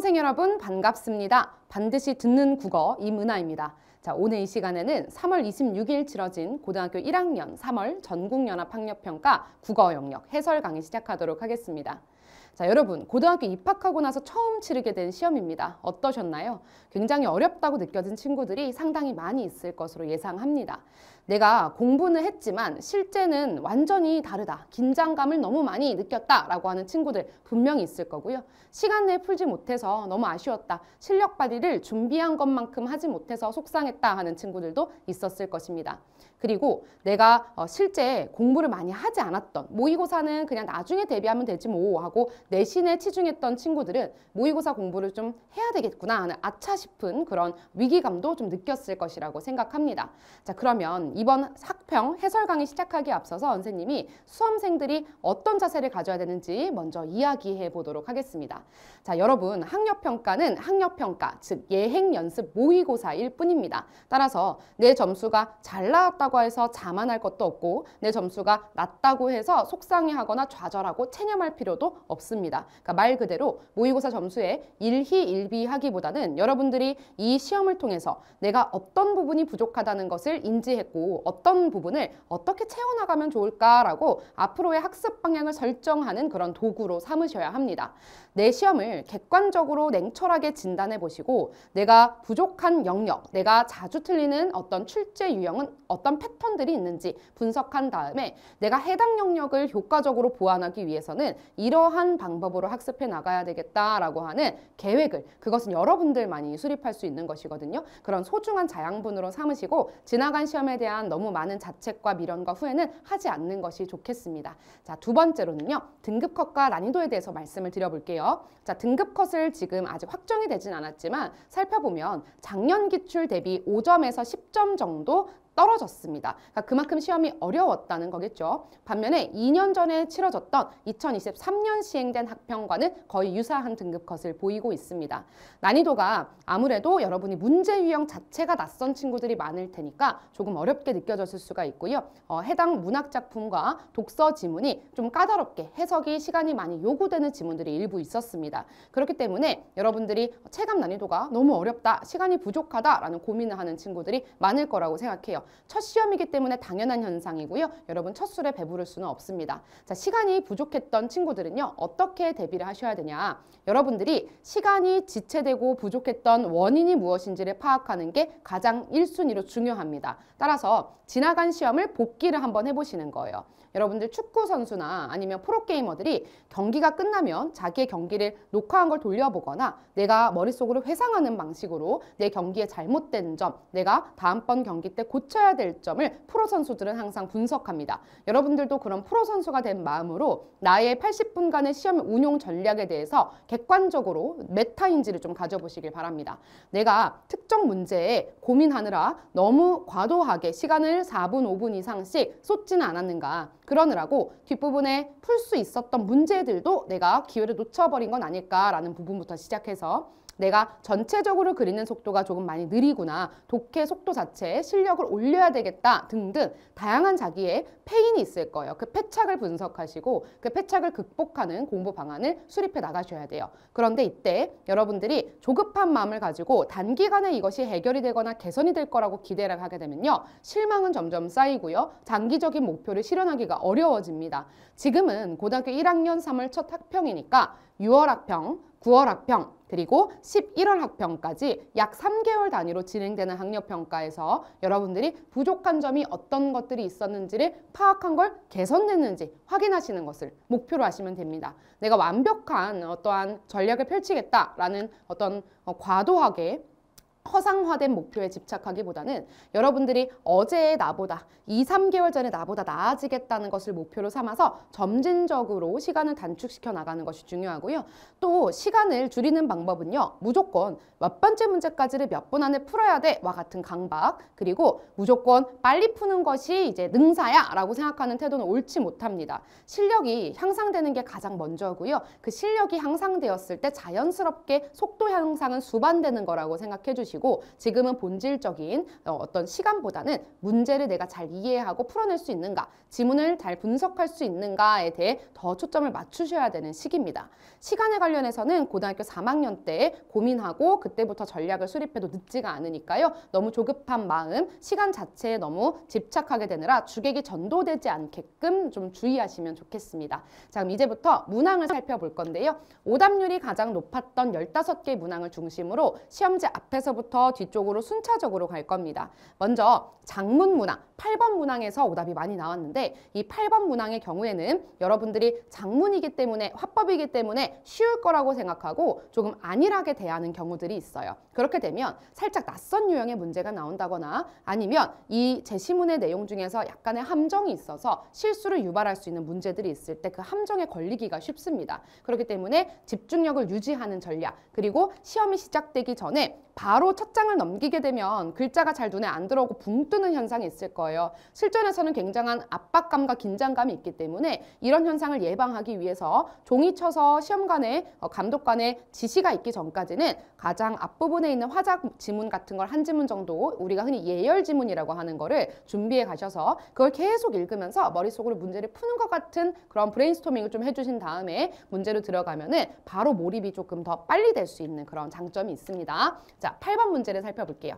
수험생 여러분 반갑습니다. 반드시 듣는 국어 임은하입니다. 자, 오늘 이 시간에는 3월 26일 치러진 고등학교 1학년 3월 전국연합학력평가 국어 영역 해설 강의 시작하도록 하겠습니다. 자, 여러분 고등학교 입학하고 나서 처음 치르게 된 시험입니다. 어떠셨나요? 굉장히 어렵다고 느껴진 친구들이 상당히 많이 있을 것으로 예상합니다. 내가 공부는 했지만 실제는 완전히 다르다. 긴장감을 너무 많이 느꼈다라고 하는 친구들 분명히 있을 거고요. 시간 내에 풀지 못해서 너무 아쉬웠다. 실력 발휘를 준비한 것만큼 하지 못해서 속상했다 하는 친구들도 있었을 것입니다. 그리고 내가 실제 공부를 많이 하지 않았던, 모의고사는 그냥 나중에 대비하면 되지 뭐 하고 내신에 치중했던 친구들은 모의고사 공부를 좀 해야 되겠구나 하는 아차 싶은 그런 위기감도 좀 느꼈을 것이라고 생각합니다. 자, 그러면 이번 학평 해설 강의 시작하기에 앞서서 선생님이 수험생들이 어떤 자세를 가져야 되는지 먼저 이야기해 보도록 하겠습니다. 자, 여러분 학력평가는 학력평가, 즉 예행연습 모의고사일 뿐입니다. 따라서 내 점수가 잘 나왔다고 해서 자만할 것도 없고 내 점수가 낮다고 해서 속상해하거나 좌절하고 체념할 필요도 없습니다. 그러니까 말 그대로 모의고사 점수에 일희일비하기보다는 여러분들이 이 시험을 통해서 내가 어떤 부분이 부족하다는 것을 인지했고 어떤 부분을 어떻게 채워나가면 좋을까라고 앞으로의 학습 방향을 설정하는 그런 도구로 삼으셔야 합니다. 내 시험을 객관적으로 냉철하게 진단해 보시고 내가 부족한 영역, 내가 자주 틀리는 어떤 출제 유형은 어떤 패턴들이 있는지 분석한 다음에 내가 해당 영역을 효과적으로 보완하기 위해서는 이러한 방법으로 학습해 나가야 되겠다라고 하는 계획을, 그것은 여러분들만이 수립할 수 있는 것이거든요. 그런 소중한 자양분으로 삼으시고 지나간 시험에 대한 너무 많은 자책과 미련과 후회는 하지 않는 것이 좋겠습니다. 자, 두 번째로는요. 등급 컷과 난이도에 대해서 말씀을 드려볼게요. 자, 등급 컷을 지금 아직 확정이 되진 않았지만 살펴보면 작년 기출 대비 5점에서 10점 정도 떨어졌습니다. 그러니까 그만큼 시험이 어려웠다는 거겠죠. 반면에 2년 전에 치러졌던 2023년 시행된 학평과는 거의 유사한 등급 컷을 보이고 있습니다. 난이도가 아무래도 여러분이 문제 유형 자체가 낯선 친구들이 많을 테니까 조금 어렵게 느껴졌을 수가 있고요. 해당 문학 작품과 독서 지문이 좀 까다롭게 해석이 시간이 많이 요구되는 지문들이 일부 있었습니다. 그렇기 때문에 여러분들이 체감 난이도가 너무 어렵다, 시간이 부족하다라는 고민을 하는 친구들이 많을 거라고 생각해요. 첫 시험이기 때문에 당연한 현상이고요. 여러분 첫 술에 배부를 수는 없습니다. 자, 시간이 부족했던 친구들은요. 어떻게 대비를 하셔야 되냐. 여러분들이 시간이 지체되고 부족했던 원인이 무엇인지를 파악하는 게 가장 1순위로 중요합니다. 따라서 지나간 시험을 복기를 한번 해보시는 거예요. 여러분들 축구 선수나 아니면 프로게이머들이 경기가 끝나면 자기의 경기를 녹화한 걸 돌려보거나 내가 머릿속으로 회상하는 방식으로 내 경기에 잘못된 점, 내가 다음번 경기 때 고쳐야 될 점을 프로 선수들은 항상 분석합니다. 여러분들도 그런 프로 선수가 된 마음으로 나의 80분간의 시험 운용 전략에 대해서 객관적으로 메타인지를 좀 가져보시길 바랍니다. 내가 특정 문제에 고민하느라 너무 과도하게 시간을 4분, 5분 이상씩 쏟지는 않았는가. 그러느라고 뒷부분에 풀 수 있었던 문제들도 내가 기회를 놓쳐버린 건 아닐까라는 부분부터 시작해서 내가 전체적으로 그리는 속도가 조금 많이 느리구나, 독해 속도 자체에 실력을 올려야 되겠다 등등 다양한 자기의 패인이 있을 거예요. 그 패착을 분석하시고 그 패착을 극복하는 공부 방안을 수립해 나가셔야 돼요. 그런데 이때 여러분들이 조급한 마음을 가지고 단기간에 이것이 해결이 되거나 개선이 될 거라고 기대를 하게 되면요. 실망은 점점 쌓이고요. 장기적인 목표를 실현하기가 어려워집니다. 지금은 고등학교 1학년 3월 첫 학평이니까 6월 학평, 9월 학평, 그리고 11월 학평까지 약 3개월 단위로 진행되는 학력평가에서 여러분들이 부족한 점이 어떤 것들이 있었는지를 파악한 걸 개선됐는지 확인하시는 것을 목표로 하시면 됩니다. 내가 완벽한 어떠한 전략을 펼치겠다라는 어떤 과도하게 허상화된 목표에 집착하기보다는 여러분들이 어제의 나보다 2, 3개월 전에 나보다 나아지겠다는 것을 목표로 삼아서 점진적으로 시간을 단축시켜 나가는 것이 중요하고요. 또 시간을 줄이는 방법은요. 무조건 몇 번째 문제까지를 몇 분 안에 풀어야 돼와 같은 강박, 그리고 무조건 빨리 푸는 것이 이제 능사야 라고 생각하는 태도는 옳지 못합니다. 실력이 향상되는 게 가장 먼저고요. 그 실력이 향상되었을 때 자연스럽게 속도 향상은 수반되는 거라고 생각해 주시고 보시고 지금은 본질적인 어떤 시간보다는 문제를 내가 잘 이해하고 풀어낼 수 있는가, 지문을 잘 분석할 수 있는가에 대해 더 초점을 맞추셔야 되는 시기입니다. 시간에 관련해서는 고등학교 3학년 때 고민하고 그때부터 전략을 수립해도 늦지가 않으니까요. 너무 조급한 마음, 시간 자체에 너무 집착하게 되느라 주객이 전도되지 않게끔 좀 주의하시면 좋겠습니다. 자, 그럼 이제부터 문항을 살펴볼 건데요. 오답률이 가장 높았던 15개 문항을 중심으로 시험지 앞에서부터 뒤쪽으로 순차적으로 갈 겁니다. 먼저 장문 문항, 8번 문항에서 오답이 많이 나왔는데 이 8번 문항의 경우에는 여러분들이 장문이기 때문에 화법이기 때문에 쉬울 거라고 생각하고 조금 안일하게 대하는 경우들이 있어요. 그렇게 되면 살짝 낯선 유형의 문제가 나온다거나 아니면 이 제시문의 내용 중에서 약간의 함정이 있어서 실수를 유발할 수 있는 문제들이 있을 때 그 함정에 걸리기가 쉽습니다. 그렇기 때문에 집중력을 유지하는 전략, 그리고 시험이 시작되기 전에 바로 첫 장을 넘기게 되면 글자가 잘 눈에 안 들어오고 붕 뜨는 현상이 있을 거예요. 실전에서는 굉장한 압박감과 긴장감이 있기 때문에 이런 현상을 예방하기 위해서 종이 쳐서 시험관에 감독관의 지시가 있기 전까지는 가장 앞부분에 있는 화작 지문 같은 걸 한 지문 정도, 우리가 흔히 예열 지문이라고 하는 거를 준비해 가셔서 그걸 계속 읽으면서 머릿속으로 문제를 푸는 것 같은 그런 브레인스토밍을 좀 해주신 다음에 문제로 들어가면은 바로 몰입이 조금 더 빨리 될 수 있는 그런 장점이 있습니다. 자, 8번 문제를 살펴볼게요.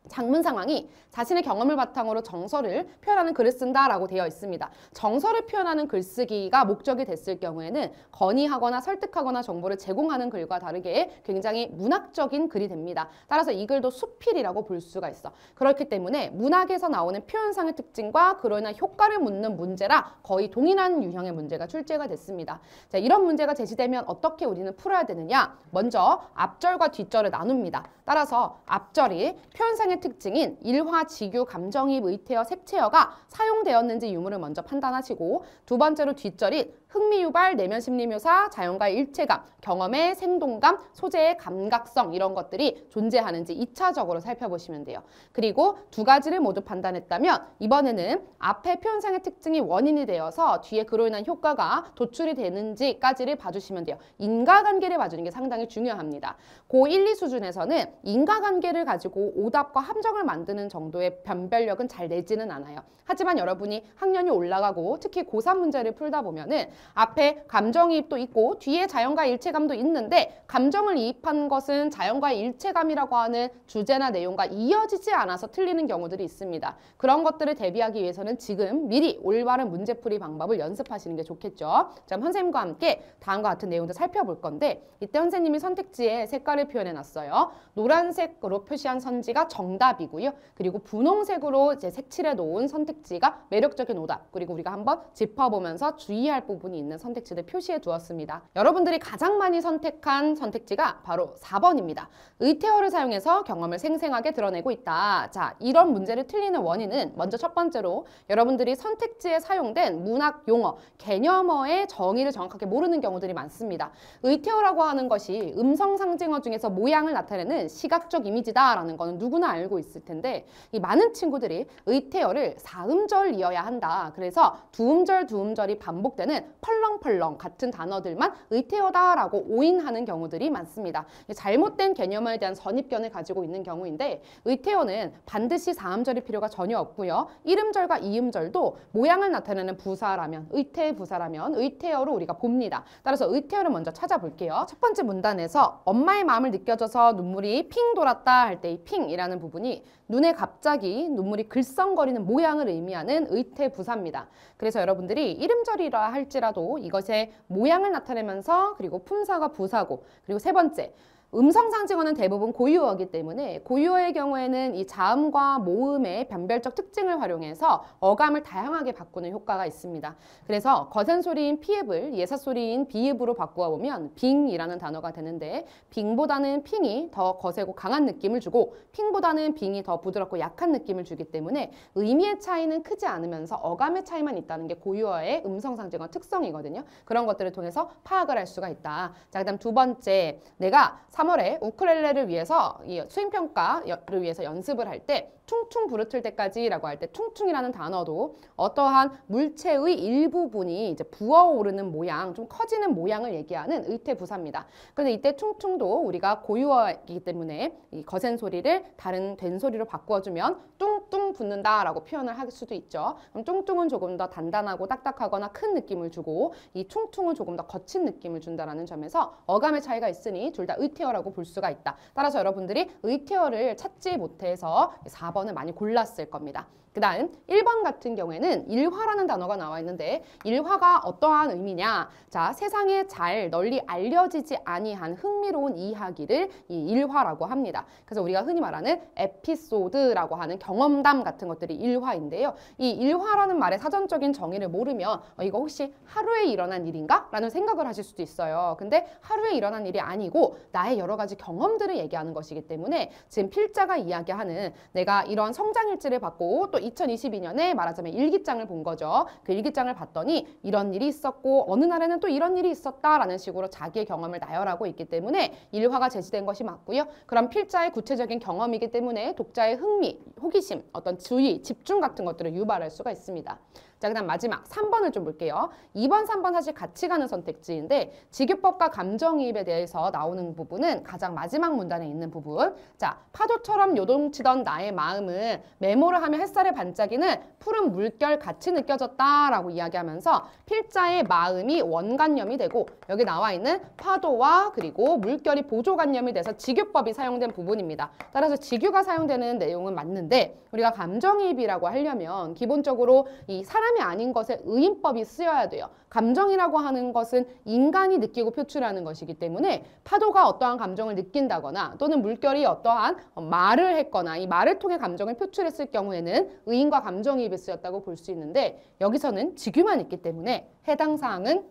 장문 상황이 자신의 경험을 바탕으로 정서를 표현하는 글을 쓴다라고 되어 있습니다. 정서를 표현하는 글쓰기가 목적이 됐을 경우에는 건의하거나 설득하거나 정보를 제공하는 글과 다르게 굉장히 문학적인 글이 됩니다. 따라서 이 글도 수필이라고 볼 수가 있어. 그렇기 때문에 문학에서 나오는 표현상의 특징과 그로 인한 효과를 묻는 문제라 거의 동일한 유형의 문제가 출제가 됐습니다. 자, 이런 문제가 제시되면 어떻게 우리는 풀어야 되느냐? 먼저 앞절과 뒷절을 나눕니다. 따라서 앞절이 표현상의 특징인 일화, 직유, 감정이입, 의태어, 색채어가 사용되었는지 유무를 먼저 판단하시고 두 번째로 뒷절인 흥미유발, 내면심리묘사, 자연과의 일체감, 경험의 생동감, 소재의 감각성 이런 것들이 존재하는지 2차적으로 살펴보시면 돼요. 그리고 두 가지를 모두 판단했다면 이번에는 앞에 표현상의 특징이 원인이 되어서 뒤에 그로 인한 효과가 도출이 되는지까지를 봐주시면 돼요. 인과관계를 봐주는 게 상당히 중요합니다. 고1, 2 수준에서는 인과관계를 가지고 오답과 함정을 만드는 정도의 변별력은 잘 내지는 않아요. 하지만 여러분이 학년이 올라가고 특히 고3 문제를 풀다 보면은 앞에 감정이입도 있고 뒤에 자연과 일체감도 있는데 감정을 이입한 것은 자연과 일체감이라고 하는 주제나 내용과 이어지지 않아서 틀리는 경우들이 있습니다. 그런 것들을 대비하기 위해서는 지금 미리 올바른 문제풀이 방법을 연습하시는 게 좋겠죠. 자, 그럼 선생님과 함께 다음과 같은 내용도 살펴볼 건데 이때 선생님이 선택지에 색깔을 표현해 놨어요. 노란색으로 표시한 선지가 정답이고요. 그리고 분홍색으로 이제 색칠해 놓은 선택지가 매력적인 오답, 그리고 우리가 한번 짚어보면서 주의할 부분이 있는 선택지를 표시해 두었습니다. 여러분들이 가장 많이 선택한 선택지가 바로 4번입니다. 의태어를 사용해서 경험을 생생하게 드러내고 있다. 자, 이런 문제를 틀리는 원인은 먼저 첫 번째로 여러분들이 선택지에 사용된 문학 용어, 개념어의 정의를 정확하게 모르는 경우들이 많습니다. 의태어라고 하는 것이 음성 상징어 중에서 모양을 나타내는 시각적 이미지다라는 거는 누구나 알고 있을 텐데 이 많은 친구들이 의태어를 4음절 이어야 한다. 그래서 두음절, 두음절이 반복되는 펄렁펄렁 같은 단어들만 의태어다라고 오인하는 경우들이 많습니다. 잘못된 개념에 대한 선입견을 가지고 있는 경우인데 의태어는 반드시 4음절일 필요가 전혀 없고요. 1음절과 2음절도 모양을 나타내는 부사라면 의태부사라면 의태어로 우리가 봅니다. 따라서 의태어를 먼저 찾아볼게요. 첫 번째 문단에서 엄마의 마음을 느껴져서 눈물이 핑 돌았다 할 때 이 핑이라는 부분이 눈에 갑자기 눈물이 글썽거리는 모양을 의미하는 의태부사입니다. 그래서 여러분들이 1음절이라 할지라도 이것의 모양을 나타내면서 그리고 품사가 부사고 그리고 세 번째 음성 상징어는 대부분 고유어이기 때문에 고유어의 경우에는 이 자음과 모음의 변별적 특징을 활용해서 어감을 다양하게 바꾸는 효과가 있습니다. 그래서 거센 소리인 피읍을 예사 소리인 비읍으로 바꾸어 보면 빙이라는 단어가 되는데 빙보다는 핑이 더 거세고 강한 느낌을 주고 핑보다는 빙이 더 부드럽고 약한 느낌을 주기 때문에 의미의 차이는 크지 않으면서 어감의 차이만 있다는 게 고유어의 음성 상징어 특성이거든요. 그런 것들을 통해서 파악을 할 수가 있다. 자, 그다음 두 번째, 내가 3월에 우쿨렐레를 위해서 이 수행평가를 위해서 연습을 할 때 퉁퉁 부르틀 때까지라고 할 때 퉁퉁이라는 단어도 어떠한 물체의 일부분이 이제 부어오르는 모양, 좀 커지는 모양을 얘기하는 의태부사입니다. 그런데 이때 퉁퉁도 우리가 고유어이기 때문에 이 거센 소리를 다른 된 소리로 바꿔주면 뚱뚱 붙는다라고 표현을 할 수도 있죠. 그럼 뚱뚱은 조금 더 단단하고 딱딱하거나 큰 느낌을 주고 이 퉁퉁은 조금 더 거친 느낌을 준다라는 점에서 어감의 차이가 있으니 둘 다 의태어라고 볼 수가 있다. 따라서 여러분들이 의태어를 찾지 못해서 4번을 많이 골랐을 겁니다. 그 다음 1번 같은 경우에는 일화라는 단어가 나와 있는데 일화가 어떠한 의미냐? 자, 세상에 잘 널리 알려지지 아니한 흥미로운 이야기를 이 일화라고 합니다. 그래서 우리가 흔히 말하는 에피소드라고 하는 경험담 같은 것들이 일화인데요. 이 일화라는 말의 사전적인 정의를 모르면 이거 혹시 하루에 일어난 일인가? 라는 생각을 하실 수도 있어요. 근데 하루에 일어난 일이 아니고 나의 여러 가지 경험들을 얘기하는 것이기 때문에 지금 필자가 이야기하는 내가 이런 성장일지를 받고 또 2022년에 말하자면 일기장을 본 거죠. 그 일기장을 봤더니 이런 일이 있었고 어느 날에는 또 이런 일이 있었다라는 식으로 자기의 경험을 나열하고 있기 때문에 일화가 제시된 것이 맞고요. 그럼 필자의 구체적인 경험이기 때문에 독자의 흥미, 호기심, 어떤 주의, 집중 같은 것들을 유발할 수가 있습니다. 자, 그 다음 마지막 3번을 좀 볼게요. 2번, 3번 사실 같이 가는 선택지인데 직유법과 감정이입에 대해서 나오는 부분은 가장 마지막 문단에 있는 부분. 자, 파도처럼 요동치던 나의 마음은 메모를 하며 햇살에 반짝이는 푸른 물결 같이 느껴졌다라고 이야기하면서 필자의 마음이 원관념이 되고 여기 나와 있는 파도와 그리고 물결이 보조관념이 돼서 직유법이 사용된 부분입니다. 따라서 직유가 사용되는 내용은 맞는데 우리가 감정이입이라고 하려면 기본적으로 이 사람이 아닌 것에 의인법이 쓰여야 돼요. 감정이라고 하는 것은 인간이 느끼고 표출하는 것이기 때문에 파도가 어떠한 감정을 느낀다거나 또는 물결이 어떠한 말을 했거나 이 말을 통해 감정을 표출했을 경우에는 의인과 감정이입이 쓰였다고 볼 수 있는데 여기서는 직유만 있기 때문에 해당 사항은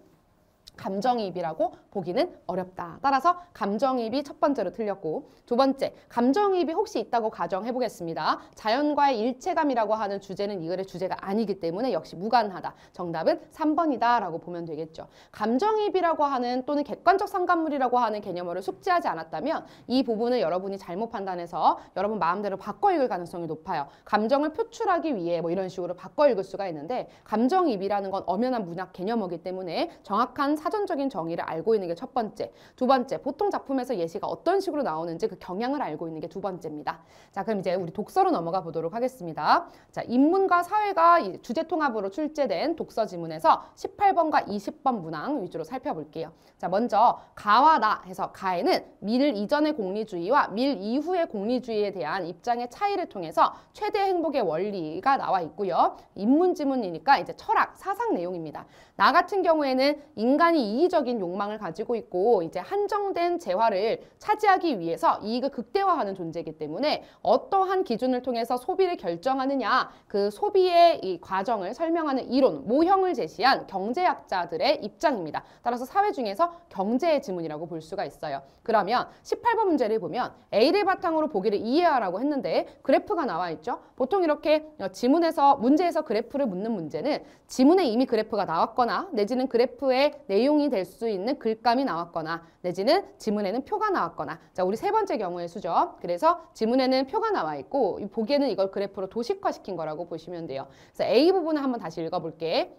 감정이입이라고 보기는 어렵다. 따라서 감정이입이 첫 번째로 틀렸고 두 번째, 감정이입이 혹시 있다고 가정해 보겠습니다. 자연과의 일체감이라고 하는 주제는 이 글의 주제가 아니기 때문에 역시 무관하다. 정답은 3번이다 라고 보면 되겠죠. 감정이입이라고 하는 또는 객관적 상관물이라고 하는 개념어를 숙지하지 않았다면 이 부분을 여러분이 잘못 판단해서 여러분 마음대로 바꿔 읽을 가능성이 높아요. 감정을 표출하기 위해 뭐 이런 식으로 바꿔 읽을 수가 있는데 감정이입이라는 건 엄연한 문학 개념어이기 때문에 정확한 사전적인 정의를 알고 있는 게 첫 번째. 두 번째, 보통 작품에서 예시가 어떤 식으로 나오는지 그 경향을 알고 있는 게 두 번째입니다. 자, 그럼 이제 우리 독서로 넘어가 보도록 하겠습니다. 자, 인문과 사회가 주제 통합으로 출제된 독서 지문에서 18번과 20번 문항 위주로 살펴볼게요. 자, 먼저 가와 나 해서 가에는 밀 이전의 공리주의와 밀 이후의 공리주의에 대한 입장의 차이를 통해서 최대 행복의 원리가 나와 있고요. 인문 지문이니까 이제 철학, 사상 내용입니다. 나 같은 경우에는 인간이 이기적인 욕망을 가지고 있고 이제 한정된 재화를 차지하기 위해서 이익을 극대화하는 존재이기 때문에 어떠한 기준을 통해서 소비를 결정하느냐 그 소비의 이 과정을 설명하는 이론, 모형을 제시한 경제학자들의 입장입니다. 따라서 사회 중에서 경제의 지문이라고 볼 수가 있어요. 그러면 18번 문제를 보면 A를 바탕으로 보기를 이해하라고 했는데 그래프가 나와 있죠. 보통 이렇게 지문에서 문제에서 그래프를 묻는 문제는 지문에 이미 그래프가 나왔거나 내지는 그래프의 내용이 될 수 있는 글감이 나왔거나 내지는 지문에는 표가 나왔거나 자, 우리 세 번째 경우의 수죠. 그래서 지문에는 표가 나와 있고 보기에는 이걸 그래프로 도식화시킨 거라고 보시면 돼요. 그래서 A 부분을 한번 다시 읽어볼게.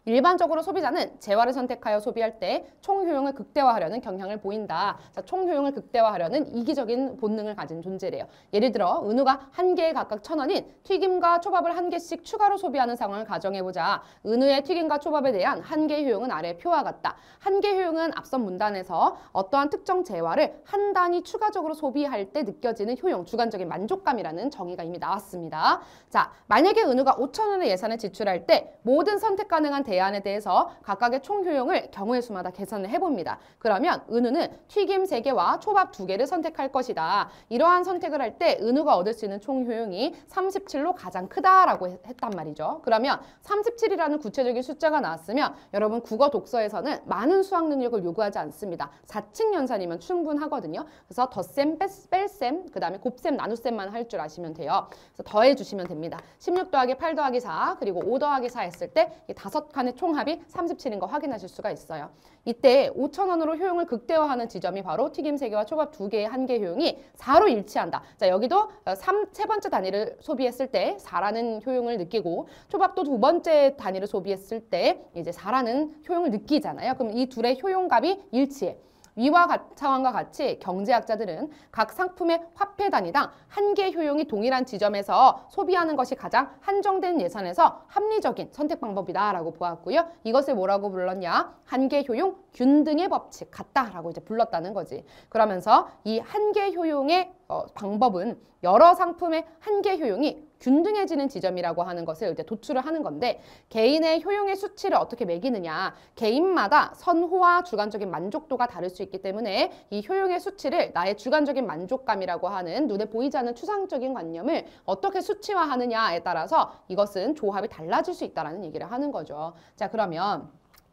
일반적으로 소비자는 재화를 선택하여 소비할 때 총효용을 극대화하려는 경향을 보인다. 자, 총효용을 극대화하려는 이기적인 본능을 가진 존재래요. 예를 들어 은우가 한 개에 각각 1,000원인 튀김과 초밥을 한 개씩 추가로 소비하는 상황을 가정해보자. 은우의 튀김과 초밥에 대한 한 개 효용은 아래 표와 같다. 한 개 효용은 앞선 문단에서 어떠한 특정 재화를 한 단위 추가적으로 소비할 때 느껴지는 효용, 주관적인 만족감이라는 정의가 이미 나왔습니다. 자, 만약에 은우가 5,000원의 예산을 지출할 때 모든 선택 가능한 대안에 대해서 각각의 총 효용을 경우의 수마다 계산을 해봅니다. 그러면 은우는 튀김 3개와 초밥 2개를 선택할 것이다. 이러한 선택을 할 때 은우가 얻을 수 있는 총 효용이 37로 가장 크다라고 했단 말이죠. 그러면 37이라는 구체적인 숫자가 나왔으면 여러분 국어 독서에서는 많은 수학 능력을 요구하지 않습니다. 4층 연산이면 충분하거든요. 그래서 덧셈, 뺄셈, 그 다음에 곱셈, 나눗셈만 할 줄 아시면 돼요. 그래서 더해 주시면 됩니다. 16 더하기 8 더하기 4 그리고 5 더하기 4 했을 때 이 5칸 판의 총합이 37인 거 확인하실 수가 있어요. 이때 5,000원으로 효용을 극대화하는 지점이 바로 튀김 3개와 초밥 2개의 한개 효용이 4로 일치한다. 자, 여기도 세 번째 단위를 소비했을 때 4라는 효용을 느끼고 초밥도 두 번째 단위를 소비했을 때 이제 4라는 효용을 느끼잖아요. 그럼 이 둘의 효용값이 일치해. 위와 차원과 같이 경제학자들은 각 상품의 화폐 단위당 한개 효용이 동일한 지점에서 소비하는 것이 가장 한정된 예산에서 합리적인 선택 방법이다라고 보았고요. 이것을 뭐라고 불렀냐? 한개 효용 균등의 법칙 같다라고 이제 불렀다는 거지. 그러면서 이 한개 효용의 방법은 여러 상품의 한개 효용이 균등해지는 지점이라고 하는 것을 이제 도출을 하는 건데 개인의 효용의 수치를 어떻게 매기느냐 개인마다 선호와 주관적인 만족도가 다를 수 있기 때문에 이 효용의 수치를 나의 주관적인 만족감이라고 하는 눈에 보이지 않는 추상적인 관념을 어떻게 수치화하느냐에 따라서 이것은 조합이 달라질 수 있다는 얘기를 하는 거죠. 자, 그러면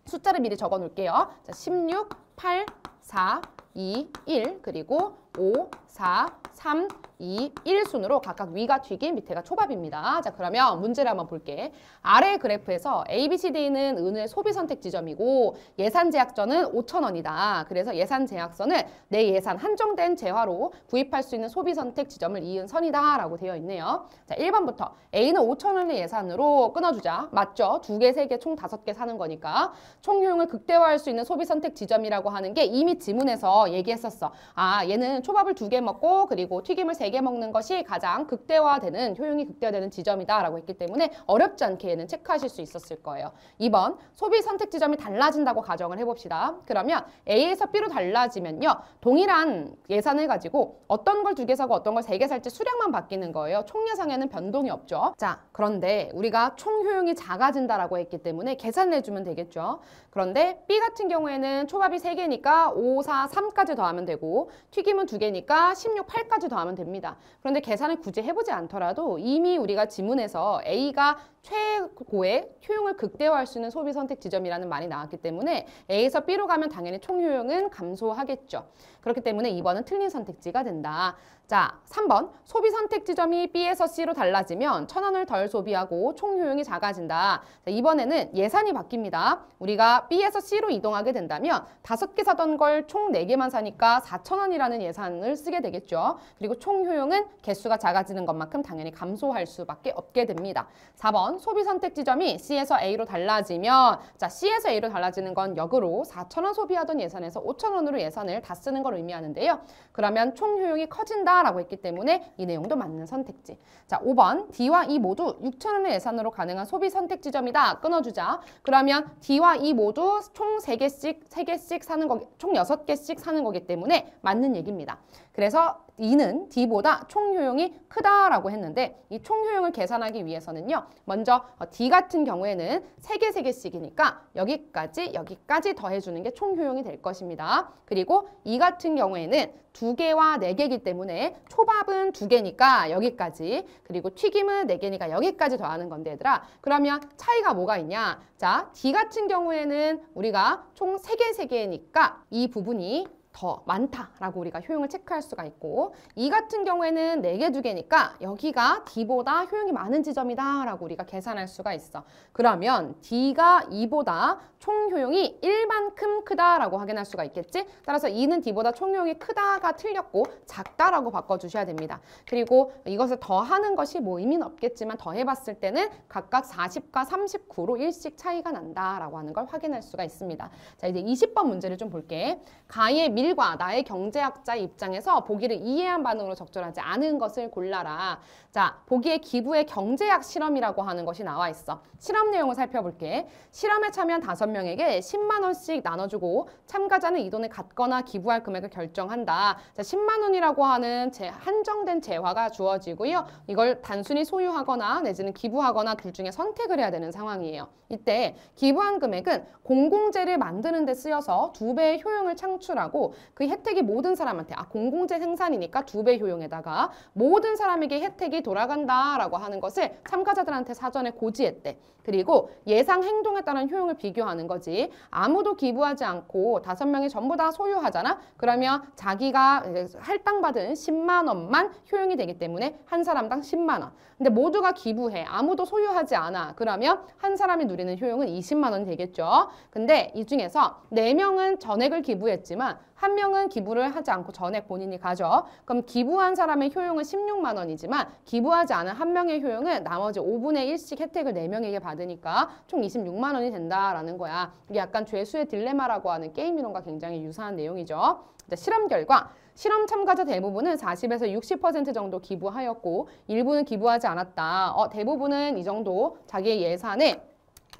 숫자를 미리 적어 놓을게요. 자, 16, 8, 4, 2, 1 그리고 5, 4, 3, 2, 1 순으로 각각 위가 튀김, 밑에가 초밥입니다. 자, 그러면 문제를 한번 볼게. 아래 그래프에서 A, B, C, D는 은의 소비 선택 지점이고 예산 제약선은 5,000원이다. 그래서 예산 제약선을 내 예산 한정된 재화로 구입할 수 있는 소비 선택 지점을 이은 선이다 라고 되어 있네요. 자, 1번부터 A는 5,000원의 예산으로 끊어주자. 맞죠? 2개, 3개, 총 5개 사는 거니까 총 효용을 극대화할 수 있는 소비 선택 지점이라고 하는 게 이미 지문에서 얘기했었어. 아, 얘는 초밥을 2개 먹고 그리고 튀김을 3개 먹는 것이 가장 극대화되는 효용이 극대화되는 지점이다 라고 했기 때문에 어렵지 않게 얘는 체크하실 수 있었을 거예요. 2번 소비 선택 지점이 달라진다고 가정을 해봅시다. 그러면 A에서 B로 달라지면요. 동일한 예산을 가지고 어떤 걸 2개 사고 어떤 걸 3개 살지 수량만 바뀌는 거예요. 총 예상에는 변동이 없죠. 자, 그런데 우리가 총 효용이 작아진다라고 했기 때문에 계산을 해주면 되겠죠. 그런데 B 같은 경우에는 초밥이 3개니까 5, 4, 3까지 더하면 되고 튀김은 2개니까 16, 8까지 더하면 됩니다. 그런데 계산을 굳이 해보지 않더라도 이미 우리가 지문에서 A가 최고의 효용을 극대화할 수 있는 소비 선택 지점이라는 말이 나왔기 때문에 A에서 B로 가면 당연히 총 효용은 감소하겠죠. 그렇기 때문에 2번은 틀린 선택지가 된다. 자, 3번 소비 선택 지점이 B에서 C로 달라지면 1,000원을 덜 소비하고 총 효용이 작아진다. 자, 이번에는 예산이 바뀝니다. 우리가 B에서 C로 이동하게 된다면 5개 사던 걸 총 4개만 사니까 4,000원이라는 예산을 쓰게 되겠죠. 그리고 총 효용은 개수가 작아지는 것만큼 당연히 감소할 수밖에 없게 됩니다. 4번 소비 선택 지점이 C에서 A로 달라지면 자, C에서 A로 달라지는 건 역으로 4,000원 소비하던 예산에서 5,000원으로 예산을 다 쓰는 걸 의미하는데요. 그러면 총 효용이 커진다 라고 했기 때문에 이 내용도 맞는 선택지. 자, 5번 D와 E 모두 6,000원의 예산으로 가능한 소비 선택 지점이다. 끊어주자. 그러면 D와 E 모두 총 3개씩 사는 거기, 총 6개씩 사는 거기 때문에 맞는 얘기입니다. 그래서 E는 D보다 총 효용이 크다라고 했는데 이 총 효용을 계산하기 위해서는요. 먼저 D 같은 경우에는 3개씩이니까 여기까지 더해주는 게 총 효용이 될 것입니다. 그리고 E 같은 경우에는 2개와 4개이기 때문에 초밥은 2개니까 여기까지 그리고 튀김은 4개니까 여기까지 더하는 건데 얘들아 그러면 차이가 뭐가 있냐? 자, D 같은 경우에는 우리가 총 3개니까 이 부분이 더 많다라고 우리가 효용을 체크할 수가 있고 E 같은 경우에는 4개, 2개니까 여기가 D보다 효용이 많은 지점이다 라고 우리가 계산할 수가 있어. 그러면 D가 E보다 총 효용이 1만큼 크다라고 확인할 수가 있겠지? 따라서 E는 D보다 총 효용이 크다가 틀렸고 작다라고 바꿔주셔야 됩니다. 그리고 이것을 더하는 것이 뭐 의미는 없겠지만 더해봤을 때는 각각 40과 39로 1씩 차이가 난다라고 하는 걸 확인할 수가 있습니다. 자, 이제 20번 문제를 좀 볼게. 가의 밀과 나의 경제학자의 입장에서 보기를 이해한 반응으로 적절하지 않은 것을 골라라. 자, 보기에 기부의 경제학 실험이라고 하는 것이 나와 있어. 실험 내용을 살펴볼게. 실험에 참여한 5명에게 10만 원씩 나눠주고 참가자는 이 돈을 갖거나 기부할 금액을 결정한다. 자, 10만 원이라고 하는 한정된 재화가 주어지고요. 이걸 단순히 소유하거나 내지는 기부하거나 둘 중에 선택을 해야 되는 상황이에요. 이때 기부한 금액은 공공재를 만드는 데 쓰여서 2배의 효용을 창출하고 가지고 그 혜택이 모든 사람한테 공공재 생산이니까 2배 효용에다가 모든 사람에게 혜택이 돌아간다라고 하는 것을 참가자들한테 사전에 고지했대. 그리고 예상 행동에 따른 효용을 비교하는 거지. 아무도 기부하지 않고 5명이 전부 다 소유하잖아. 그러면 자기가 할당받은 10만 원만 효용이 되기 때문에 한 사람당 10만 원. 근데 모두가 기부해. 아무도 소유하지 않아. 그러면 한 사람이 누리는 효용은 20만 원이 되겠죠. 근데 이 중에서 4명은 전액을 기부했지만 1명은 기부를 하지 않고 전액 본인이 가져. 그럼 기부한 사람의 효용은 16만 원이지만 기부하지 않은 1명의 효용은 나머지 5분의 1씩 혜택을 4명에게 받으니까 총 26만 원이 된다라는 거야. 이게 약간 죄수의 딜레마라고 하는 게임 이론과 굉장히 유사한 내용이죠. 실험 결과 실험 참가자 대부분은 40에서 60% 정도 기부하였고 일부는 기부하지 않았다. 대부분은 이 정도 자기의 예산에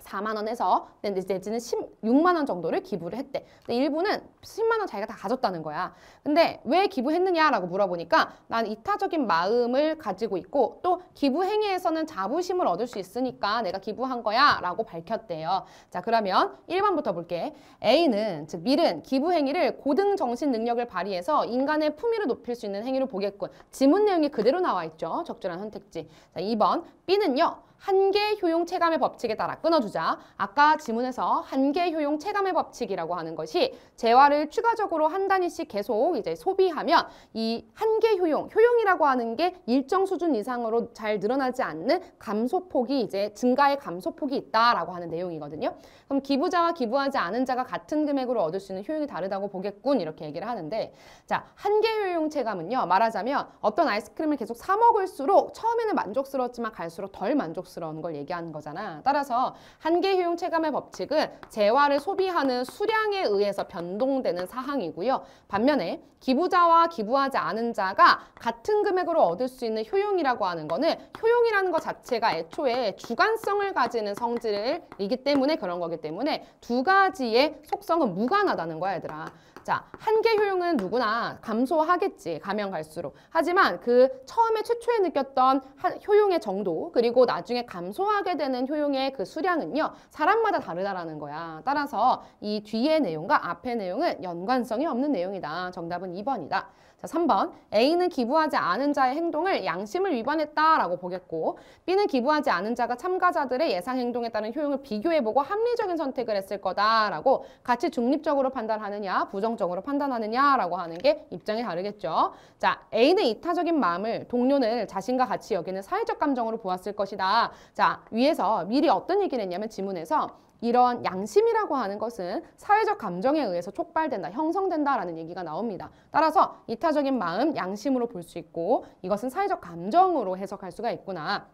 4만 원에서 내지는 16만 원 정도를 기부를 했대. 근데 일부는 10만 원 자기가 다 가졌다는 거야. 근데 왜 기부했느냐라고 물어보니까 난 이타적인 마음을 가지고 있고 또 기부 행위에서는 자부심을 얻을 수 있으니까 내가 기부한 거야 라고 밝혔대요. 자, 그러면 1번부터 볼게. A는 즉 밀은 기부 행위를 고등 정신 능력을 발휘해서 인간의 품위를 높일 수 있는 행위로 보겠군. 지문 내용이 그대로 나와 있죠. 적절한 선택지. 자, 2번 B는요. 한계 효용 체감의 법칙에 따라 끊어주자. 아까 지문에서 한계 효용 체감의 법칙이라고 하는 것이 재화를 추가적으로 한 단위씩 계속 이제 소비하면 이 한계 효용이라고 하는 게 일정 수준 이상으로 잘 늘어나지 않는 감소폭이 이제 증가의 감소폭이 있다라고 하는 내용이거든요. 그럼 기부자와 기부하지 않은 자가 같은 금액으로 얻을 수 있는 효용이 다르다고 보겠군 이렇게 얘기를 하는데 자, 한계 효용 체감은요. 말하자면 어떤 아이스크림을 계속 사 먹을수록 처음에는 만족스러웠지만 갈수록 덜 만족스러운 걸 얘기하는 거잖아. 따라서 한계 효용 체감의 법칙은 재화를 소비하는 수량에 의해서 변동되는 사항이고요. 반면에 기부자와 기부하지 않은 자가 같은 금액으로 얻을 수 있는 효용이라고 하는 거는 효용이라는 것 자체가 애초에 주관성을 가지는 성질이기 때문에 그런 거기 때문에 두 가지의 속성은 무관하다는 거야, 얘들아. 자, 한계 효용은 누구나 감소하겠지, 가면 갈수록. 하지만 그 처음에 최초에 느꼈던 효용의 정도 그리고 나중에 감소하게 되는 효용의 그 수량은요. 사람마다 다르다라는 거야. 따라서 이 뒤의 내용과 앞의 내용은 연관성이 없는 내용이다. 정답은 2번이다. 자, 3번. A는 기부하지 않은 자의 행동을 양심을 위반했다라고 보겠고 B는 기부하지 않은 자가 참가자들의 예상 행동에 따른 효용을 비교해보고 합리적인 선택을 했을 거다라고 같이 중립적으로 판단하느냐 부정적으로 판단하느냐라고 하는 게 입장이 다르겠죠. 자, A는 이타적인 마음을 동료는 자신과 같이 여기는 사회적 감정으로 보았을 것이다. 자, 위에서 미리 어떤 얘기를 했냐면 지문에서 이런 양심이라고 하는 것은 사회적 감정에 의해서 촉발된다, 형성된다라는 얘기가 나옵니다. 따라서 이타적인 마음, 양심으로 볼 수 있고 이것은 사회적 감정으로 해석할 수가 있구나.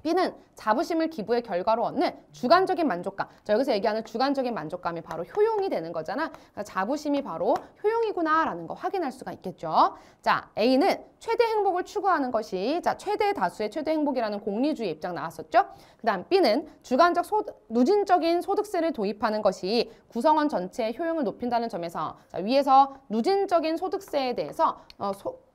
B는 자부심을 기부의 결과로 얻는 주관적인 만족감. 자, 여기서 얘기하는 주관적인 만족감이 바로 효용이 되는 거잖아. 그러니까 자부심이 바로 효용이구나라는 거 확인할 수가 있겠죠. 자, A는 최대 행복을 추구하는 것이 자 최대 다수의 최대 행복이라는 공리주의 입장 나왔었죠. 그 다음 B는 주관적 누진적인 소득세를 도입하는 것이 구성원 전체의 효용을 높인다는 점에서 자, 위에서 누진적인 소득세에 대해서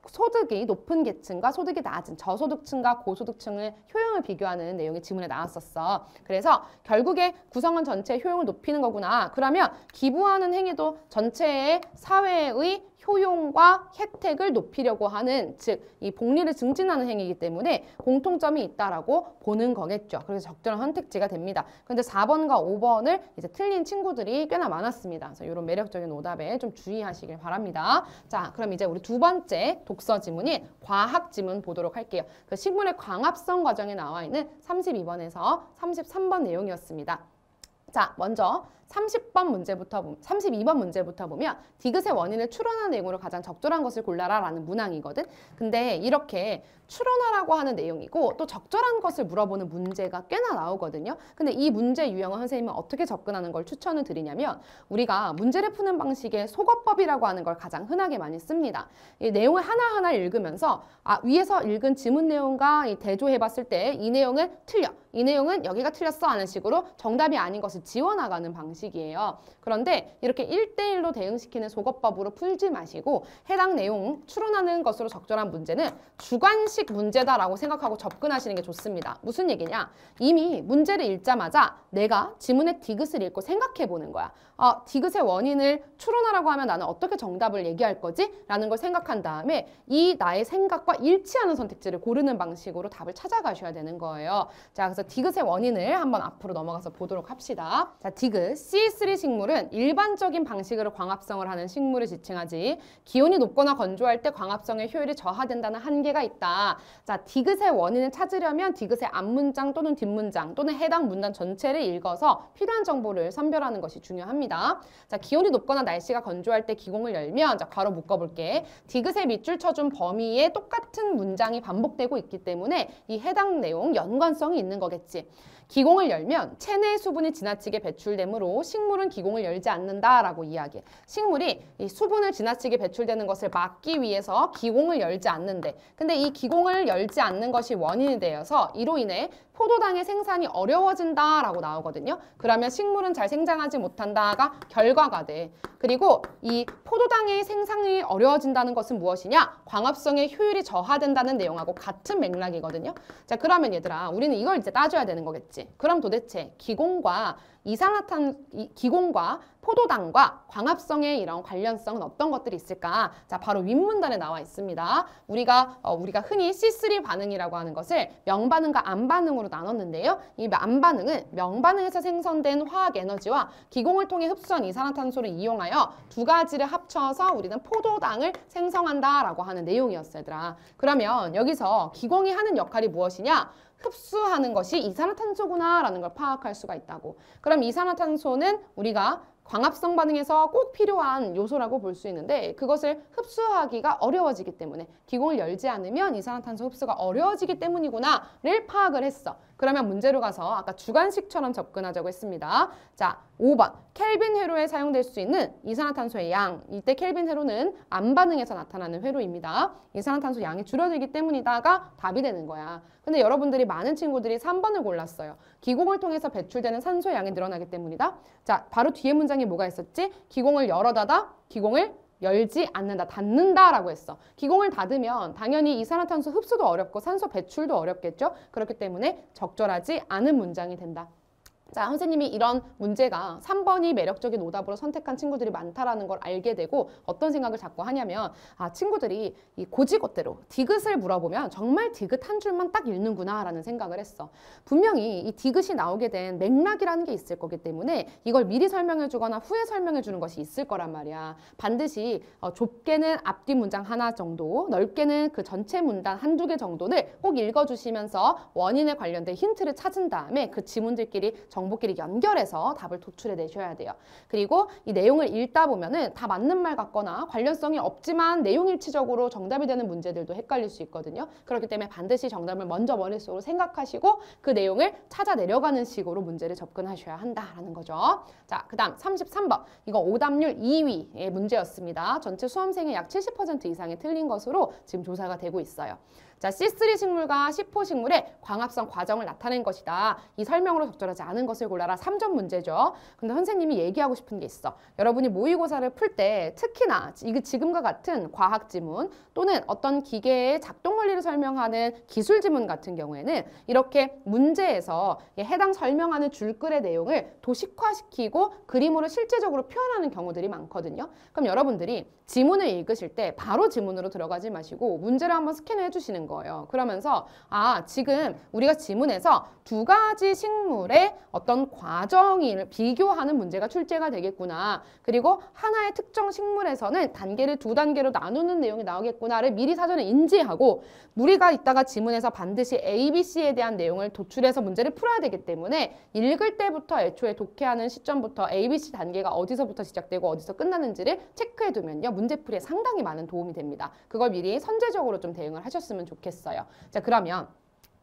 소득이 높은 계층과 소득이 낮은 저소득층과 고소득층의 효용을 비교하는 내용이 지문에 나왔었어. 그래서 결국에 구성원 전체의 효용을 높이는 거구나. 그러면 기부하는 행위도 전체의 사회의 효용과 혜택을 높이려고 하는 즉 이 복리를 증진하는 행위이기 때문에 공통점이 있다라고 보는 거겠죠. 그래서 적절한 선택지가 됩니다. 그런데 4번과 5번을 이제 틀린 친구들이 꽤나 많았습니다. 그래서 이런 매력적인 오답에 좀 주의하시길 바랍니다. 자, 그럼 이제 우리 두 번째 독서 지문인 과학 지문 보도록 할게요. 그 식물의 광합성 과정에 나와 있는 32번에서 33번 내용이었습니다. 자, 먼저 32번 문제부터 보면 디귿의 원인을 추론하는 내용으로 가장 적절한 것을 골라라 라는 문항이거든. 근데 이렇게 추론하라고 하는 내용이고 또 적절한 것을 물어보는 문제가 꽤나 나오거든요. 근데 이 문제 유형을 선생님은 어떻게 접근하는 걸 추천을 드리냐면 우리가 문제를 푸는 방식의 속어법이라고 하는 걸 가장 흔하게 많이 씁니다. 이 내용을 하나하나 읽으면서 위에서 읽은 지문 내용과 대조해봤을 때 이 내용은 틀려. 이 내용은 여기가 틀렸어 하는 식으로 정답이 아닌 것을 지워나가는 방식 방식이에요. 그런데 이렇게 1대1로 대응시키는 속어법으로 풀지 마시고 해당 내용 추론하는 것으로 적절한 문제는 주관식 문제다라고 생각하고 접근하시는 게 좋습니다. 무슨 얘기냐? 이미 문제를 읽자마자 내가 지문의 디귿을 읽고 생각해 보는 거야. 디귿의 원인을 추론하라고 하면 나는 어떻게 정답을 얘기할 거지? 라는 걸 생각한 다음에 이 나의 생각과 일치하는 선택지를 고르는 방식으로 답을 찾아가셔야 되는 거예요. 자, 그래서 디귿의 원인을 한번 앞으로 넘어가서 보도록 합시다. 자, 디귿 C3 식물은 일반적인 방식으로 광합성을 하는 식물을 지칭하지 기온이 높거나 건조할 때 광합성의 효율이 저하된다는 한계가 있다. 자, 디귿의 원인을 찾으려면 디귿의 앞문장 또는 뒷문장 또는 해당 문단 전체를 읽어서 필요한 정보를 선별하는 것이 중요합니다. 자, 기온이 높거나 날씨가 건조할 때 기공을 열면, 자, 괄호 묶어볼게. 디귿의 밑줄 쳐준 범위에 똑같은 문장이 반복되고 있기 때문에 이 해당 내용 연관성이 있는 거겠지. 기공을 열면 체내 수분이 지나치게 배출되므로 식물은 기공을 열지 않는다라고 이야기해. 식물이 이 수분을 지나치게 배출되는 것을 막기 위해서 기공을 열지 않는데, 근데 이 기공을 열지 않는 것이 원인이 되어서 이로 인해 포도당의 생산이 어려워진다라고 나오거든요. 그러면 식물은 잘 생장하지 못한다가 결과가 돼. 그리고 이 포도당의 생산이 어려워진다는 것은 무엇이냐? 광합성의 효율이 저하된다는 내용하고 같은 맥락이거든요. 자, 그러면 얘들아, 우리는 이걸 이제 따져야 되는 거겠지. 그럼 도대체 기공과 기공과 포도당과 광합성의 이런 관련성은 어떤 것들이 있을까? 자, 바로 윗문단에 나와 있습니다. 우리가 흔히 C3 반응이라고 하는 것을 명반응과 암반응으로 나눴는데요. 이 암반응은 명반응에서 생성된 화학 에너지와 기공을 통해 흡수한 이산화탄소를 이용하여 두 가지를 합쳐서 우리는 포도당을 생성한다라고 하는 내용이었어요, 얘들아. 그러면 여기서 기공이 하는 역할이 무엇이냐? 흡수하는 것이 이산화탄소구나라는 걸 파악할 수가 있다고. 그럼 이산화탄소는 우리가 광합성 반응에서 꼭 필요한 요소라고 볼 수 있는데 그것을 흡수하기가 어려워지기 때문에 기공을 열지 않으면 이산화탄소 흡수가 어려워지기 때문이구나를 파악을 했어. 그러면 문제로 가서 아까 주관식처럼 접근하자고 했습니다. 자, 5번. 켈빈 회로에 사용될 수 있는 이산화탄소의 양. 이때 켈빈 회로는 암반응에서 나타나는 회로입니다. 이산화탄소 양이 줄어들기 때문이다가 답이 되는 거야. 근데 여러분들이 많은 친구들이 3번을 골랐어요. 기공을 통해서 배출되는 산소 양이 늘어나기 때문이다. 자, 바로 뒤에 문장에 뭐가 있었지? 기공을 열어 닫아, 기공을 열지 않는다, 닫는다라고 했어. 기공을 닫으면 당연히 이산화탄소 흡수도 어렵고 산소 배출도 어렵겠죠? 그렇기 때문에 적절하지 않은 문장이 된다. 자, 선생님이 이런 문제가 3번이 매력적인 오답으로 선택한 친구들이 많다라는 걸 알게 되고 어떤 생각을 자꾸 하냐면 친구들이 이 고지것대로 디귿을 물어보면 정말 디귿 한 줄만 딱 읽는구나 라는 생각을 했어. 분명히 이 디귿이 나오게 된 맥락이라는 게 있을 거기 때문에 이걸 미리 설명해 주거나 후에 설명해 주는 것이 있을 거란 말이야. 반드시 좁게는 앞뒤 문장 하나 정도, 넓게는 그 전체 문단 한두 개 정도를 꼭 읽어주시면서 원인에 관련된 힌트를 찾은 다음에 그 지문들끼리 정보끼리 연결해서 답을 도출해 내셔야 돼요. 그리고 이 내용을 읽다 보면은 다 맞는 말 같거나 관련성이 없지만 내용 일치적으로 정답이 되는 문제들도 헷갈릴 수 있거든요. 그렇기 때문에 반드시 정답을 먼저 머릿속으로 생각하시고 그 내용을 찾아 내려가는 식으로 문제를 접근하셔야 한다라는 거죠. 자, 그 다음 33번. 이거 오답률 2위의 문제였습니다. 전체 수험생의 약 70% 이상이 틀린 것으로 지금 조사가 되고 있어요. 자, C3 식물과 C4 식물의 광합성 과정을 나타낸 것이다. 이 설명으로 적절하지 않은 것을 골라라. 3점 문제죠. 근데 선생님이 얘기하고 싶은 게 있어. 여러분이 모의고사를 풀 때 특히나 지금과 같은 과학 지문 또는 어떤 기계의 작동 원리를 설명하는 기술 지문 같은 경우에는 이렇게 문제에서 해당 설명하는 줄글의 내용을 도식화시키고 그림으로 실제적으로 표현하는 경우들이 많거든요. 그럼 여러분들이 지문을 읽으실 때 바로 지문으로 들어가지 마시고 문제를 한번 스캔해 주시는 거예요. 그러면서 지금 우리가 지문에서 두 가지 식물의 어떤 과정을 비교하는 문제가 출제가 되겠구나. 그리고 하나의 특정 식물에서는 단계를 두 단계로 나누는 내용이 나오겠구나를 미리 사전에 인지하고 우리가 이따가 지문에서 반드시 A, B, C에 대한 내용을 도출해서 문제를 풀어야 되기 때문에 읽을 때부터 애초에 독해하는 시점부터 A, B, C 단계가 어디서부터 시작되고 어디서 끝나는지를 체크해 두면요. 문제풀이에 상당히 많은 도움이 됩니다. 그걸 미리 선제적으로 좀 대응을 하셨으면 좋겠어요. 자, 그러면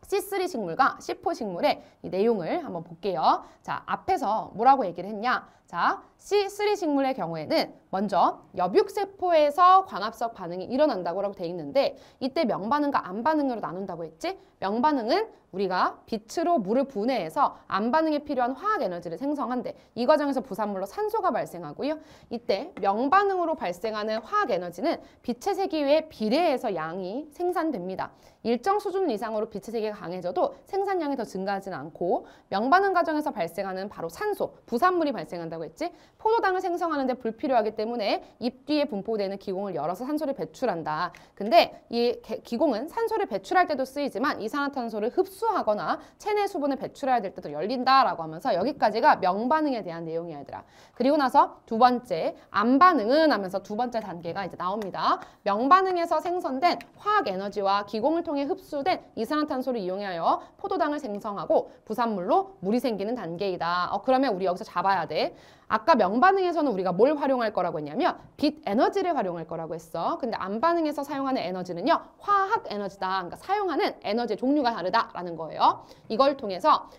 C3 식물과 C4 식물의 이 내용을 한번 볼게요. 자, 앞에서 뭐라고 얘기를 했냐? 자, C3 식물의 경우에는 먼저 엽육세포에서 광합성 반응이 일어난다고 돼 있는데 이때 명반응과 안반응으로 나눈다고 했지? 명반응은 우리가 빛으로 물을 분해해서 안반응에 필요한 화학 에너지를 생성한대. 이 과정에서 부산물로 산소가 발생하고요. 이때 명반응으로 발생하는 화학 에너지는 빛의 세기에 비례해서 양이 생산됩니다. 일정 수준 이상으로 빛의 세기가 강해져도 생산량이 더 증가하지는 않고 명반응 과정에서 발생하는 바로 산소, 부산물이 발생한다고 했지? 포도당을 생성하는 데 불필요하기 때문에 잎 뒤에 분포되는 기공을 열어서 산소를 배출한다. 근데 이 기공은 산소를 배출할 때도 쓰이지만 이산화탄소를 흡수하거나 체내 수분을 배출해야 될 때도 열린다라고 하면서 여기까지가 명반응에 대한 내용이야, 얘들아. 그리고 나서 두 번째, 안반응은 하면서 두 번째 단계가 이제 나옵니다. 명반응에서 생성된 화학 에너지와 기공을 통해 흡수된 이산화탄소를 이용하여 포도당을 생성하고 부산물로 물이 생기는 단계이다. 그러면 우리 여기서 잡아야 돼. 아까 명반응에서는 우리가 뭘 활용할 거라고 했냐면 빛 에너지를 활용할 거라고 했어. 근데 안반응에서 사용하는 에너지는요, 화학 에너지다. 그러니까 사용하는 에너지의 종류가 다르다라는 거예요. 이걸 통해서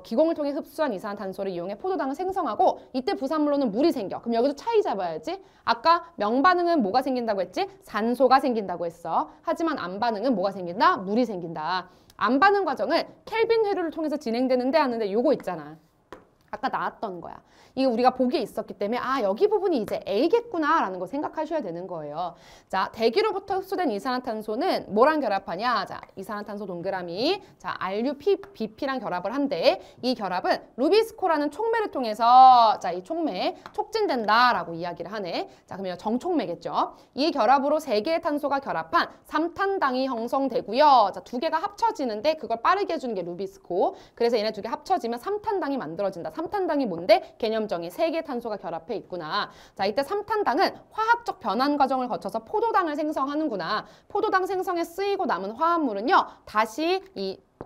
기공을 통해 흡수한 이산화탄소를 이용해 포도당을 생성하고 이때 부산물로는 물이 생겨. 그럼 여기서 차이 잡아야지. 아까 명반응은 뭐가 생긴다고 했지? 산소가 생긴다고 했어. 하지만 안반응은 뭐가 생긴다? 물이 생긴다. 안반응 과정은 켈빈 회로를 통해서 진행되는데 하는데 요거 있잖아. 아까 나왔던 거야. 이게 우리가 보기에 있었기 때문에 여기 부분이 이제 A겠구나 라는 거 생각하셔야 되는 거예요. 자, 대기로부터 흡수된 이산화탄소는 뭐랑 결합하냐? 자, 이산화탄소 동그라미. 자, RUBP랑 결합을 한대. 이 결합은 루비스코라는 촉매를 통해서 자, 이 촉매 촉진된다라고 이야기를 하네. 자, 그러면 정촉매겠죠. 이 결합으로 세 개의 탄소가 결합한 삼탄당이 형성되고요. 자, 두 개가 합쳐지는데 그걸 빠르게 해주는 게 루비스코. 그래서 얘네 두 개 합쳐지면 삼탄당이 만들어진다. 삼탄당이 뭔데? 개념정이 세 개의 탄소가 결합해 있구나. 자, 이때 삼탄당은 화학적 변환 과정을 거쳐서 포도당을 생성하는구나. 포도당 생성에 쓰이고 남은 화합물은요, 다시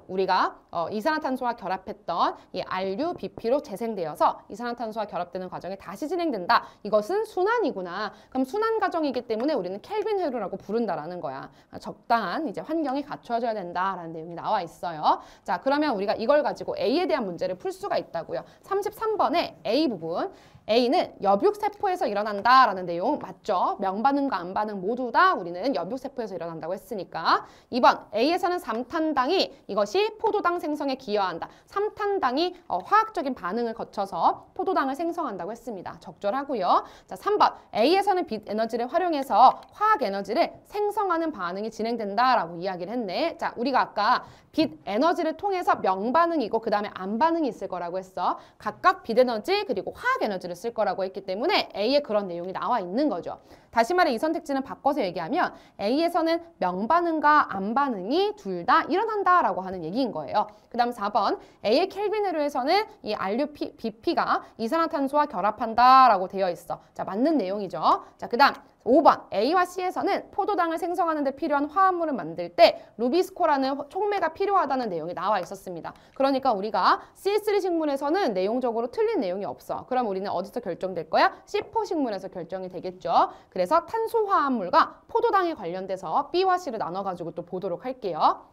우리가 이산화탄소와 결합했던 이 RUBP로 재생되어서 이산화탄소와 결합되는 과정이 다시 진행된다. 이것은 순환이구나. 그럼 순환 과정이기 때문에 우리는 켈빈 회로라고 부른다라는 거야. 적당한 이제 환경이 갖춰져야 된다라는 내용이 나와 있어요. 자, 그러면 우리가 이걸 가지고 A에 대한 문제를 풀 수가 있다고요. 33번에 A 부분. A는 엽육세포에서 일어난다라는 내용 맞죠? 명반응과 안반응 모두 다 우리는 엽육세포에서 일어난다고 했으니까. 2번 A에서는 삼탄당이 이것이 포도당 생성에 기여한다. 삼탄당이 화학적인 반응을 거쳐서 포도당을 생성한다고 했습니다. 적절하고요. 자, 3번 A에서는 빛 에너지를 활용해서 화학 에너지를 생성하는 반응이 진행된다라고 이야기를 했네. 자, 우리가 아까 빛 에너지를 통해서 명반응이고 그 다음에 안반응이 있을 거라고 했어. 각각 빛 에너지 그리고 화학 에너지를 쓸 거라고 했기 때문에 A에 그런 내용이 나와 있는 거죠. 다시 말해 이 선택지는 바꿔서 얘기하면 A에서는 명반응과 안반응이 둘 다 일어난다라고 하는 얘기인 거예요. 그 다음 4번 A의 켈빈 회로에서는 이 RUBP가 이산화탄소와 결합한다라고 되어 있어. 자, 맞는 내용이죠. 자, 그 다음 5번 A와 C에서는 포도당을 생성하는 데 필요한 화합물을 만들 때 루비스코라는 촉매가 필요하다는 내용이 나와 있었습니다. 그러니까 우리가 C3 식물에서는 내용적으로 틀린 내용이 없어. 그럼 우리는 어디서 결정될 거야? C4 식물에서 결정이 되겠죠. 그래서 탄소 화합물과 포도당에 관련돼서 B와 C를 나눠가지고 또 보도록 할게요.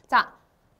자,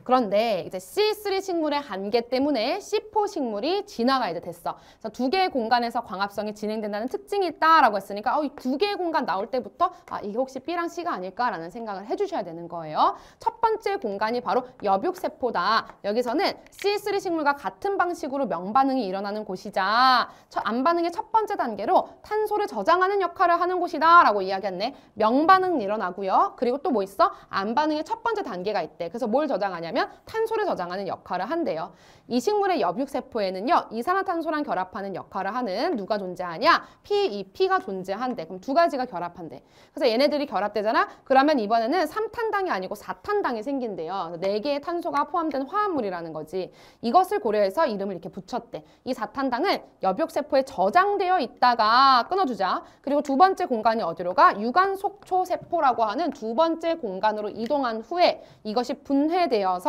그런데 이제 C3 식물의 한계 때문에 C4 식물이 진화가 이제 됐어. 그래서 두 개의 공간에서 광합성이 진행된다는 특징이 있다라고 했으니까 이 두 개의 공간 나올 때부터 이게 혹시 B랑 C가 아닐까라는 생각을 해주셔야 되는 거예요. 첫 번째 공간이 바로 엽육세포다. 여기서는 C3 식물과 같은 방식으로 명반응이 일어나는 곳이자 안반응의 첫 번째 단계로 탄소를 저장하는 역할을 하는 곳이다 라고 이야기했네. 명반응 일어나고요. 그리고 또 뭐 있어? 안반응의 첫 번째 단계가 있대. 그래서 뭘 저장하냐면 탄소를 저장하는 역할을 한대요. 이 식물의 엽육세포에는요, 이산화탄소랑 결합하는 역할을 하는 누가 존재하냐? PEP가 존재한대. 그럼 두 가지가 결합한대. 그래서 얘네들이 결합되잖아? 그러면 이번에는 3탄당이 아니고 4탄당이 생긴대요. 4개의 탄소가 포함된 화합물이라는 거지. 이것을 고려해서 이름을 이렇게 붙였대. 이 4탄당은 엽육세포에 저장되어 있다가 끊어주자. 그리고 두 번째 공간이 어디로 가? 유관속초세포라고 하는 두 번째 공간으로 이동한 후에 이것이 분해되어서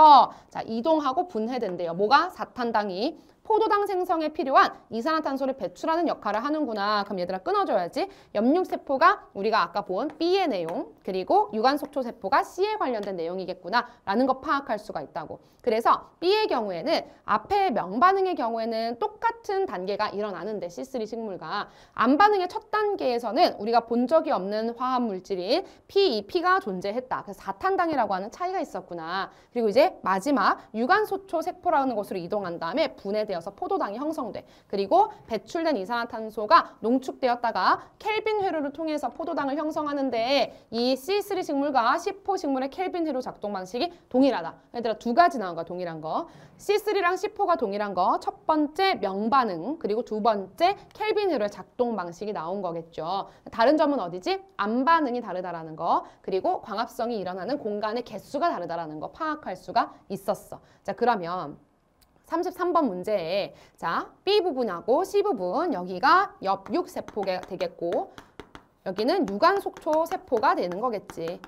자, 이동하고 분해된대요. 뭐가? 4탄당이 포도당 생성에 필요한 이산화탄소를 배출하는 역할을 하는구나. 그럼 얘들아 끊어줘야지. 엽육세포가 우리가 아까 본 B의 내용, 그리고 유관속초세포가 C에 관련된 내용이겠구나 라는 거 파악할 수가 있다고. 그래서 B의 경우에는 앞에 명반응의 경우에는 똑같은 단계가 일어나는데 C3 식물과 암반응의 첫 단계에서는 우리가 본 적이 없는 화합물질인 PEP가 존재했다. 그래서 4탄당이라고 하는 차이가 있었구나. 그리고 이제 마지막 유관소초 세포라는 곳으로 이동한 다음에 분해되어서 포도당이 형성돼. 그리고 배출된 이산화탄소가 농축되었다가 켈빈 회로를 통해서 포도당을 형성하는데 이 C3 식물과 C4 식물의 켈빈 회로 작동 방식이 동일하다. 얘들아 두 가지 나온 거야, 동일한 거. C3랑 C4가 동일한 거. 첫 번째 명반응, 그리고 두 번째 켈빈 회로의 작동 방식이 나온 거겠죠. 다른 점은 어디지? 암반응이 다르다라는 거. 그리고 광합성이 일어나는 공간의 개수가 다르다라는 거 파악할 수가 있었어. 자, 그러면 33번 문제에 자, B 부분하고 C 부분 여기가 엽육세포가 되겠고 여기는 유관속초 세포가 되는 거겠지.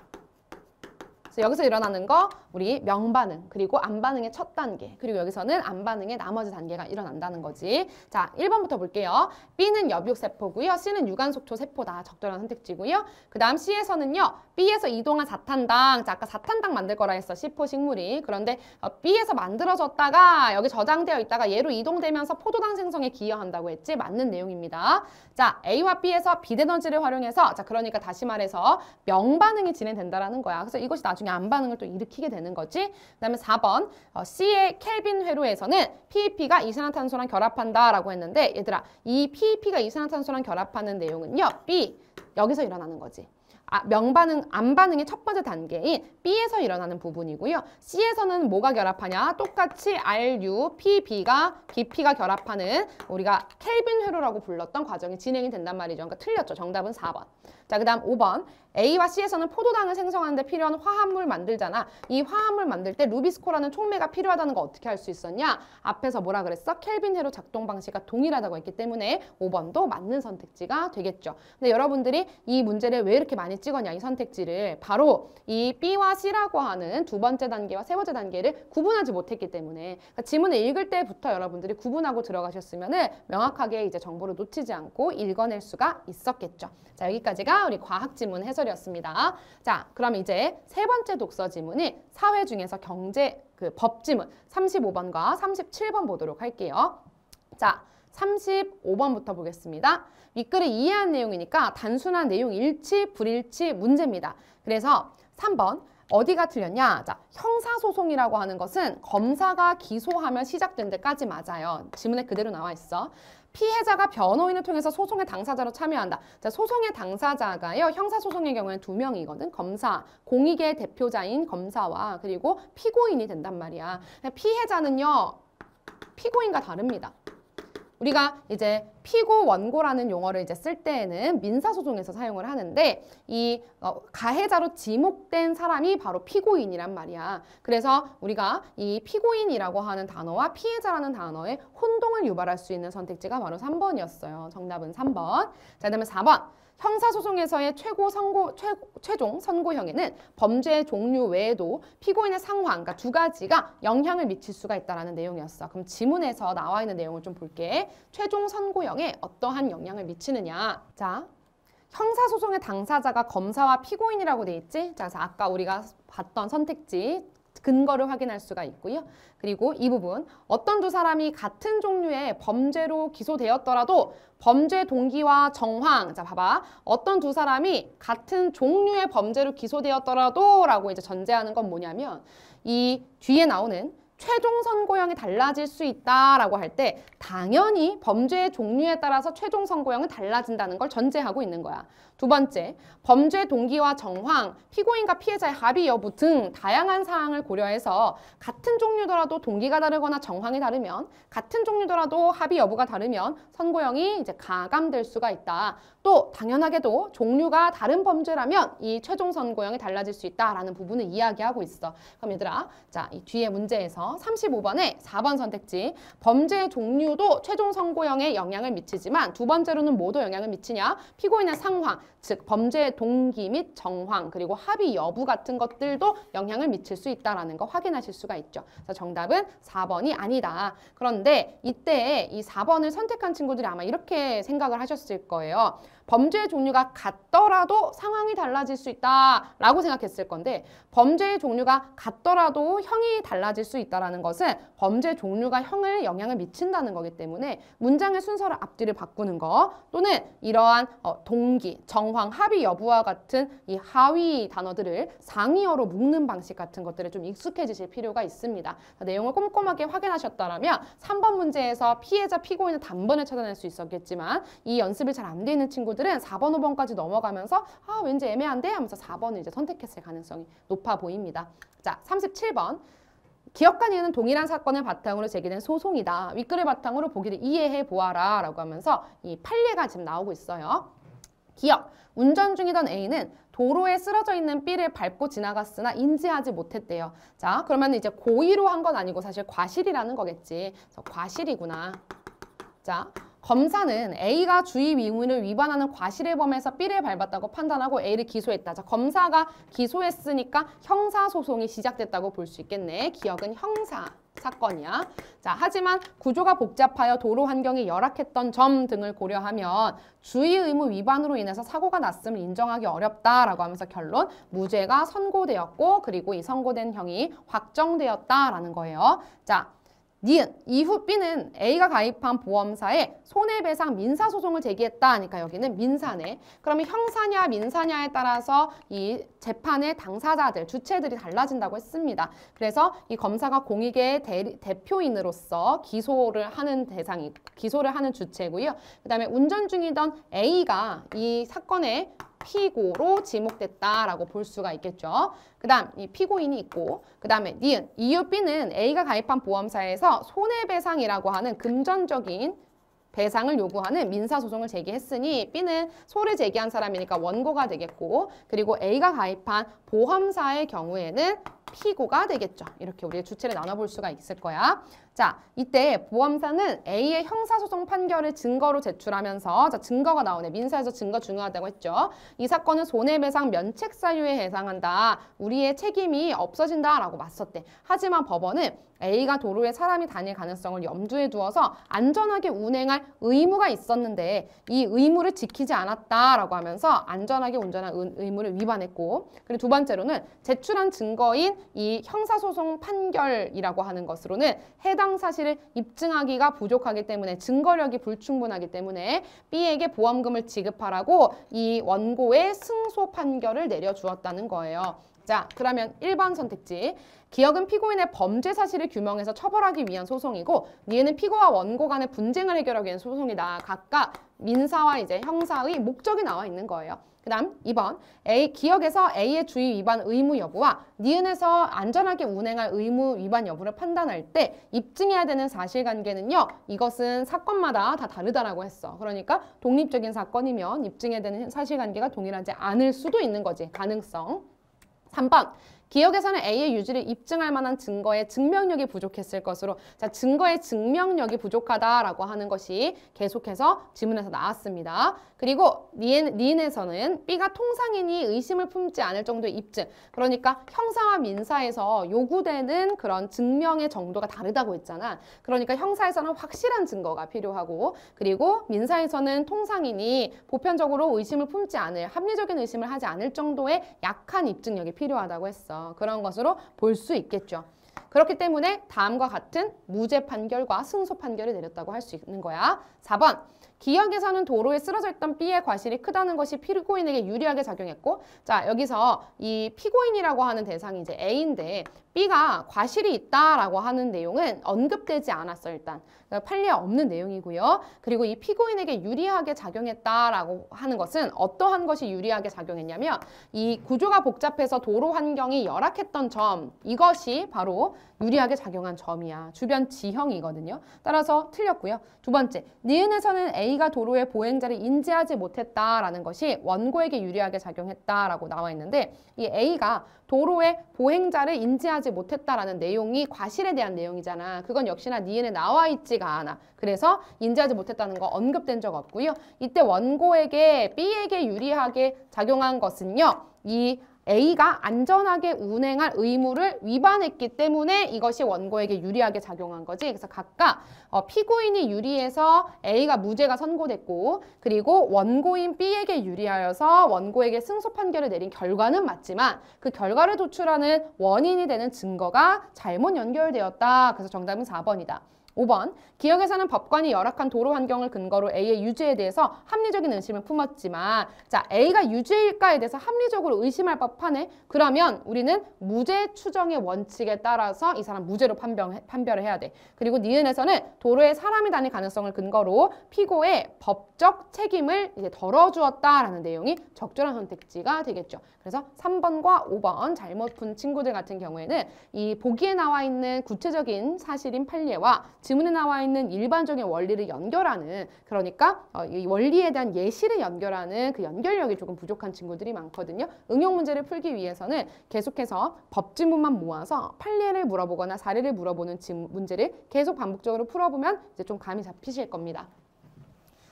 그래서 여기서 일어나는 거 우리 명반응 그리고 암반응의 첫 단계 그리고 여기서는 암반응의 나머지 단계가 일어난다는 거지. 자, 1번부터 볼게요. B는 엽육세포고요. C는 유관속초세포다. 적절한 선택지고요. 그 다음 C에서는요. B에서 이동한 4탄당. 자, 아까 4탄당 만들 거라 했어. C4 식물이. 그런데 B에서 만들어졌다가 여기 저장되어 있다가 얘로 이동되면서 포도당 생성에 기여한다고 했지. 맞는 내용입니다. 자, A와 B에서 비대너지를 활용해서 자, 그러니까 다시 말해서 명반응이 진행된다라는 거야. 그래서 이것이 나중에 암반응을 또 일으키게 되는 거지. 그 다음에 4번 C의 켈빈 회로에서는 PEP가 이산화탄소랑 결합한다라고 했는데 얘들아 이 PEP가 이산화탄소랑 결합하는 내용은요. B 여기서 일어나는 거지. 명반응, 암반응의 첫 번째 단계인 B에서 일어나는 부분이고요. C에서는 뭐가 결합하냐? 똑같이 RU, PB가 결합하는 우리가 켈빈 회로라고 불렀던 과정이 진행이 된단 말이죠. 그러니까 틀렸죠. 정답은 4번. 자, 그 다음 5번. A와 C에서는 포도당을 생성하는 데 필요한 화합물 만들잖아. 이 화합물 만들 때 루비스코라는 촉매가 필요하다는 거 어떻게 할 수 있었냐? 앞에서 뭐라 그랬어? 켈빈 회로 작동 방식과 동일하다고 했기 때문에 5번도 맞는 선택지가 되겠죠. 근데 여러분들이 이 문제를 왜 이렇게 많이 찍었냐? 이 선택지를 바로 이 B와 C라고 하는 두 번째 단계와 세 번째 단계를 구분하지 못했기 때문에 그러니까 지문을 읽을 때부터 여러분들이 구분하고 들어가셨으면 명확하게 이제 정보를 놓치지 않고 읽어낼 수가 있었겠죠. 자, 여기까지가 우리 과학 지문 해설이었습니다. 자, 그럼 이제 세 번째 독서 지문이 사회 중에서 경제 법 지문 35번과 37번 보도록 할게요. 자, 35번부터 보겠습니다. 윗글을 이해한 내용이니까 단순한 내용 일치, 불일치 문제입니다. 그래서 3번 어디가 틀렸냐? 자, 형사소송이라고 하는 것은 검사가 기소하면 시작된 데까지 맞아요. 지문에 그대로 나와 있어. 피해자가 변호인을 통해서 소송의 당사자로 참여한다. 자, 소송의 당사자가요. 형사소송의 경우에는 2명이거든. 검사, 공익의 대표자인 검사와 그리고 피고인이 된단 말이야. 피해자는요. 피고인과 다릅니다. 우리가 이제 피고 원고라는 용어를 이제 쓸 때에는 민사소송에서 사용을 하는데 이 가해자로 지목된 사람이 바로 피고인이란 말이야. 그래서 우리가 이 피고인이라고 하는 단어와 피해자라는 단어의 혼동을 유발할 수 있는 선택지가 바로 3번이었어요. 정답은 3번. 자, 그다음에 4번. 형사소송에서의 최종 선고형에는 범죄 종류 외에도 피고인의 상황, 그러니까 두 가지가 영향을 미칠 수가 있다는 내용이었어. 그럼 지문에서 나와 있는 내용을 좀 볼게. 최종 선고형에 어떠한 영향을 미치느냐. 자, 형사소송의 당사자가 검사와 피고인이라고 돼 있지? 자, 그래서 아까 우리가 봤던 선택지 근거를 확인할 수가 있고요. 그리고 이 부분 어떤 두 사람이 같은 종류의 범죄로 기소되었더라도 범죄 동기와 정황, 자 봐봐. 어떤 두 사람이 같은 종류의 범죄로 기소되었더라도 라고 이제 전제하는 건 뭐냐면 이 뒤에 나오는 최종 선고형이 달라질 수 있다라고 할 때 당연히 범죄의 종류에 따라서 최종 선고형은 달라진다는 걸 전제하고 있는 거야. 두 번째, 범죄 동기와 정황, 피고인과 피해자의 합의 여부 등 다양한 사항을 고려해서 같은 종류더라도 동기가 다르거나 정황이 다르면 같은 종류더라도 합의 여부가 다르면 선고형이 이제 가감될 수가 있다. 또 당연하게도 종류가 다른 범죄라면 이 최종 선고형이 달라질 수 있다라는 부분을 이야기하고 있어. 그럼 얘들아, 자, 이 뒤에 문제에서 그래서 35번에 4번 선택지 범죄의 종류도 최종 선고형에 영향을 미치지만 두 번째로는 뭐도 영향을 미치냐? 피고인의 상황, 즉 범죄의 동기 및 정황 그리고 합의 여부 같은 것들도 영향을 미칠 수 있다는 거 확인하실 수가 있죠. 그래서 정답은 4번이 아니다. 그런데 이때 이 4번을 선택한 친구들이 아마 이렇게 생각을 하셨을 거예요. 범죄의 종류가 같더라도 상황이 달라질 수 있다라고 생각했을 건데 범죄의 종류가 같더라도 형이 달라질 수 있다는 것은 범죄 종류가 형을 영향을 미친다는 거기 때문에 문장의 순서를 앞뒤를 바꾸는 거 또는 이러한 동기, 정황, 합의 여부와 같은 이 하위 단어들을 상위어로 묶는 방식 같은 것들에 좀 익숙해지실 필요가 있습니다. 내용을 꼼꼼하게 확인하셨다면 3번 문제에서 피해자, 피고인을 단번에 찾아낼 수 있었겠지만 이 연습이 잘 안 돼 있는 친구들은 4번, 5번까지 넘어가면서 왠지 애매한데 하면서 4번을 이제 선택했을 가능성이 높아 보입니다. 자, 37번. 기억과 니은은 동일한 사건을 바탕으로 제기된 소송이다. 윗글을 바탕으로 보기를 이해해 보아라 라고 하면서 이 판례가 지금 나오고 있어요. 기억. 운전 중이던 A는 도로에 쓰러져 있는 B를 밟고 지나갔으나 인지하지 못했대요. 자, 그러면 이제 고의로 한 건 아니고 사실 과실이라는 거겠지. 그래서 과실이구나. 자, 검사는 A가 주의 의무를 위반하는 과실을 범해서 B를 밟았다고 판단하고 A를 기소했다. 자, 검사가 기소했으니까 형사소송이 시작됐다고 볼 수 있겠네. 기억은 형사 사건이야. 자, 하지만 구조가 복잡하여 도로 환경이 열악했던 점 등을 고려하면 주의 의무 위반으로 인해서 사고가 났음을 인정하기 어렵다라고 하면서 결론 무죄가 선고되었고 그리고 이 선고된 형이 확정되었다라는 거예요. 자, 니은 이후 B는 A가 가입한 보험사에 손해배상 민사소송을 제기했다 하니까 여기는 민사네. 그러면 형사냐 민사냐에 따라서 이 재판의 당사자들, 주체들이 달라진다고 했습니다. 그래서 이 검사가 공익의 대표인으로서 기소를 하는 기소를 하는 주체고요. 그 다음에 운전 중이던 A가 이 사건의 피고로 지목됐다라고 볼 수가 있겠죠. 그 다음 이 피고인이 있고 그 다음에 니은 이유 B는 A가 가입한 보험사에서 손해배상이라고 하는 금전적인 배상을 요구하는 민사소송을 제기했으니 B는 소를 제기한 사람이니까 원고가 되겠고 그리고 A가 가입한 보험사의 경우에는 피고가 되겠죠. 이렇게 우리가 주체를 나눠볼 수가 있을 거야. 자, 이때 보험사는 A의 형사소송 판결을 증거로 제출하면서 자, 증거가 나오네. 민사에서 증거 중요하다고 했죠. 이 사건은 손해배상 면책사유에 해당한다. 우리의 책임이 없어진다라고 맞섰대. 하지만 법원은 A가 도로에 사람이 다닐 가능성을 염두에 두어서 안전하게 운행할 의무가 있었는데 이 의무를 지키지 않았다라고 하면서 안전하게 운전할 의무를 위반했고 그리고 두 번째로는 제출한 증거인 이 형사소송 판결이라고 하는 것으로는 해당 사실을 입증하기가 부족하기 때문에 증거력이 불충분하기 때문에 B에게 보험금을 지급하라고 이 원고의 승소 판결을 내려주었다는 거예요. 자, 그러면 1번 선택지. 기억은 피고인의 범죄 사실을 규명해서 처벌하기 위한 소송이고 니은은 피고와 원고 간의 분쟁을 해결하기 위한 소송이다. 각각 민사와 이제 형사의 목적이 나와 있는 거예요. 그 다음 2번 기억에서 A의 주의 위반 의무 여부와 니은에서 안전하게 운행할 의무 위반 여부를 판단할 때 입증해야 되는 사실관계는요. 이것은 사건마다 다 다르다라고 했어. 그러니까 독립적인 사건이면 입증해야 되는 사실관계가 동일하지 않을 수도 있는 거지. 가능성. 3번 기억에서는 A의 유지를 입증할 만한 증거의 증명력이 부족했을 것으로 자, 증거의 증명력이 부족하다라고 하는 것이 계속해서 지문에서 나왔습니다. 그리고 니은에서는 B가 통상인이 의심을 품지 않을 정도의 입증 그러니까 형사와 민사에서 요구되는 그런 증명의 정도가 다르다고 했잖아. 그러니까 형사에서는 확실한 증거가 필요하고 그리고 민사에서는 통상인이 보편적으로 의심을 품지 않을 합리적인 의심을 하지 않을 정도의 약한 입증력이 필요하다고 했어. 그런 것으로 볼 수 있겠죠. 그렇기 때문에 다음과 같은 무죄 판결과 승소 판결을 내렸다고 할 수 있는 거야. 4번 기억에서는 도로에 쓰러져 있던 B의 과실이 크다는 것이 피고인에게 유리하게 작용했고 자 여기서 이 피고인이라고 하는 대상이 이제 A인데 B가 과실이 있다라고 하는 내용은 언급되지 않았어 일단. 그러니까 판례에 없는 내용이고요. 그리고 이 피고인에게 유리하게 작용했다라고 하는 것은 어떠한 것이 유리하게 작용했냐면 이 구조가 복잡해서 도로 환경이 열악했던 점 이것이 바로 유리하게 작용한 점이야. 주변 지형이거든요. 따라서 틀렸고요. 두 번째, 니은에서는 A가 도로의 보행자를 인지하지 못했다라는 것이 원고에게 유리하게 작용했다라고 나와 있는데 이 A가 도로의 보행자를 인지하지 못했다라는 내용이 과실에 대한 내용이잖아. 그건 역시나 니은에 나와 있지가 않아. 그래서 인지하지 못했다는 거 언급된 적 없고요. 이때 원고에게 B에게 유리하게 작용한 것은요. 이 A가 안전하게 운행할 의무를 위반했기 때문에 이것이 원고에게 유리하게 작용한 거지. 그래서 각각 피고인이 유리해서 A가 무죄가 선고됐고 그리고 원고인 B에게 유리하여서 원고에게 승소 판결을 내린 결과는 맞지만 그 결과를 도출하는 원인이 되는 증거가 잘못 연결되었다. 그래서 정답은 4번이다. 5번, 기억에서는 법관이 열악한 도로 환경을 근거로 A의 유죄에 대해서 합리적인 의심을 품었지만 자, A가 유죄일까에 대해서 합리적으로 의심할 법하네. 그러면 우리는 무죄 추정의 원칙에 따라서 이 사람 무죄로 판별을 해야 돼. 그리고 니은에서는 도로에 사람이 다닐 가능성을 근거로 피고의 법적 책임을 이제 덜어주었다라는 내용이 적절한 선택지가 되겠죠. 그래서 3번과 5번 잘못 푼 친구들 같은 경우에는 이 보기에 나와 있는 구체적인 사실인 판례와 지문에 나와 있는 일반적인 원리를 연결하는 그러니까 이 원리에 대한 예시를 연결하는 그 연결력이 조금 부족한 친구들이 많거든요. 응용 문제를 풀기 위해서는 계속해서 법지문만 모아서 판례를 물어보거나 사례를 물어보는 문제를 계속 반복적으로 풀어보면 이제 좀 감이 잡히실 겁니다.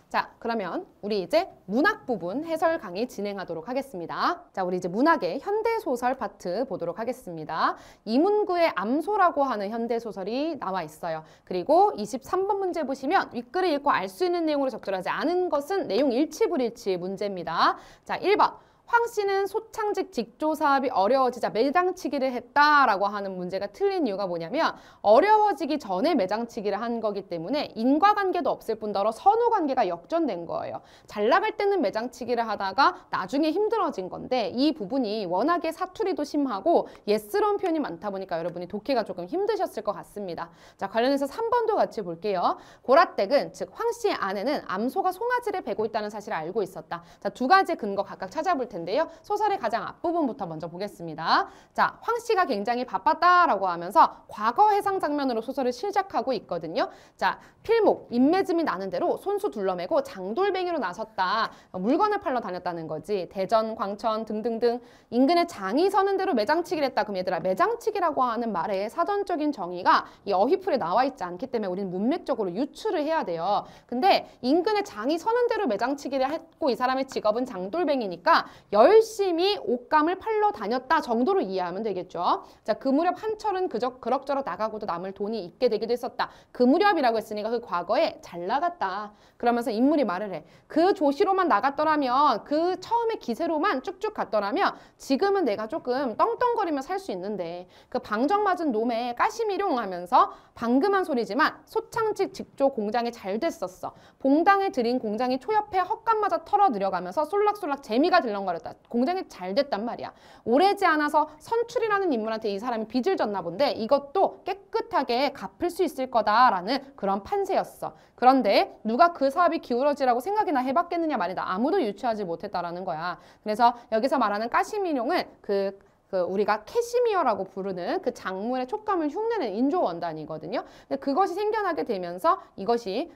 자, 그러면 우리 이제 문학 부분 해설 강의 진행하도록 하겠습니다. 자, 우리 이제 문학의 현대소설 파트 보도록 하겠습니다. 이문구의 암소라고 하는 현대소설이 나와 있어요. 그리고 23번 문제 보시면 윗글을 읽고 알 수 있는 내용으로 적절하지 않은 것은 내용 일치불일치 문제입니다. 자, 1번. 황 씨는 소창직 직조 사업이 어려워지자 매장치기를 했다라고 하는 문제가 틀린 이유가 뭐냐면 어려워지기 전에 매장치기를 한 거기 때문에 인과관계도 없을 뿐더러 선후관계가 역전된 거예요. 잘 나갈 때는 매장치기를 하다가 나중에 힘들어진 건데 이 부분이 워낙에 사투리도 심하고 예스러운 표현이 많다 보니까 여러분이 독해가 조금 힘드셨을 것 같습니다. 자, 관련해서 3번도 같이 볼게요. 고라댁은 즉 황 씨의 아내는 암소가 송아지를 베고 있다는 사실을 알고 있었다. 자, 두 가지 근거 각각 찾아볼 텐데요. 소설의 가장 앞부분부터 먼저 보겠습니다. 자, 황 씨가 굉장히 바빴다라고 하면서 과거 해상 장면으로 소설을 시작하고 있거든요. 자, 필목, 인매짐이 나는 대로 손수 둘러매고 장돌뱅이로 나섰다. 물건을 팔러 다녔다는 거지. 대전, 광천 등등등 인근에 장이 서는 대로 매장치기를 했다. 그럼 얘들아, 매장치기라고 하는 말의 사전적인 정의가 이 어휘풀에 나와 있지 않기 때문에 우리는 문맥적으로 유추를 해야 돼요. 근데 인근에 장이 서는 대로 매장치기를 했고 이 사람의 직업은 장돌뱅이니까 열심히 옷감을 팔러 다녔다 정도로 이해하면 되겠죠. 자, 그 무렵 한철은 그럭저럭 나가고도 남을 돈이 있게 되기도 했었다. 그 무렵이라고 했으니까 그 과거에 잘 나갔다. 그러면서 인물이 말을 해. 그 조시로만 나갔더라면 그 처음에 기세로만 쭉쭉 갔더라면 지금은 내가 조금 떵떵거리며 살 수 있는데 그 방정 맞은 놈의 까시미룡 하면서 방금 한 소리지만 소창직 직조 공장이 잘 됐었어. 봉당에 들인 공장이 초협에 헛간마저 털어 들여가면서 쏠락쏠락 재미가 들렁거렸다. 공장이 잘 됐단 말이야. 오래지 않아서 선출이라는 인물한테 이 사람이 빚을 졌나 본데 이것도 깨끗하게 갚을 수 있을 거다라는 그런 판세였어. 그런데 누가 그 사업이 기울어지라고 생각이나 해봤겠느냐 말이다. 아무도 유추하지 못했다라는 거야. 그래서 여기서 말하는 까시미룡은 우리가 캐시미어라고 부르는 그 작물의 촉감을 흉내내는 인조 원단이거든요. 근데 그것이 생겨나게 되면서 이것이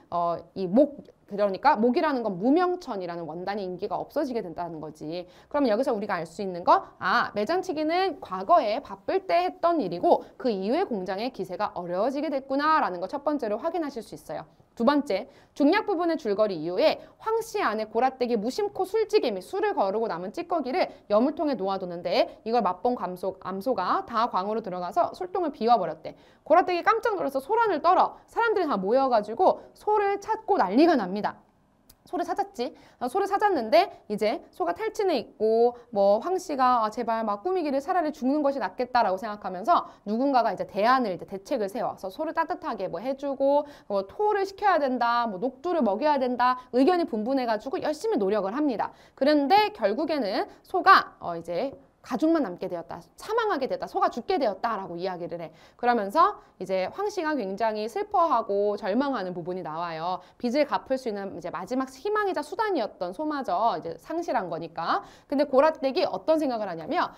그러니까 목이라는 건 무명천이라는 원단의 인기가 없어지게 된다는 거지. 그러면 여기서 우리가 알 수 있는 거, 매장치기는 과거에 바쁠 때 했던 일이고 그 이후에 공장의 기세가 어려워지게 됐구나라는 거 첫 번째로 확인하실 수 있어요. 두 번째, 중략 부분의 줄거리 이후에 황 씨 아내 고라떼기 무심코 술찌개미 술을 거르고 남은 찌꺼기를 여물통에 놓아두는데 이걸 맛본 암소가 다 광으로 들어가서 술통을 비워버렸대. 고라떼기 깜짝 놀라서 소란을 떨어 사람들이 다 모여가지고 소를 찾고 난리가 납니다. 소를 찾았지. 소를 찾았는데 이제 소가 탈진해 있고 뭐 황 씨가 제발 막 꾸미기를 차라리 죽는 것이 낫겠다라고 생각하면서 누군가가 이제 대책을 세워서 소를 따뜻하게 뭐 해주고 토를 시켜야 된다, 뭐 녹두를 먹여야 된다 의견이 분분해가지고 열심히 노력을 합니다. 그런데 결국에는 소가 이제 가죽만 남게 되었다. 사망하게 됐다. 소가 죽게 되었다라고 이야기를 해. 그러면서 이제 황씨가 굉장히 슬퍼하고 절망하는 부분이 나와요. 빚을 갚을 수 있는 이제 마지막 희망이자 수단이었던 소마저 이제 상실한 거니까. 근데 고라댁이 어떤 생각을 하냐면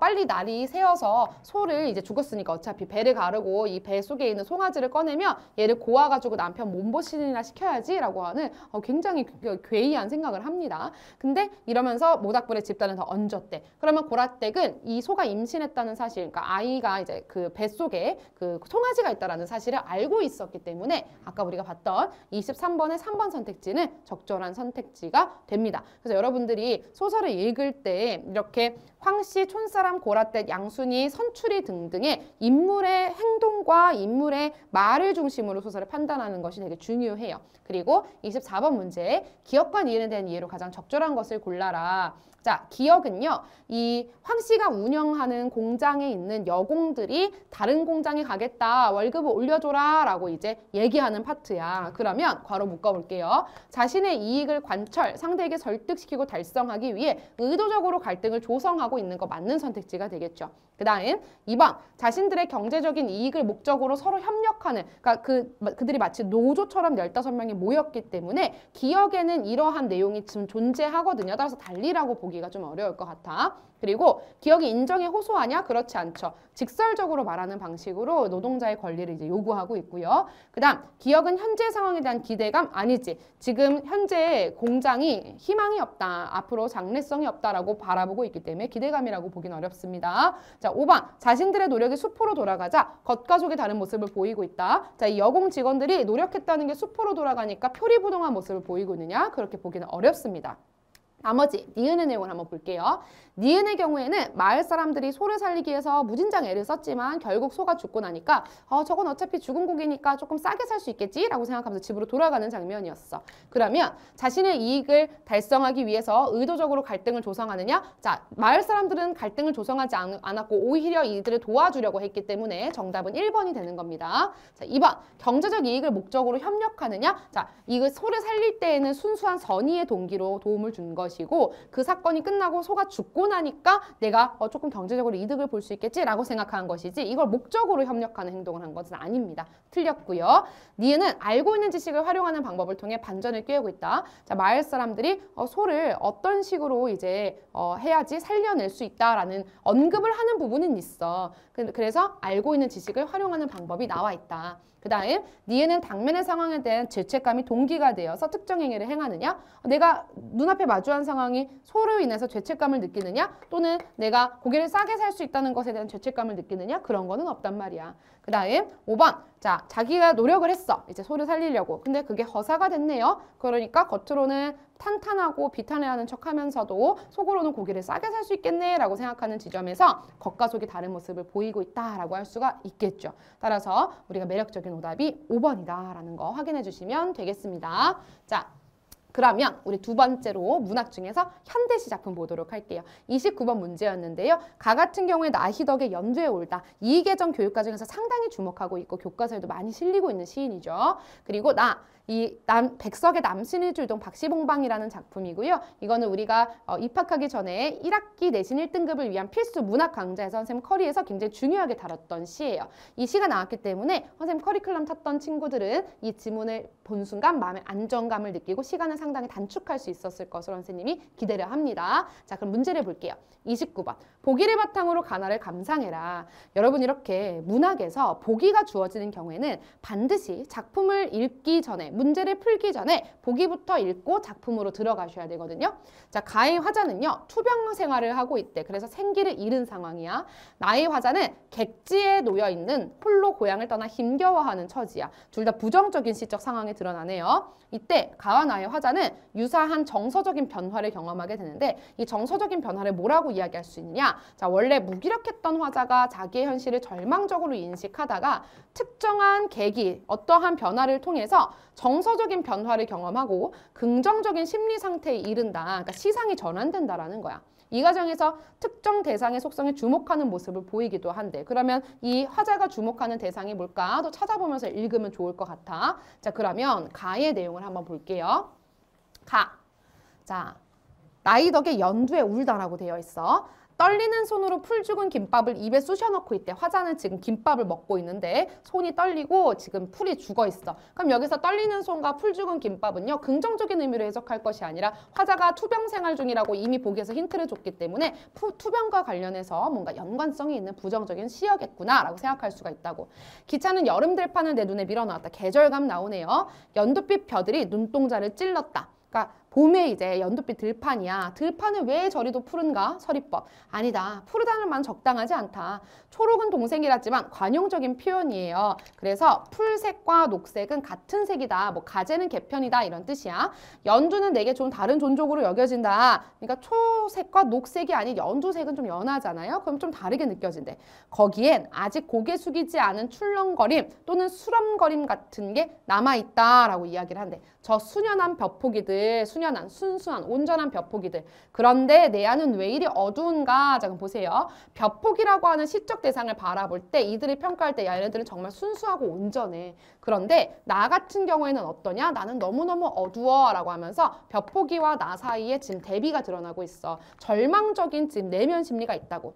빨리 날이 새어서 소를 이제 죽었으니까 어차피 배를 가르고 이 배 속에 있는 송아지를 꺼내면 얘를 고아가지고 남편 몸보신이나 시켜야지라고 하는 굉장히 괴이한 생각을 합니다. 근데 이러면서 모닥불에 집단을 더 얹었대. 그러면 고라댁은 이 소가 임신했다는 사실, 그러니까 아이가 이제 그 뱃속에 그 송아지가 있다라는 사실을 알고 있었기 때문에 아까 우리가 봤던 23번의 3번 선택지는 적절한 선택지가 됩니다. 그래서 여러분들이 소설을 읽을 때 이렇게 황씨, 촌사람, 고라댁, 양순이, 선출이 등등의 인물의 행동과 인물의 말을 중심으로 소설을 판단하는 것이 되게 중요해요. 그리고 24번 문제, 기억과 니은에 대한 이해로 가장 적절한 것을 골라라. 자, 기억은요, 이 황씨가 운영하는 공장에 있는 여공들이 다른 공장에 가겠다, 월급을 올려줘라 라고 이제 얘기하는 파트야. 그러면 괄호 묶어볼게요. 자신의 이익을 관철, 상대에게 설득시키고 달성하기 위해 의도적으로 갈등을 조성하고 있는 거 맞는 선택지가 되겠죠. 그 다음 2번, 자신들의 경제적인 이익을 목적으로 서로 협력하는, 그러니까 그들이 마치 노조처럼 15명이 모였기 때문에 기억에는 이러한 내용이 지금 존재하거든요. 따라서 달리라고 보기가 좀 어려울 것 같아. 그리고 기억이 인정에 호소하냐? 그렇지 않죠. 직설적으로 말하는 방식으로 노동자의 권리를 이제 요구하고 있고요. 그 다음, 기억은 현재 상황에 대한 기대감? 아니지. 지금 현재 공장이 희망이 없다. 앞으로 장래성이 없다라고 바라보고 있기 때문에 기대감이라고 보기는 어렵습니다. 자, 5번, 자신들의 노력이 수포로 돌아가자 겉과 속의 다른 모습을 보이고 있다. 자, 이 여공 직원들이 노력했다는 게 수포로 돌아가니까 표리부동한 모습을 보이고 있느냐? 그렇게 보기는 어렵습니다. 나머지 니은의 내용을 한번 볼게요. 니은의 경우에는 마을 사람들이 소를 살리기 위해서 무진장 애를 썼지만 결국 소가 죽고 나니까 저건 어차피 죽은 고기니까 조금 싸게 살 수 있겠지? 라고 생각하면서 집으로 돌아가는 장면이었어. 그러면 자신의 이익을 달성하기 위해서 의도적으로 갈등을 조성하느냐? 자, 마을 사람들은 갈등을 조성하지 않았고 오히려 이들을 도와주려고 했기 때문에 정답은 1번이 되는 겁니다. 자, 2번, 경제적 이익을 목적으로 협력하느냐? 자, 이거 소를 살릴 때에는 순수한 선의의 동기로 도움을 준 것이고 그 사건이 끝나고 소가 죽고 나니까 내가 조금 경제적으로 이득을 볼 수 있겠지라고 생각한 것이지 이걸 목적으로 협력하는 행동을 한 것은 아닙니다. 틀렸고요. 니은은 알고 있는 지식을 활용하는 방법을 통해 반전을 꾀우고 있다. 자, 마을 사람들이 소를 어떤 식으로 이제 해야지 살려낼 수 있다라는 언급을 하는 부분은 있어. 그래서 알고 있는 지식을 활용하는 방법이 나와 있다. 그 다음 니은은 당면의 상황에 대한 죄책감이 동기가 되어서 특정 행위를 행하느냐? 내가 눈앞에 마주한 상황이 소로 인해서 죄책감을 느끼느냐? 또는 내가 고기를 싸게 살 수 있다는 것에 대한 죄책감을 느끼느냐? 그런 거는 없단 말이야. 그 다음 5번, 자, 자기가 노력을 했어. 이제 소를 살리려고. 근데 그게 허사가 됐네요. 그러니까 겉으로는 탄탄하고 비탄해하는 척하면서도 속으로는 고기를 싸게 살 수 있겠네 라고 생각하는 지점에서 겉과 속이 다른 모습을 보이고 있다라고 할 수가 있겠죠. 따라서 우리가 매력적인 오답이 5번이다 라는 거 확인해 주시면 되겠습니다. 자, 그러면 우리 두 번째로 문학 중에서 현대시 작품 보도록 할게요. 29번 문제였는데요. 가 같은 경우에 나희덕의 연두에 올다. 이계정 교육과정에서 상당히 주목하고 있고 교과서에도 많이 실리고 있는 시인이죠. 그리고 백석의 남신의 줄동 박시봉방이라는 작품이고요. 이거는 우리가 입학하기 전에 1학기 내신 1등급을 위한 필수 문학 강좌에서 선생님 커리에서 굉장히 중요하게 다뤘던 시예요. 이 시가 나왔기 때문에 선생님 커리큘럼 탔던 친구들은 이 지문을 본 순간 마음의 안정감을 느끼고 시간을 상당히 단축할 수 있었을 것으로 선생님이 기대를 합니다. 자, 그럼 문제를 볼게요. 29번. 보기를 바탕으로 가나를 감상해라. 여러분 이렇게 문학에서 보기가 주어지는 경우에는 반드시 작품을 읽기 전에 문제를 풀기 전에 보기부터 읽고 작품으로 들어가셔야 되거든요. 자, 가의 화자는요. 투병 생활을 하고 있대. 그래서 생기를 잃은 상황이야. 나의 화자는 객지에 놓여있는 홀로 고향을 떠나 힘겨워하는 처지야. 둘 다 부정적인 시적 상황이 드러나네요. 이때 가와 나의 화자는 유사한 정서적인 변화를 경험하게 되는데 이 정서적인 변화를 뭐라고 이야기할 수 있느냐? 자, 원래 무기력했던 화자가 자기의 현실을 절망적으로 인식하다가 특정한 계기, 어떠한 변화를 통해서 정서적인 변화를 경험하고 긍정적인 심리 상태에 이른다. 그러니까 시상이 전환된다라는 거야. 이 과정에서 특정 대상의 속성에 주목하는 모습을 보이기도 한데 그러면 이 화자가 주목하는 대상이 뭘까? 또 찾아보면서 읽으면 좋을 것 같아. 자, 그러면 가의 내용을 한번 볼게요. 가. 자, 나희덕의 연두에 울다라고 되어 있어. 떨리는 손으로 풀 죽은 김밥을 입에 쑤셔 넣고 있대. 화자는 지금 김밥을 먹고 있는데 손이 떨리고 지금 풀이 죽어 있어. 그럼 여기서 떨리는 손과 풀 죽은 김밥은요, 긍정적인 의미로 해석할 것이 아니라 화자가 투병 생활 중이라고 이미 보기에서 힌트를 줬기 때문에 투병과 관련해서 뭔가 연관성이 있는 부정적인 시여겠구나라고 생각할 수가 있다고. 기차는 여름 들판을 내 눈에 밀어넣었다. 계절감 나오네요. 연두빛 벼들이 눈동자를 찔렀다. 그러니까 봄에 이제 연두빛 들판이야. 들판을 왜 저리도 푸른가? 서리법. 아니다. 푸르다는 말 적당하지 않다. 초록은 동색이라지만 관용적인 표현이에요. 그래서 풀색과 녹색은 같은 색이다. 뭐 가재는 개편이다 이런 뜻이야. 연두는 내게 좀 다른 종족으로 여겨진다. 그러니까 초색과 녹색이 아닌 연두색은 좀 연하잖아요. 그럼 좀 다르게 느껴진대. 거기엔 아직 고개 숙이지 않은 출렁거림 또는 수럼거림 같은 게 남아있다라고 이야기를 한대. 저 순연한 벼포기들, 순연한, 순수한, 온전한 벼포기들. 그런데 내 안은 왜 이리 어두운가? 자, 그럼 보세요. 벼포기라고 하는 시적 대상을 바라볼 때 이들을 평가할 때 야, 얘네들은 정말 순수하고 온전해. 그런데 나 같은 경우에는 어떠냐? 나는 너무너무 어두워 라고 하면서 벼포기와 나 사이에 지금 대비가 드러나고 있어. 절망적인 지금 내면 심리가 있다고.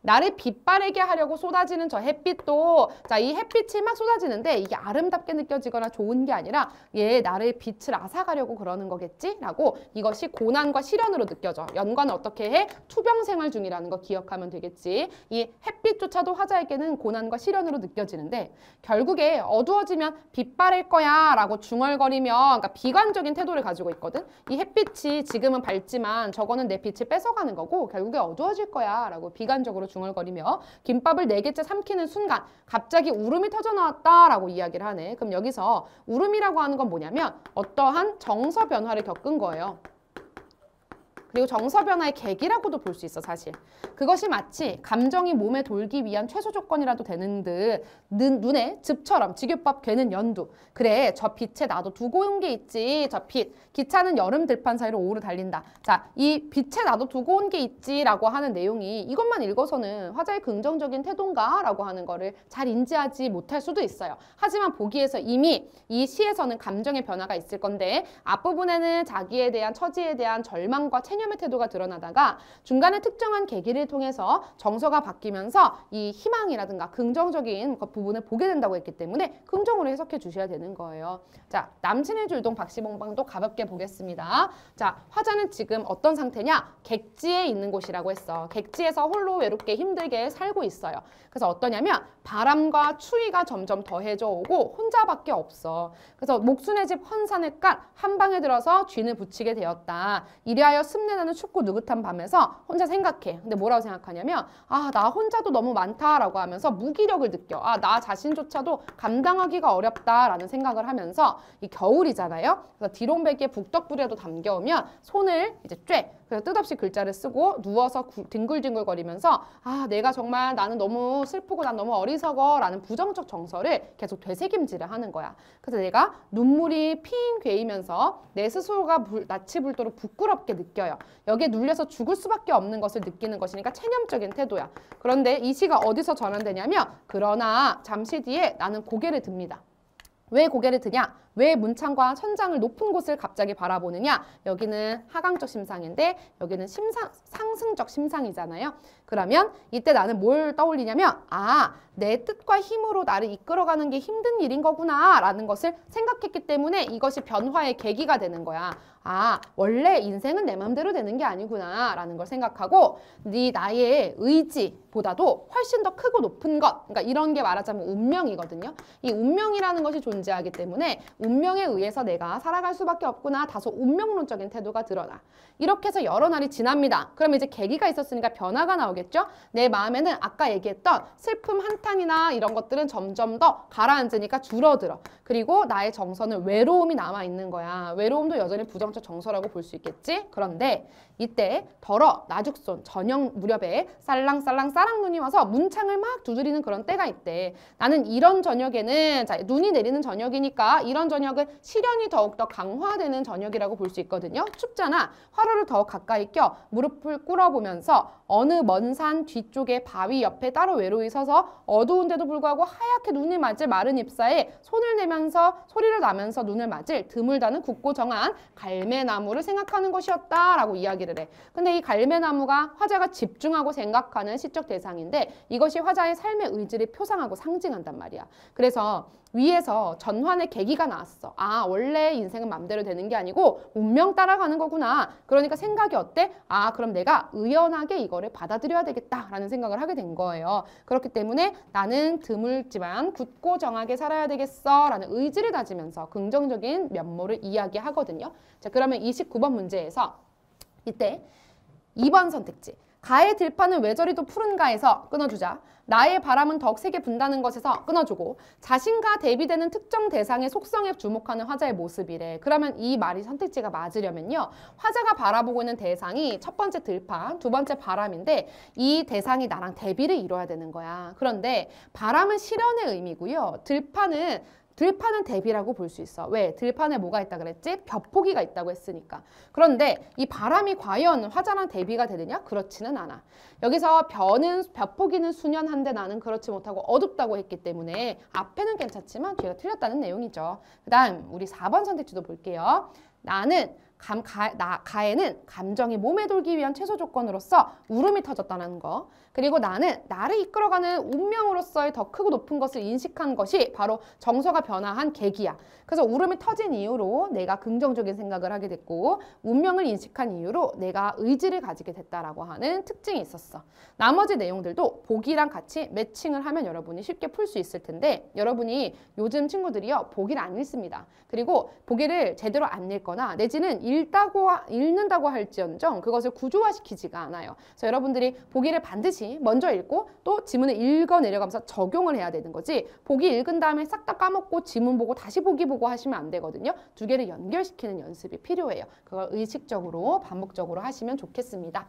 나를 빛바래게 하려고 쏟아지는 저 햇빛도, 자, 이 햇빛이 막 쏟아지는데 이게 아름답게 느껴지거나 좋은 게 아니라 얘 나를 빛을 앗아가려고 그러는 거겠지? 라고 이것이 고난과 시련으로 느껴져. 연관을 어떻게 해? 투병 생활 중이라는 거 기억하면 되겠지. 이 햇빛조차도 화자에게는 고난과 시련으로 느껴지는데 결국에 어두워지면 빛바랄 거야 라고 중얼거리며, 그러니까 비관적인 태도를 가지고 있거든. 이 햇빛이 지금은 밝지만 저거는 내 빛을 뺏어가는 거고 결국에 어두워질 거야 라고 비관적으로 중얼거리며 김밥을 4개째 삼키는 순간 갑자기 울음이 터져 나왔다라고 이야기를 하네. 그럼 여기서 울음이라고 하는 건 뭐냐면 어떠한 정서 변화를 겪은 거예요. 그리고 정서 변화의 계기라고도 볼 수 있어, 사실. 그것이 마치 감정이 몸에 돌기 위한 최소 조건이라도 되는 듯 눈에 즙처럼 지겹밥 괴는 연두. 그래, 저 빛에 나도 두고 온 게 있지. 저 빛. 기차는 여름 들판 사이로 오후로 달린다. 자, 이 빛에 나도 두고 온 게 있지라고 하는 내용이 이것만 읽어서는 화자의 긍정적인 태도인가? 라고 하는 거를 잘 인지하지 못할 수도 있어요. 하지만 보기에서 이미 이 시에서는 감정의 변화가 있을 건데 앞부분에는 자기에 대한 처지에 대한 절망과 체념의 태도가 드러나다가 중간에 특정한 계기를 통해서 정서가 바뀌면서 이 희망이라든가 긍정적인 부분을 보게 된다고 했기 때문에 긍정으로 해석해 주셔야 되는 거예요. 자, 남친의 줄동 박시봉방도 가볍게 보겠습니다. 자, 화자는 지금 어떤 상태냐? 객지에 있는 곳이라고 했어. 객지에서 홀로 외롭게 힘들게 살고 있어요. 그래서 어떠냐면 바람과 추위가 점점 더해져 오고 혼자밖에 없어. 그래서 목순의 집 헌산을 깐 한 방에 들어서 쥐를 붙이게 되었다. 이리하여 습내나는 춥고 느긋한 밤에서 혼자 생각해. 근데 뭐라고 생각하냐면 아, 나 혼자도 너무 많다라고 하면서 무기력을 느껴. 아, 나 자신조차도 감당하기가 어렵다라는 생각을 하면서 이 겨울이잖아요. 그래서 디롱베기에 북덕불에도 담겨오면 손을 이제 쬐. 그래서 뜻없이 글자를 쓰고 누워서 뒹굴뒹굴거리면서 아, 내가 정말 나는 너무 슬프고 난 너무 어리석어 라는 부정적 정서를 계속 되새김질을 하는 거야. 그래서 내가 눈물이 핑 괴이면서 내 스스로가 낯이 불도록 부끄럽게 느껴요. 여기에 눌려서 죽을 수밖에 없는 것을 느끼는 것이니까 체념적인 태도야. 그런데 이 시가 어디서 전환되냐면 그러나 잠시 뒤에 나는 고개를 듭니다. 왜 고개를 드냐? 왜 문창과 천장을 높은 곳을 갑자기 바라보느냐? 여기는 하강적 심상인데 여기는 상승적 심상이잖아요. 그러면 이때 나는 뭘 떠올리냐면 아, 내 뜻과 힘으로 나를 이끌어가는 게 힘든 일인 거구나 라는 것을 생각했기 때문에 이것이 변화의 계기가 되는 거야. 아, 원래 인생은 내 마음대로 되는 게 아니구나 라는 걸 생각하고 나의 의지보다도 훨씬 더 크고 높은 것, 그러니까 이런 게 말하자면 운명이거든요. 이 운명이라는 것이 존재하기 때문에 운명에 의해서 내가 살아갈 수밖에 없구나. 다소 운명론적인 태도가 드러나. 이렇게 해서 여러 날이 지납니다. 그러면 이제 계기가 있었으니까 변화가 나오겠죠? 내 마음에는 아까 얘기했던 슬픔 한탄이나 이런 것들은 점점 더 가라앉으니까 줄어들어. 그리고 나의 정서는 외로움이 남아있는 거야. 외로움도 여전히 부정적 정서라고 볼 수 있겠지? 그런데 이때 덜어 나죽손 저녁 무렵에 살랑살랑 싸랑눈이 와서 문창을 막 두드리는 그런 때가 있대. 나는 이런 저녁에는 자, 눈이 내리는 저녁이니까 이런 저녁은 시련이 더욱더 강화되는 저녁이라고 볼 수 있거든요. 춥잖아. 화로를 더 가까이 껴 무릎을 꿇어보면서 어느 먼 산 뒤쪽에 바위 옆에 따로 외로이 서서 어두운데도 불구하고 하얗게 눈을 맞을 마른 잎사에 손을 내면서 소리를 나면서 눈을 맞을 드물다는 굳고 정한 갈매나무를 생각하는 것이었다라고 이야기를 해. 근데 이 갈매나무가 화자가 집중하고 생각하는 시적 대상인데 이것이 화자의 삶의 의지를 표상하고 상징한단 말이야. 그래서 위에서 전환의 계기가 나왔어. 아, 원래 인생은 맘대로 되는 게 아니고 운명 따라가는 거구나. 그러니까 생각이 어때? 아, 그럼 내가 의연하게 이거를 받아들여야 되겠다라는 생각을 하게 된 거예요. 그렇기 때문에 나는 드물지만 굳고 정하게 살아야 되겠어 라는 의지를 다지면서 긍정적인 면모를 이야기하거든요. 자, 그러면 29번 문제에서 이때 2번 선택지. 가의 들판은 왜 저리도 푸른가에서 끊어주자. 나의 바람은 더욱 세게 분다는 것에서 끊어주고 자신과 대비되는 특정 대상의 속성에 주목하는 화자의 모습이래. 그러면 이 말이 선택지가 맞으려면요. 화자가 바라보고 있는 대상이 첫 번째 들판, 두 번째 바람인데 이 대상이 나랑 대비를 이뤄야 되는 거야. 그런데 바람은 실현의 의미고요. 들판은 대비라고 볼 수 있어. 왜? 들판에 뭐가 있다 그랬지? 벼포기가 있다고 했으니까. 그런데 이 바람이 과연 화자랑 대비가 되느냐? 그렇지는 않아. 여기서 벼포기는 순연한데 나는 그렇지 못하고 어둡다고 했기 때문에 앞에는 괜찮지만 뒤가 틀렸다는 내용이죠. 그 다음 우리 4번 선택지도 볼게요. 가에는 감정이 몸에 돌기 위한 최소 조건으로서 울음이 터졌다는 거. 그리고 나는 나를 이끌어가는 운명으로서의 더 크고 높은 것을 인식한 것이 바로 정서가 변화한 계기야. 그래서 울음이 터진 이후로 내가 긍정적인 생각을 하게 됐고 운명을 인식한 이후로 내가 의지를 가지게 됐다라고 하는 특징이 있었어. 나머지 내용들도 보기랑 같이 매칭을 하면 여러분이 쉽게 풀 수 있을 텐데 여러분이 요즘 친구들이요. 보기를 안 읽습니다. 그리고 보기를 제대로 안 읽거나 내지는 읽는다고 할지언정 그것을 구조화시키지가 않아요. 그래서 여러분들이 보기를 반드시 먼저 읽고 또 지문을 읽어 내려가면서 적용을 해야 되는 거지 보기 읽은 다음에 싹 다 까먹고 지문 보고 다시 보기 보고 하시면 안 되거든요. 두 개를 연결시키는 연습이 필요해요. 그걸 의식적으로 반복적으로 하시면 좋겠습니다.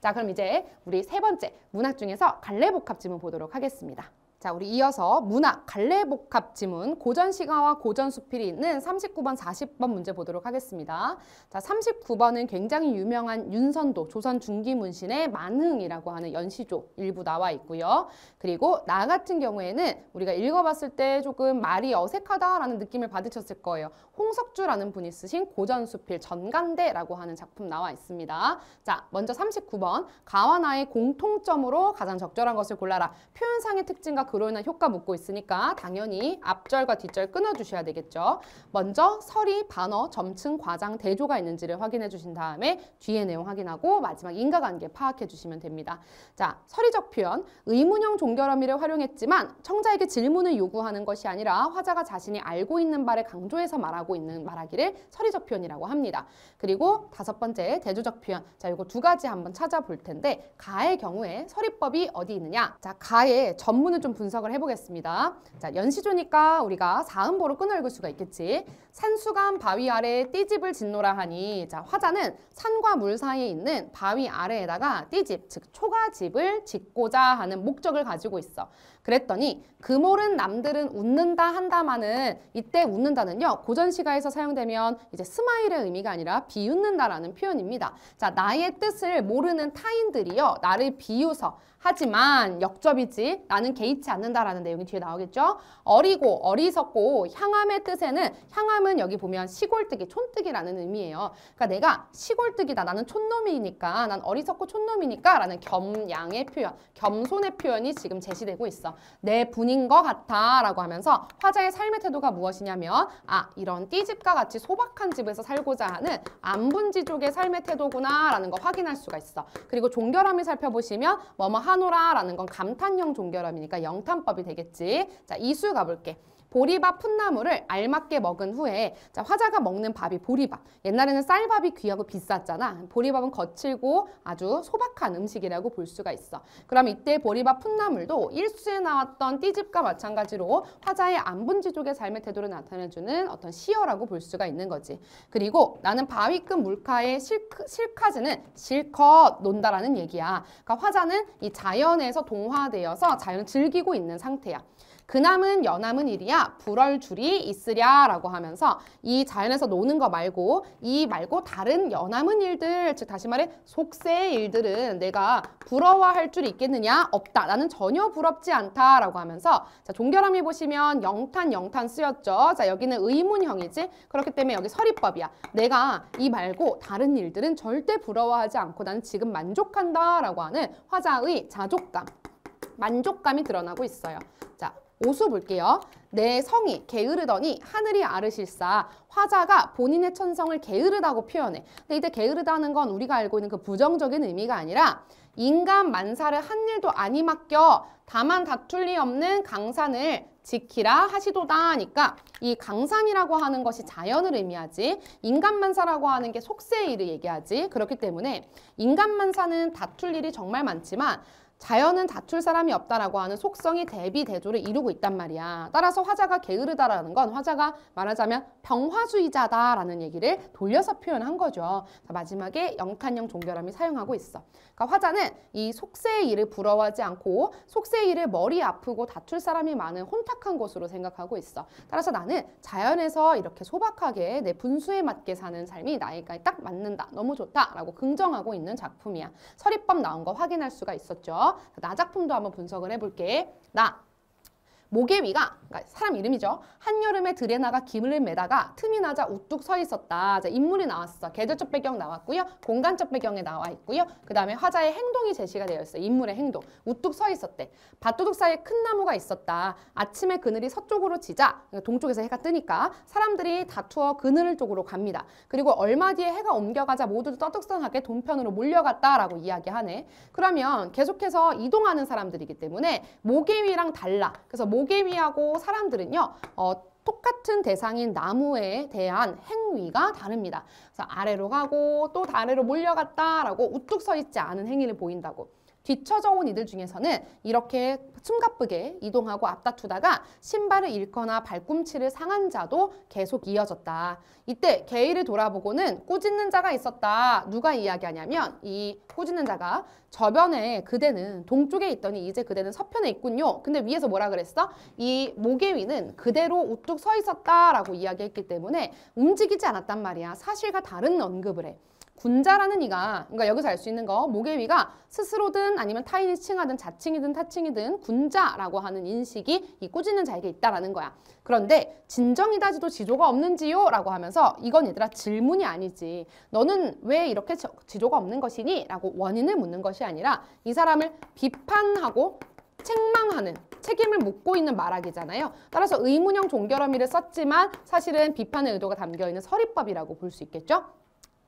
자, 그럼 이제 우리 세 번째 문학 중에서 갈래복합 지문 보도록 하겠습니다. 자, 우리 이어서 문학 갈래복합 지문 고전시가와 고전수필이 있는 39번, 40번 문제 보도록 하겠습니다. 자, 39번은 굉장히 유명한 윤선도, 조선 중기 문신의 만흥이라고 하는 연시조 일부 나와 있고요. 그리고 나 같은 경우에는 우리가 읽어봤을 때 조금 말이 어색하다라는 느낌을 받으셨을 거예요. 홍석주라는 분이 쓰신 고전수필 전간대라고 하는 작품 나와 있습니다. 자, 먼저 39번 가와 나의 공통점으로 가장 적절한 것을 골라라. 표현상의 특징과 그로 인한 효과 묻고 있으니까 당연히 앞절과 뒷절 끊어주셔야 되겠죠. 먼저 서리, 반어, 점층, 과장, 대조가 있는지를 확인해 주신 다음에 뒤에 내용 확인하고 마지막 인과관계 파악해 주시면 됩니다. 자, 서리적 표현, 의문형 종결어미를 활용했지만 청자에게 질문을 요구하는 것이 아니라 화자가 자신이 알고 있는 바를 강조해서 말하기를 서리적 표현이라고 합니다. 그리고 다섯 번째 대조적 표현. 자, 이거 두 가지 한번 찾아볼 텐데 가의 경우에 서리법이 어디 있느냐? 자, 가의 전문을 좀 분석을 해보겠습니다. 자, 연시조니까 우리가 사음보로 끊어 읽을 수가 있겠지. 산수간 바위 아래에 띠집을 짓노라 하니 자, 화자는 산과 물 사이에 있는 바위 아래에다가 띠집, 즉 초가집을 짓고자 하는 목적을 가지고 있어. 그랬더니 금오른 남들은 웃는다 한다마는 이때 웃는다는요. 고전시가에서 사용되면 이제 스마일의 의미가 아니라 비웃는다라는 표현입니다. 자, 나의 뜻을 모르는 타인들이요. 나를 비웃어. 하지만 역접이지 나는 개의치 않는다라는 내용이 뒤에 나오겠죠. 어리고 어리석고 향함의 뜻에는 향함은 여기 보면 시골뜨기, 촌뜨기라는 의미예요. 그러니까 내가 시골뜨기다. 나는 촌놈이니까 난 어리석고 촌놈이니까 라는 겸양의 표현, 겸손의 표현이 지금 제시되고 있어. 내 분인 것 같아 라고 하면서 화자의 삶의 태도가 무엇이냐면 아, 이런 띠집과 같이 소박한 집에서 살고자 하는 안분지족의 삶의 태도구나 라는 거 확인할 수가 있어. 그리고 종결함을 살펴보시면 뭐뭐 하노라 라는 건 감탄형 종결함이니까 영탄법이 되겠지. 자, 이수 가볼게. 보리밥 풋나물을 알맞게 먹은 후에 자, 화자가 먹는 밥이 보리밥. 옛날에는 쌀밥이 귀하고 비쌌잖아. 보리밥은 거칠고 아주 소박한 음식이라고 볼 수가 있어. 그럼 이때 보리밥 풋나물도 일수에 나왔던 띠집과 마찬가지로 화자의 안분지족의 삶의 태도를 나타내주는 어떤 시어라고 볼 수가 있는 거지. 그리고 나는 바위끝 물가에 실카즈는 실컷 논다라는 얘기야. 그러니까 화자는 이 자연에서 동화되어서 자연을 즐기고 있는 상태야. 그남은 여남은 일이야 불얼 줄이 있으랴 라고 하면서 이 자연에서 노는 거 말고 이 말고 다른 여남은 일들, 즉 다시 말해 속세의 일들은 내가 부러워할 줄 있겠느냐? 없다. 나는 전혀 부럽지 않다 라고 하면서 자, 종결함이 보시면 영탄 쓰였죠. 자, 여기는 의문형이지. 그렇기 때문에 여기 서리법이야. 내가 이 말고 다른 일들은 절대 부러워하지 않고 나는 지금 만족한다 라고 하는 화자의 자족감, 만족감이 드러나고 있어요. 자, 오수 볼게요. 내 성이 게으르더니 하늘이 아르실사. 화자가 본인의 천성을 게으르다고 표현해. 근데 이때 게으르다는 건 우리가 알고 있는 그 부정적인 의미가 아니라 인간 만사를 한 일도 아니 맡겨 다만 다툴 리 없는 강산을 지키라 하시도다 하니까 이 강산이라고 하는 것이 자연을 의미하지 인간 만사라고 하는 게 속세의 일을 얘기하지. 그렇기 때문에 인간 만사는 다툴 일이 정말 많지만 자연은 다툴 사람이 없다라고 하는 속성이 대비대조를 이루고 있단 말이야. 따라서 화자가 게으르다라는 건 화자가 말하자면 병화주의자다라는 얘기를 돌려서 표현한 거죠. 자, 마지막에 영탄형 종결함이 사용하고 있어. 그러니까 화자는 이 속세의 일을 부러워하지 않고 속세의 일을 머리 아프고 다툴 사람이 많은 혼탁한 곳으로 생각하고 있어. 따라서 나는 자연에서 이렇게 소박하게 내 분수에 맞게 사는 삶이 나에게 딱 맞는다. 너무 좋다라고 긍정하고 있는 작품이야. 서리법 나온 거 확인할 수가 있었죠. 나 작품도 한번 분석을 해볼게. 나 모개위가 그러니까 사람 이름이죠. 한여름에 들에 나가 기물을 매다가 틈이 나자 우뚝 서 있었다. 자, 인물이 나왔어. 계절적 배경 나왔고요. 공간적 배경에 나와 있고요. 그 다음에 화자의 행동이 제시가 되어 있어요. 인물의 행동. 우뚝 서 있었대. 밭두둑 사이에 큰 나무가 있었다. 아침에 그늘이 서쪽으로 지자 동쪽에서 해가 뜨니까 사람들이 다투어 그늘 쪽으로 갑니다. 그리고 얼마 뒤에 해가 옮겨가자 모두 떠득선하게 동편으로 몰려갔다라고 이야기하네. 그러면 계속해서 이동하는 사람들이기 때문에 모개위랑 달라. 그래서 모개위하고 사람들은요. 똑같은 대상인 나무에 대한 행위가 다릅니다. 그래서 아래로 가고 또 아래로 몰려갔다라고 우뚝 서 있지 않은 행위를 보인다고. 뒤처져 온 이들 중에서는 이렇게 숨가쁘게 이동하고 앞다투다가 신발을 잃거나 발꿈치를 상한 자도 계속 이어졌다. 이때 게이를 돌아보고는 꾸짖는 자가 있었다. 누가 이야기하냐면 이 꾸짖는 자가 저변에 그대는 동쪽에 있더니 이제 그대는 서편에 있군요. 근데 위에서 뭐라 그랬어? 이 모개위는 그대로 우뚝 서 있었다라고 이야기했기 때문에 움직이지 않았단 말이야. 사실과 다른 언급을 해. 군자라는 이가, 그러니까 여기서 알 수 있는 거, 모개위가 스스로든 아니면 타인이 칭하든 자칭이든 타칭이든 군자라고 하는 인식이 이 꾸짖는 자에게 있다라는 거야. 그런데 진정이다지도 지조가 없는지요? 라고 하면서 이건 얘들아 질문이 아니지. 너는 왜 이렇게 지조가 없는 것이니? 라고 원인을 묻는 것이 아니라 이 사람을 비판하고 책망하는, 책임을 묻고 있는 말하기잖아요. 따라서 의문형 종결어미를 썼지만 사실은 비판의 의도가 담겨있는 서리법이라고 볼 수 있겠죠?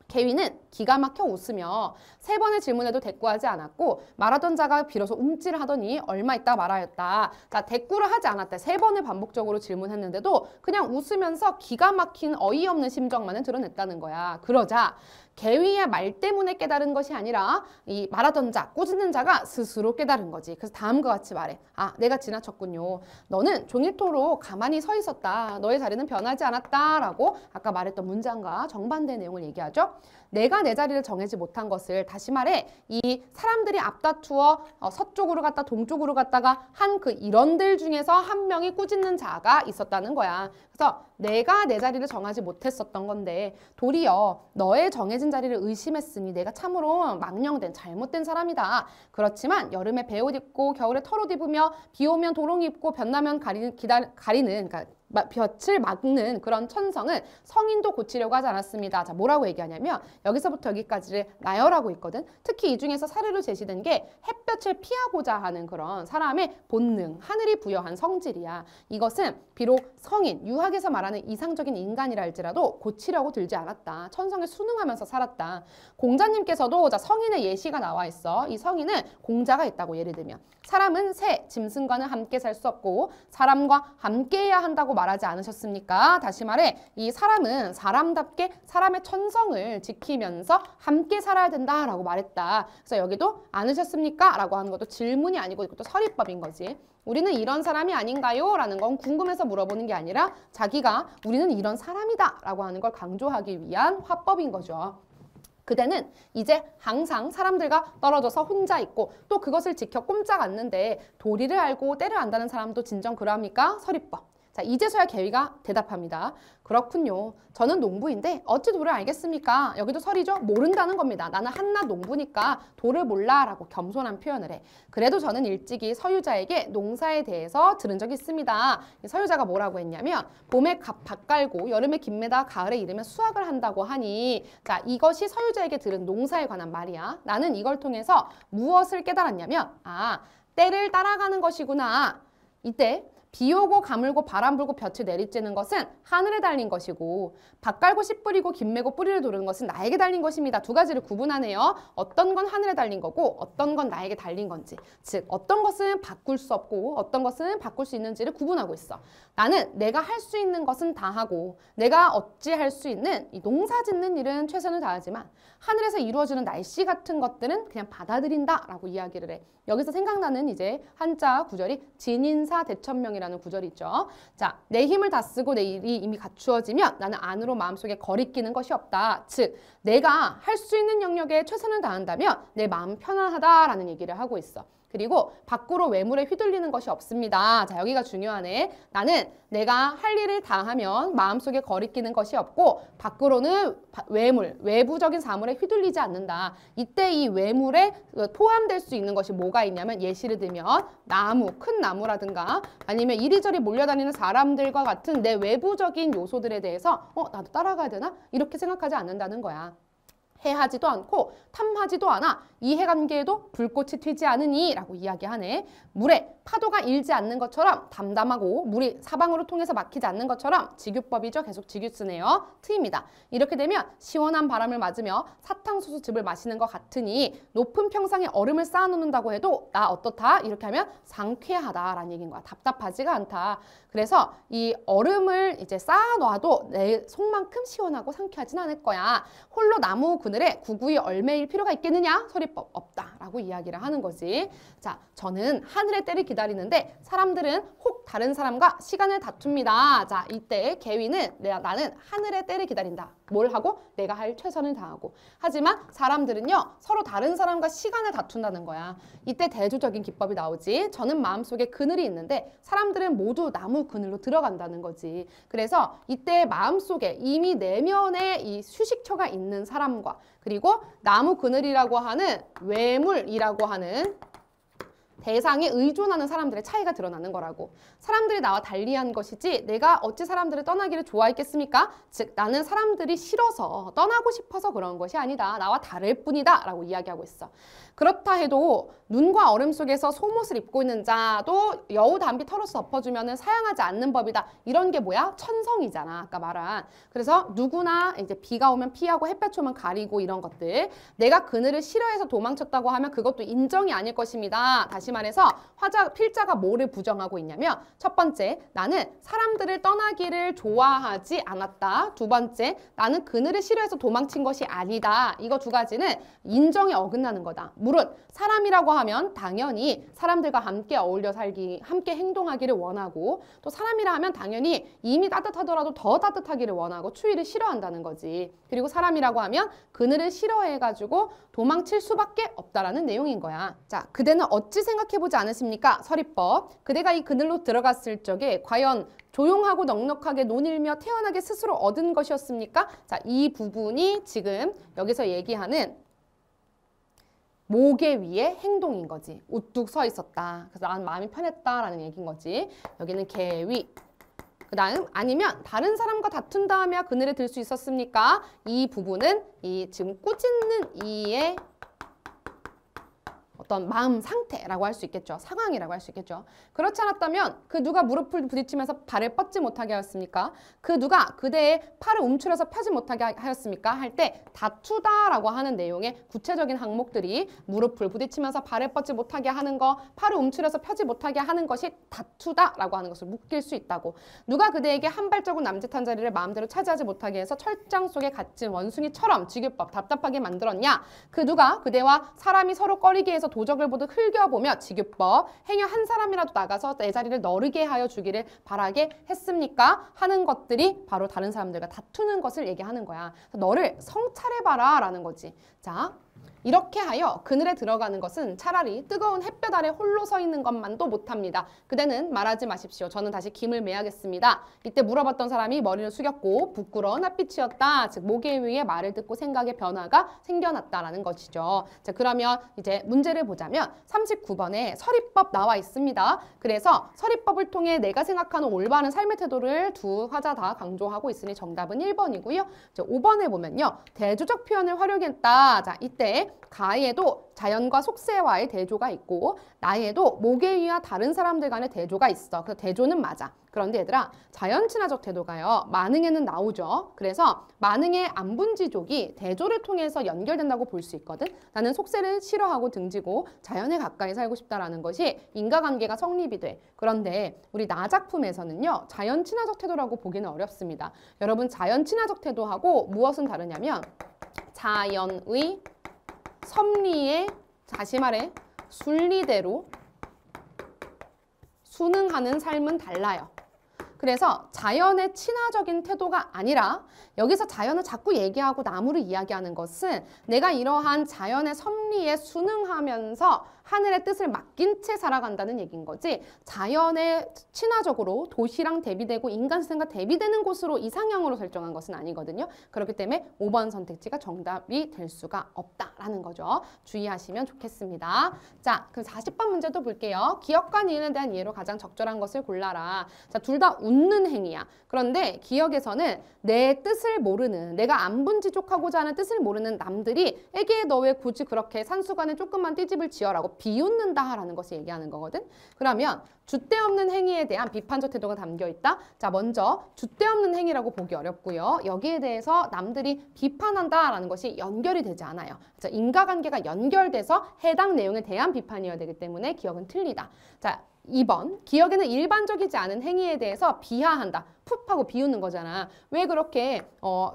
개위는 기가 막혀 웃으며 3번의 질문에도 대꾸하지 않았고 말하던 자가 비로소 움찔을 하더니 얼마 있다 말하였다. 자, 대꾸를 하지 않았다. 3번을 반복적으로 질문했는데도 그냥 웃으면서 기가 막힌 어이없는 심정만을 드러냈다는 거야. 그러자 개위의 말 때문에 깨달은 것이 아니라 이 말하던 자, 꾸짖는 자가 스스로 깨달은 거지. 그래서 다음과 같이 말해. 아, 내가 지나쳤군요. 너는 종일토록 가만히 서 있었다. 너의 자리는 변하지 않았다. 라고 아까 말했던 문장과 정반대 내용을 얘기하죠. 내가 내 자리를 정하지 못한 것을 다시 말해 이 사람들이 앞다투어 서쪽으로 갔다 동쪽으로 갔다가 한 그 일원들 중에서 한 명이 꾸짖는 자가 있었다는 거야. 그래서 내가 내 자리를 정하지 못했었던 건데 도리어 너의 정해진 자리를 의심했으니 내가 참으로 망령된 잘못된 사람이다. 그렇지만 여름에 배옷 입고 겨울에 털옷 입으며 비 오면 도롱 입고 볕 나면 가리는 그러니까 볕을 막는 그런 천성은 성인도 고치려고 하지 않았습니다. 자, 뭐라고 얘기하냐면 여기서부터 여기까지를 나열하고 있거든. 특히 이 중에서 사례로 제시된 게 햇볕을 피하고자 하는 그런 사람의 본능, 하늘이 부여한 성질이야. 이것은 비록 성인, 유학에서 말하는 이상적인 인간이라 할지라도 고치려고 들지 않았다. 천성에 순응하면서 살았다. 공자님께서도 자, 성인의 예시가 나와 있어. 이 성인은 공자가 있다고 예를 들면 사람은 새, 짐승과는 함께 살 수 없고 사람과 함께해야 한다고 말하지 않으셨습니까? 다시 말해 이 사람은 사람답게 사람의 천성을 지키면서 함께 살아야 된다라고 말했다. 그래서 여기도 않으셨습니까? 라고 하는 것도 질문이 아니고 이것도 서리법인 거지. 우리는 이런 사람이 아닌가요? 라는 건 궁금해서 물어보는 게 아니라 자기가 우리는 이런 사람이다 라고 하는 걸 강조하기 위한 화법인 거죠. 그대는 이제 항상 사람들과 떨어져서 혼자 있고 또 그것을 지켜 꼼짝 않는데 도리를 알고 때를 안다는 사람도 진정 그러합니까? 서리법. 자, 이제서야 계위가 대답합니다. 그렇군요. 저는 농부인데 어찌 도를 알겠습니까? 여기도 설이죠? 모른다는 겁니다. 나는 한낱 농부니까 도를 몰라 라고 겸손한 표현을 해. 그래도 저는 일찍이 서유자에게 농사에 대해서 들은 적이 있습니다. 서유자가 뭐라고 했냐면 봄에 밭 깔고 여름에 김매다 가을에 이르면 수확을 한다고 하니 자, 이것이 서유자에게 들은 농사에 관한 말이야. 나는 이걸 통해서 무엇을 깨달았냐면 때를 따라가는 것이구나. 이때 비 오고 가물고 바람 불고 볕을 내리쬐는 것은 하늘에 달린 것이고 밭 깔고 씨 뿌리고 김 메고 뿌리를 도르는 것은 나에게 달린 것입니다. 두 가지를 구분하네요. 어떤 건 하늘에 달린 거고 어떤 건 나에게 달린 건지. 즉 어떤 것은 바꿀 수 없고 어떤 것은 바꿀 수 있는지를 구분하고 있어. 나는 내가 할 수 있는 것은 다 하고 내가 어찌 할 수 있는 이 농사 짓는 일은 최선을 다하지만 하늘에서 이루어지는 날씨 같은 것들은 그냥 받아들인다 라고 이야기를 해. 여기서 생각나는 이제 한자 구절이 진인사 대천명이라는 구절이 있죠. 자, 내 힘을 다 쓰고 내 일이 이미 갖추어지면 나는 안으로 마음속에 거리끼는 것이 없다. 즉, 내가 할 수 있는 영역에 최선을 다한다면 내 마음 편안하다라는 얘기를 하고 있어. 그리고 밖으로 외물에 휘둘리는 것이 없습니다. 자, 여기가 중요하네. 나는 내가 할 일을 다 하면 마음속에 거리끼는 것이 없고 밖으로는 외물, 외부적인 사물에 휘둘리지 않는다. 이때 이 외물에 포함될 수 있는 것이 뭐가 있냐면 예시를 들면 나무, 큰 나무라든가 아니면 이리저리 몰려다니는 사람들과 같은 내 외부적인 요소들에 대해서 나도 따라가야 되나? 이렇게 생각하지 않는다는 거야. 해하지도 않고 탐하지도 않아 이해관계에도 불꽃이 튀지 않으니 라고 이야기하네. 물에 파도가 일지 않는 것처럼 담담하고 물이 사방으로 통해서 막히지 않는 것처럼 직유법이죠. 계속 직유 쓰네요. 트입니다. 이렇게 되면 시원한 바람을 맞으며 사탕수수즙을 마시는 것 같으니 높은 평상에 얼음을 쌓아놓는다고 해도 나 어떻다? 이렇게 하면 상쾌하다라는 얘기인 거야. 답답하지가 않다. 그래서 이 얼음을 이제 쌓아놔도 내 속만큼 시원하고 상쾌하진 않을 거야. 홀로 나무 그늘에 구구이 얼매일 필요가 있겠느냐? 서리법 없다라고 이야기를 하는 거지. 자, 저는 하늘의 때를 기다리는데 사람들은 혹 다른 사람과 시간을 다툽니다. 자, 이때 계위는 나는 하늘의 때를 기다린다. 뭘 하고? 내가 할 최선을 다하고. 하지만 사람들은요, 서로 다른 사람과 시간을 다툰다는 거야. 이때 대조적인 기법이 나오지. 저는 마음속에 그늘이 있는데 사람들은 모두 나무 그늘로 들어간다는 거지. 그래서 이때 마음속에 이미 내면에 이 휴식처가 있는 사람과 그리고 나무 그늘이라고 하는 외물이라고 하는 대상에 의존하는 사람들의 차이가 드러나는 거라고. 사람들이 나와 달리한 것이지 내가 어찌 사람들을 떠나기를 좋아했겠습니까? 즉 나는 사람들이 싫어서 떠나고 싶어서 그런 것이 아니다. 나와 다를 뿐이다 라고 이야기하고 있어. 그렇다 해도 눈과 얼음 속에서 속옷을 입고 있는 자도 여우 담비 털어서 덮어주면 사양하지 않는 법이다. 이런 게 뭐야? 천성이잖아. 아까 말한. 그래서 누구나 이제 비가 오면 피하고 햇볕 오면 가리고 이런 것들. 내가 그늘을 싫어해서 도망쳤다고 하면 그것도 인정이 아닐 것입니다. 다시 말해서 필자가 뭐를 부정하고 있냐면 첫 번째, 나는 사람들을 떠나기를 좋아하지 않았다. 두 번째, 나는 그늘을 싫어해서 도망친 것이 아니다. 이거 두 가지는 인정에 어긋나는 거다. 물론 사람이라고 하면 당연히 사람들과 함께 어울려 살기, 함께 행동하기를 원하고 또 사람이라 하면 당연히 이미 따뜻하더라도 더 따뜻하기를 원하고 추위를 싫어한다는 거지. 그리고 사람이라고 하면 그늘을 싫어해가지고 도망칠 수밖에 없다라는 내용인 거야. 자, 그대는 어찌 생각해보지 않으십니까? 서리법. 그대가 이 그늘로 들어갔을 적에 과연 조용하고 넉넉하게 논일며 태연하게 스스로 얻은 것이었습니까? 자, 이 부분이 지금 여기서 얘기하는 모계 위의 행동인 거지. 우뚝 서 있었다. 그래서 난 마음이 편했다라는 얘기인 거지. 여기는 계위. 그 다음 아니면 다른 사람과 다툰 다음에 그늘에 들 수 있었습니까? 이 부분은 이 지금 꾸짖는 이의 어떤 마음 상태라고 할 수 있겠죠. 상황이라고 할 수 있겠죠. 그렇지 않았다면 그 누가 무릎을 부딪히면서 발을 뻗지 못하게 하였습니까? 그 누가 그대의 팔을 움츠려서 펴지 못하게 하였습니까? 할 때 다투다라고 하는 내용의 구체적인 항목들이 무릎을 부딪히면서 발을 뻗지 못하게 하는 거, 팔을 움츠려서 펴지 못하게 하는 것이 다투다라고 하는 것을 묶일 수 있다고. 누가 그대에게 한 발자국 남짓한 자리를 마음대로 차지하지 못하게 해서 철장 속에 갇힌 원숭이처럼 직유법 답답하게 만들었냐? 그 누가 그대와 사람이 서로 꺼리게 해서 도적을 보듯 흘겨보며 지규법 행여 한 사람이라도 나가서 내 자리를 너르게 하여 주기를 바라게 했습니까? 하는 것들이 바로 다른 사람들과 다투는 것을 얘기하는 거야. 너를 성찰해봐라 라는 거지. 자, 이렇게 하여 그늘에 들어가는 것은 차라리 뜨거운 햇볕 아래 홀로 서 있는 것만도 못합니다. 그대는 말하지 마십시오. 저는 다시 김을 매야겠습니다. 이때 물어봤던 사람이 머리를 숙였고 부끄러운 햇빛이었다. 즉 목에 의해 말을 듣고 생각의 변화가 생겨났다라는 것이죠. 자, 그러면 이제 문제를 보자면 39번에 서리법 나와 있습니다. 그래서 서리법을 통해 내가 생각하는 올바른 삶의 태도를 두 화자 다 강조하고 있으니 정답은 1번이고요. 5번에 보면요. 대조적 표현을 활용했다. 자, 이때 가에도 자연과 속세와의 대조가 있고 나에도 목에 의한 다른 사람들 간의 대조가 있어. 그래서 대조는 맞아. 그런데 얘들아, 자연 친화적 태도가요. 만응에는 나오죠. 그래서 만응의 안분지족이 대조를 통해서 연결된다고 볼 수 있거든. 나는 속세를 싫어하고 등지고 자연에 가까이 살고 싶다라는 것이 인과관계가 성립이 돼. 그런데 우리 나 작품에서는요. 자연 친화적 태도라고 보기는 어렵습니다. 여러분, 자연 친화적 태도하고 무엇은 다르냐면 자연의 섭리에 다시 말해 순리대로 순응하는 삶은 달라요. 그래서 자연의 친화적인 태도가 아니라 여기서 자연을 자꾸 얘기하고 나무를 이야기하는 것은 내가 이러한 자연의 섭리에 순응하면서 하늘의 뜻을 맡긴 채 살아간다는 얘기인 거지, 자연에 친화적으로 도시랑 대비되고 인간 세상과 대비되는 곳으로 이상향으로 설정한 것은 아니거든요. 그렇기 때문에 5번 선택지가 정답이 될 수가 없다라는 거죠. 주의하시면 좋겠습니다. 자, 그럼 40번 문제도 볼게요. 기억과 니은에 대한 이해로 가장 적절한 것을 골라라. 자, 둘 다 웃는 행위야. 그런데 기억에서는 내 뜻을 모르는, 내가 안분지족하고자 하는 뜻을 모르는 남들이 에게 너 왜 굳이 그렇게 산수관에 조금만 띠집을 지어라고 비웃는다라는 것을 얘기하는 거거든. 그러면 줏대 없는 행위에 대한 비판적 태도가 담겨 있다. 자, 먼저 줏대 없는 행위라고 보기 어렵고요. 여기에 대해서 남들이 비판한다라는 것이 연결이 되지 않아요. 자, 인과관계가 연결돼서 해당 내용에 대한 비판이어야 되기 때문에 기억은 틀리다. 자, 2번, 기억에는 일반적이지 않은 행위에 대해서 비하한다. 푹 하고 비웃는 거잖아. 왜 그렇게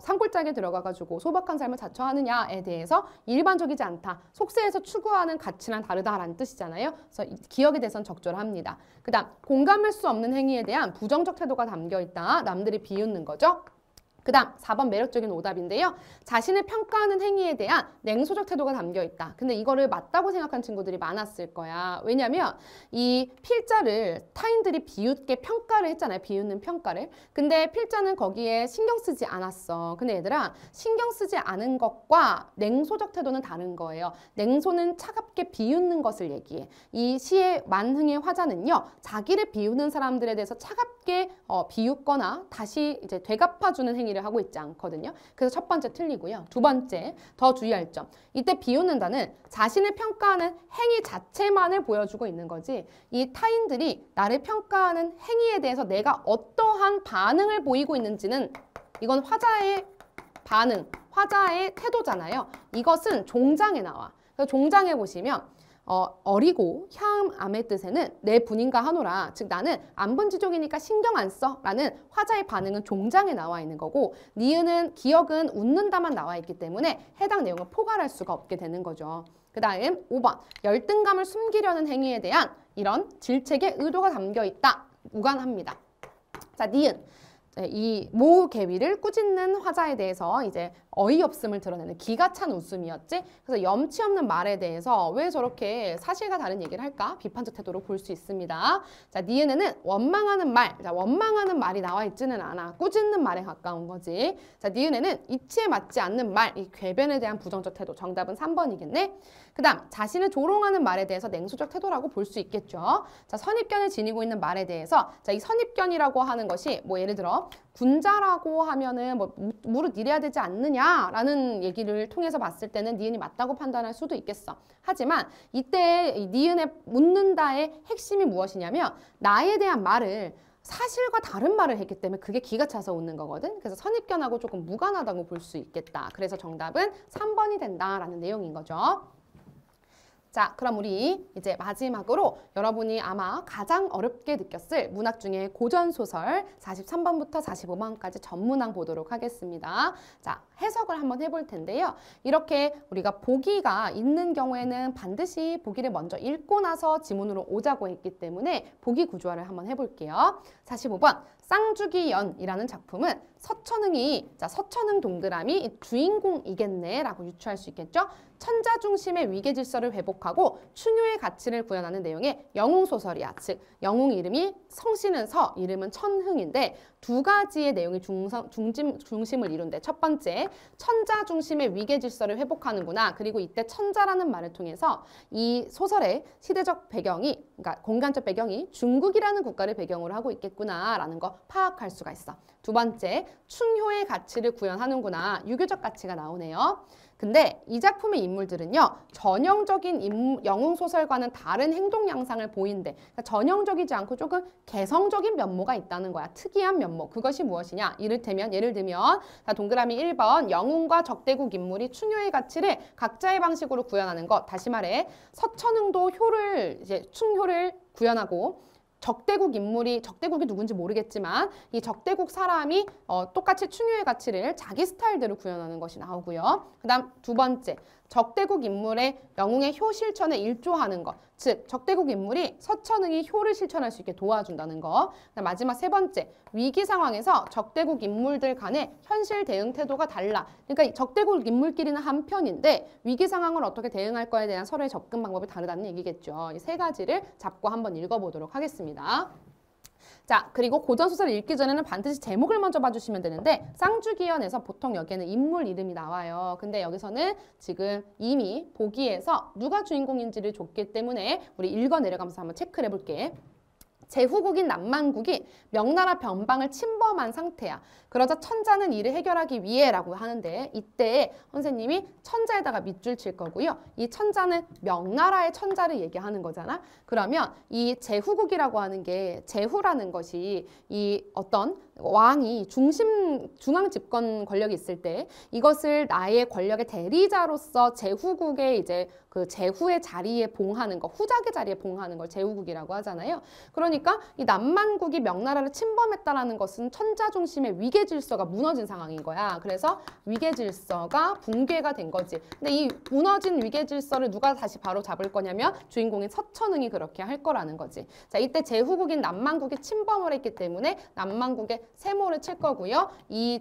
산골짜기에 들어가가지고 소박한 삶을 자처하느냐에 대해서 일반적이지 않다. 속세에서 추구하는 가치랑 다르다라는 뜻이잖아요. 그래서 기억에 대해서는 적절합니다. 그 다음, 공감할 수 없는 행위에 대한 부정적 태도가 담겨 있다. 남들이 비웃는 거죠. 그 다음 4번 매력적인 오답인데요. 자신을 평가하는 행위에 대한 냉소적 태도가 담겨 있다. 근데 이거를 맞다고 생각한 친구들이 많았을 거야. 왜냐면 이 필자를 타인들이 비웃게 평가를 했잖아요. 비웃는 평가를. 근데 필자는 거기에 신경 쓰지 않았어. 근데 얘들아, 신경 쓰지 않은 것과 냉소적 태도는 다른 거예요. 냉소는 차갑게 비웃는 것을 얘기해. 이 시의 만흥의 화자는요. 자기를 비웃는 사람들에 대해서 차갑게 비웃거나 다시 이제 되갚아주는 행위를 하고 있지 않거든요. 그래서 첫 번째 틀리고요. 두 번째, 더 주의할 점. 이때 비웃는다는 자신을 평가하는 행위 자체만을 보여주고 있는 거지, 이 타인들이 나를 평가하는 행위에 대해서 내가 어떠한 반응을 보이고 있는지는, 이건 화자의 반응, 화자의 태도잖아요. 이것은 종장에 나와. 그래서 종장에 보시면 어리고 향암의 뜻에는 내 분인가 하노라. 즉 나는 안분지족이니까 신경 안 써 라는 화자의 반응은 종장에 나와 있는 거고, 니은은 기억은 웃는다만 나와 있기 때문에 해당 내용을 포괄할 수가 없게 되는 거죠. 그 다음 5번, 열등감을 숨기려는 행위에 대한 이런 질책의 의도가 담겨 있다. 무관합니다. 자, 니은. 이 모개위를 꾸짖는 화자에 대해서 이제 어이없음을 드러내는 기가 찬 웃음이었지. 그래서 염치 없는 말에 대해서 왜 저렇게 사실과 다른 얘기를 할까? 비판적 태도로 볼 수 있습니다. 자, 니은에는 원망하는 말. 자, 원망하는 말이 나와 있지는 않아. 꾸짖는 말에 가까운 거지. 자, 니은에는 이치에 맞지 않는 말. 이 궤변에 대한 부정적 태도. 정답은 3번이겠네. 그 다음, 자신을 조롱하는 말에 대해서 냉소적 태도라고 볼 수 있겠죠. 자, 선입견을 지니고 있는 말에 대해서, 자, 이 선입견이라고 하는 것이 뭐 예를 들어 군자라고 하면은 뭐 무릇 이래야 되지 않느냐라는 얘기를 통해서 봤을 때는 니은이 맞다고 판단할 수도 있겠어. 하지만 이때 이 니은의 묻는다의 핵심이 무엇이냐면 나에 대한 말을 사실과 다른 말을 했기 때문에 그게 기가 차서 웃는 거거든. 그래서 선입견하고 조금 무관하다고 볼 수 있겠다. 그래서 정답은 3번이 된다라는 내용인 거죠. 자, 그럼 우리 이제 마지막으로 여러분이 아마 가장 어렵게 느꼈을 문학 중에 고전소설 43번부터 45번까지 전문항 보도록 하겠습니다. 자, 해석을 한번 해볼 텐데요. 이렇게 우리가 보기가 있는 경우에는 반드시 보기를 먼저 읽고 나서 지문으로 오자고 했기 때문에 보기 구조화를 한번 해볼게요. 45번 쌍주기연이라는 작품은 서천흥이, 자, 서천흥 동그라미 주인공이겠네 라고 유추할 수 있겠죠. 천자 중심의 위계 질서를 회복하고 충효의 가치를 구현하는 내용의 영웅소설이야. 즉 영웅 이름이 성씨는 서, 이름은 천흥인데 두 가지의 내용이 중심을 이룬대. 첫 번째, 천자 중심의 위계 질서를 회복하는구나. 그리고 이때 천자라는 말을 통해서 이 소설의 시대적 배경이, 그러니까 공간적 배경이 중국이라는 국가를 배경으로 하고 있겠구나라는 거 파악할 수가 있어. 두 번째, 충효의 가치를 구현하는구나. 유교적 가치가 나오네요. 근데 이 작품의 인물들은요, 전형적인 영웅소설과는 다른 행동 양상을 보인대. 그러니까 전형적이지 않고 조금 개성적인 면모가 있다는 거야. 특이한 면모. 그것이 무엇이냐? 예를 들면 자, 동그라미 1번 영웅과 적대국 인물이 충효의 가치를 각자의 방식으로 구현하는 것. 다시 말해 서천흥도 충효를 구현하고 적대국 인물이, 적대국이 누군지 모르겠지만 이 적대국 사람이 똑같이 충효의 가치를 자기 스타일대로 구현하는 것이 나오고요. 그 다음 두 번째, 적대국 인물의 영웅의 효 실천에 일조하는 것. 즉 적대국 인물이 서천흥이 효를 실천할 수 있게 도와준다는 거. 그다음 마지막 세 번째, 위기 상황에서 적대국 인물들 간의 현실 대응 태도가 달라. 그러니까 적대국 인물끼리는 한 편인데 위기 상황을 어떻게 대응할 거에 대한 서로의 접근 방법이 다르다는 얘기겠죠. 이 세 가지를 잡고 한번 읽어보도록 하겠습니다. 자, 그리고 고전소설을 읽기 전에는 반드시 제목을 먼저 봐주시면 되는데 쌍주기연에서 보통 여기에는 인물 이름이 나와요. 근데 여기서는 지금 이미 보기에서 누가 주인공인지를 줬기 때문에 우리 읽어 내려가면서 한번 체크를 해볼게. 제후국인 남만국이 명나라 변방을 침범한 상태야. 그러자 천자는 이를 해결하기 위해라고 하는데 이때 선생님이 천자에다가 밑줄 칠 거고요. 이 천자는 명나라의 천자를 얘기하는 거잖아. 그러면 이 제후국이라고 하는 게, 제후라는 것이 이 어떤 왕이 중앙 집권 권력이 있을 때 이것을 나의 권력의 대리자로서 제후국의 이제 그 제후의 자리에 봉하는 거, 후작의 자리에 봉하는 걸 제후국이라고 하잖아요. 그러니까 이 남만국이 명나라를 침범했다라는 것은 천자 중심의 위계 질서가 무너진 상황인 거야. 그래서 위계 질서가 붕괴가 된 거지. 근데 이 무너진 위계 질서를 누가 다시 바로 잡을 거냐면 주인공인 서천흥이 그렇게 할 거라는 거지. 자, 이때 제후국인 남만국이 침범을 했기 때문에 남만국의 세모를 칠 거고요. 이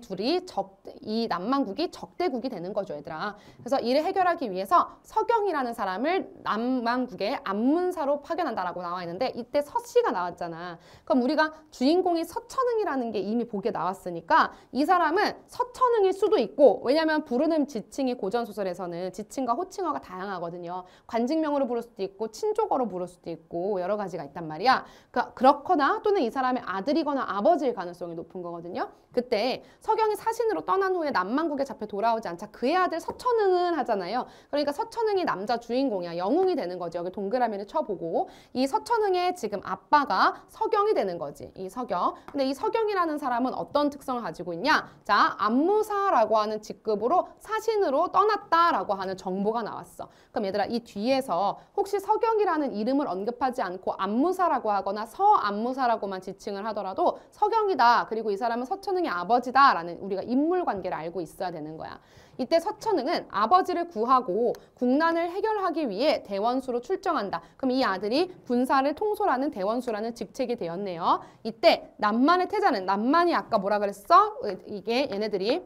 남만국이 적대국이 되는 거죠, 얘들아. 그래서 이를 해결하기 위해서 서경이라는 사람을 남만국의 안문사로 파견한다라고 나와 있는데 이때 서씨가 나왔잖아. 그럼 우리가 주인공이 서천흥이라는 게 이미 보기에 나왔으니까 이 사람은 서천흥일 수도 있고, 왜냐면 부르는 지칭이 고전소설에서는 지칭과 호칭어가 다양하거든요. 관직명으로 부를 수도 있고 친족어로 부를 수도 있고 여러 가지가 있단 말이야. 그렇거나 또는 이 사람의 아들이거나 아버지일 가능성이 높은 거거든요. 그때 서경이 사신으로 떠난 후에 남만국에 잡혀 돌아오지 않자 그의 아들 서천흥은 하잖아요. 그러니까 서천흥이 남자 주인공이야. 영웅이 되는 거죠. 여기 동그라미를 쳐보고 이 서천흥의 지금 아빠가 서경이 되는 거지. 이 서경. 근데 이 서경이라는 사람은 어떤 특성을 가지고 있냐? 자, 안무사라고 하는 직급으로 사신으로 떠났다라고 하는 정보가 나왔어. 그럼 얘들아, 이 뒤에서 혹시 서경이라는 이름을 언급하지 않고 안무사라고 하거나 서안무사라고만 지칭을 하더라도 서경이다. 그리고 이 사람은 서천흥의 아버지다라는 우리가 인물 관계를 알고 있어야 되는 거야. 이때 서천흥은 아버지를 구하고 국난을 해결하기 위해 대원수로 출정한다. 그럼 이 아들이 군사를 통솔하는 대원수라는 직책이 되었네요. 이때 남만의 태자는, 남만이 아까 뭐라 그랬어? 이게 얘네들이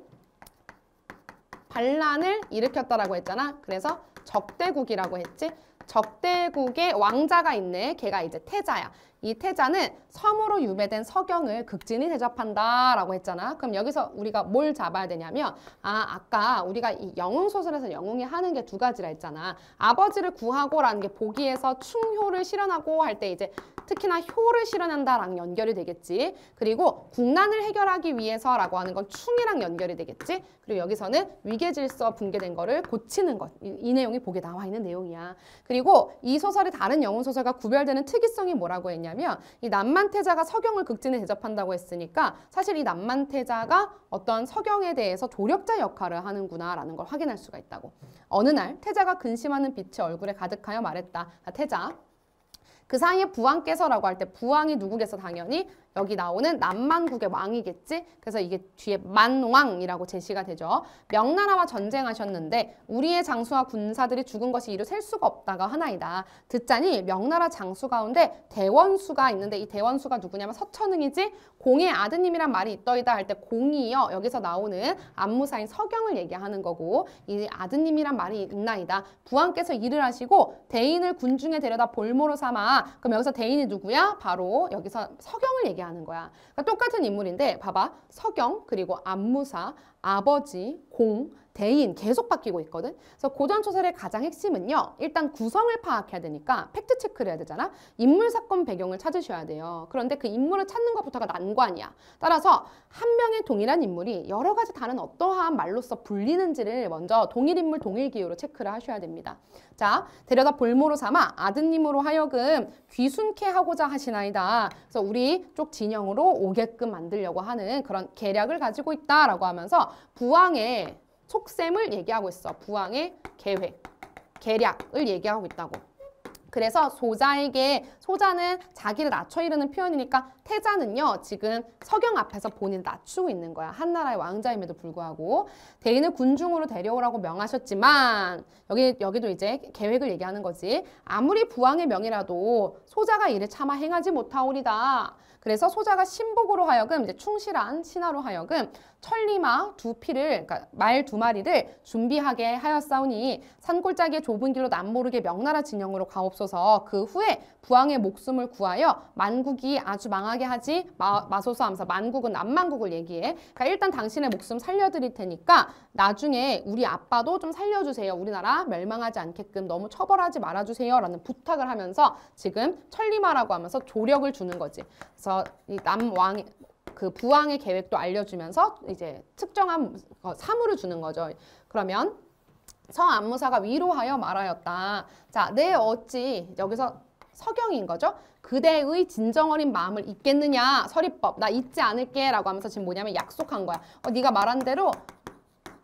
반란을 일으켰다라고 했잖아. 그래서 적대국이라고 했지. 적대국의 왕자가 있네. 걔가 이제 태자야. 이 태자는 섬으로 유배된 서경을 극진히 대접한다라고 했잖아. 그럼 여기서 우리가 뭘 잡아야 되냐면, 아까 우리가 이 영웅소설에서 영웅이 하는 게 두 가지라 했잖아. 아버지를 구하고라는 게 보기에서 충효를 실현하고 할 때 이제 특히나 효를 실현한다랑 연결이 되겠지. 그리고 국난을 해결하기 위해서라고 하는 건 충이랑 연결이 되겠지. 그리고 여기서는 위계질서 붕괴된 거를 고치는 것. 이 내용이 복에 나와 있는 내용이야. 그리고 이 소설이 다른 영혼 소설과 구별되는 특이성이 뭐라고 했냐면 이 남만태자가 서경을 극진에 대접한다고 했으니까 사실 이 남만태자가 어떤 서경에 대해서 조력자 역할을 하는구나라는 걸 확인할 수가 있다고. 어느 날 태자가 근심하는 빛이 얼굴에 가득하여 말했다. 태자. 그 사이에 부왕께서라고 할 때 부왕이 누구겠어? 당연히 여기 나오는 남만국의 왕이겠지? 그래서 이게 뒤에 만왕이라고 제시가 되죠. 명나라와 전쟁하셨는데 우리의 장수와 군사들이 죽은 것이 이루 셀 수가 없다가 하나이다. 듣자니 명나라 장수 가운데 대원수가 있는데 이 대원수가 누구냐면 서천응이지? 공의 아드님이란 말이 있더이다 할 때 공이요. 여기서 나오는 안무사인 서경을 얘기하는 거고 이 아드님이란 말이 있나이다. 부왕께서 일을 하시고 대인을 군중에 데려다 볼모로 삼아. 그럼 여기서 대인이 누구야? 바로 여기서 서경을 얘기하는 거야. 그러니까 똑같은 인물인데 봐봐. 서경 그리고 안무사, 아버지, 공, 대인 계속 바뀌고 있거든. 그래서 고전소설의 가장 핵심은요. 일단 구성을 파악해야 되니까 팩트체크를 해야 되잖아. 인물, 사건, 배경을 찾으셔야 돼요. 그런데 그 인물을 찾는 것부터가 난관이야. 따라서 한 명의 동일한 인물이 여러 가지 다른 어떠한 말로써 불리는지를 먼저 동일 인물, 동일 기호로 체크를 하셔야 됩니다. 자, 데려다 볼모로 삼아 아드님으로 하여금 귀순케 하고자 하시나이다. 그래서 우리 쪽 진영으로 오게끔 만들려고 하는 그런 계략을 가지고 있다라고 하면서 부왕의 속셈을 얘기하고 있어. 부왕의 계획, 계략을 얘기하고 있다고. 그래서 소자는 자기를 낮춰 이르는 표현이니까 태자는요. 지금 서경 앞에서 본인을 낮추고 있는 거야. 한나라의 왕자임에도 불구하고. 대인을 군중으로 데려오라고 명하셨지만 여기도 이제 계획을 얘기하는 거지. 아무리 부왕의 명이라도 소자가 이를 차마 행하지 못하오리다. 그래서 소자가 신복으로 하여금 이제 충실한 신하로 하여금 천리마 두 피를 그러니까 말 두 마리를 준비하게 하였사오니 산골짜기의 좁은 길로 남모르게 명나라 진영으로 가옵소서. 그 후에 부왕의 목숨을 구하여 만국이 아주 망하게 하지 마소서 하면서 만국은 남만국을 얘기해. 그러니까 일단 당신의 목숨 살려드릴 테니까 나중에 우리 아빠도 좀 살려주세요. 우리나라 멸망하지 않게끔 너무 처벌하지 말아주세요. 라는 부탁을 하면서 지금 천리마라고 하면서 조력을 주는 거지. 그래서 이 남왕 그 부왕의 계획도 알려주면서 이제 특정한 사물을 주는 거죠. 그러면 서안무사가 위로하여 말하였다. 자, 내 어찌 여기서 서경인 거죠. 그대의 진정어린 마음을 잊겠느냐. 서리법 나 잊지 않을게 라고 하면서 지금 뭐냐면 약속한 거야. 네가 말한 대로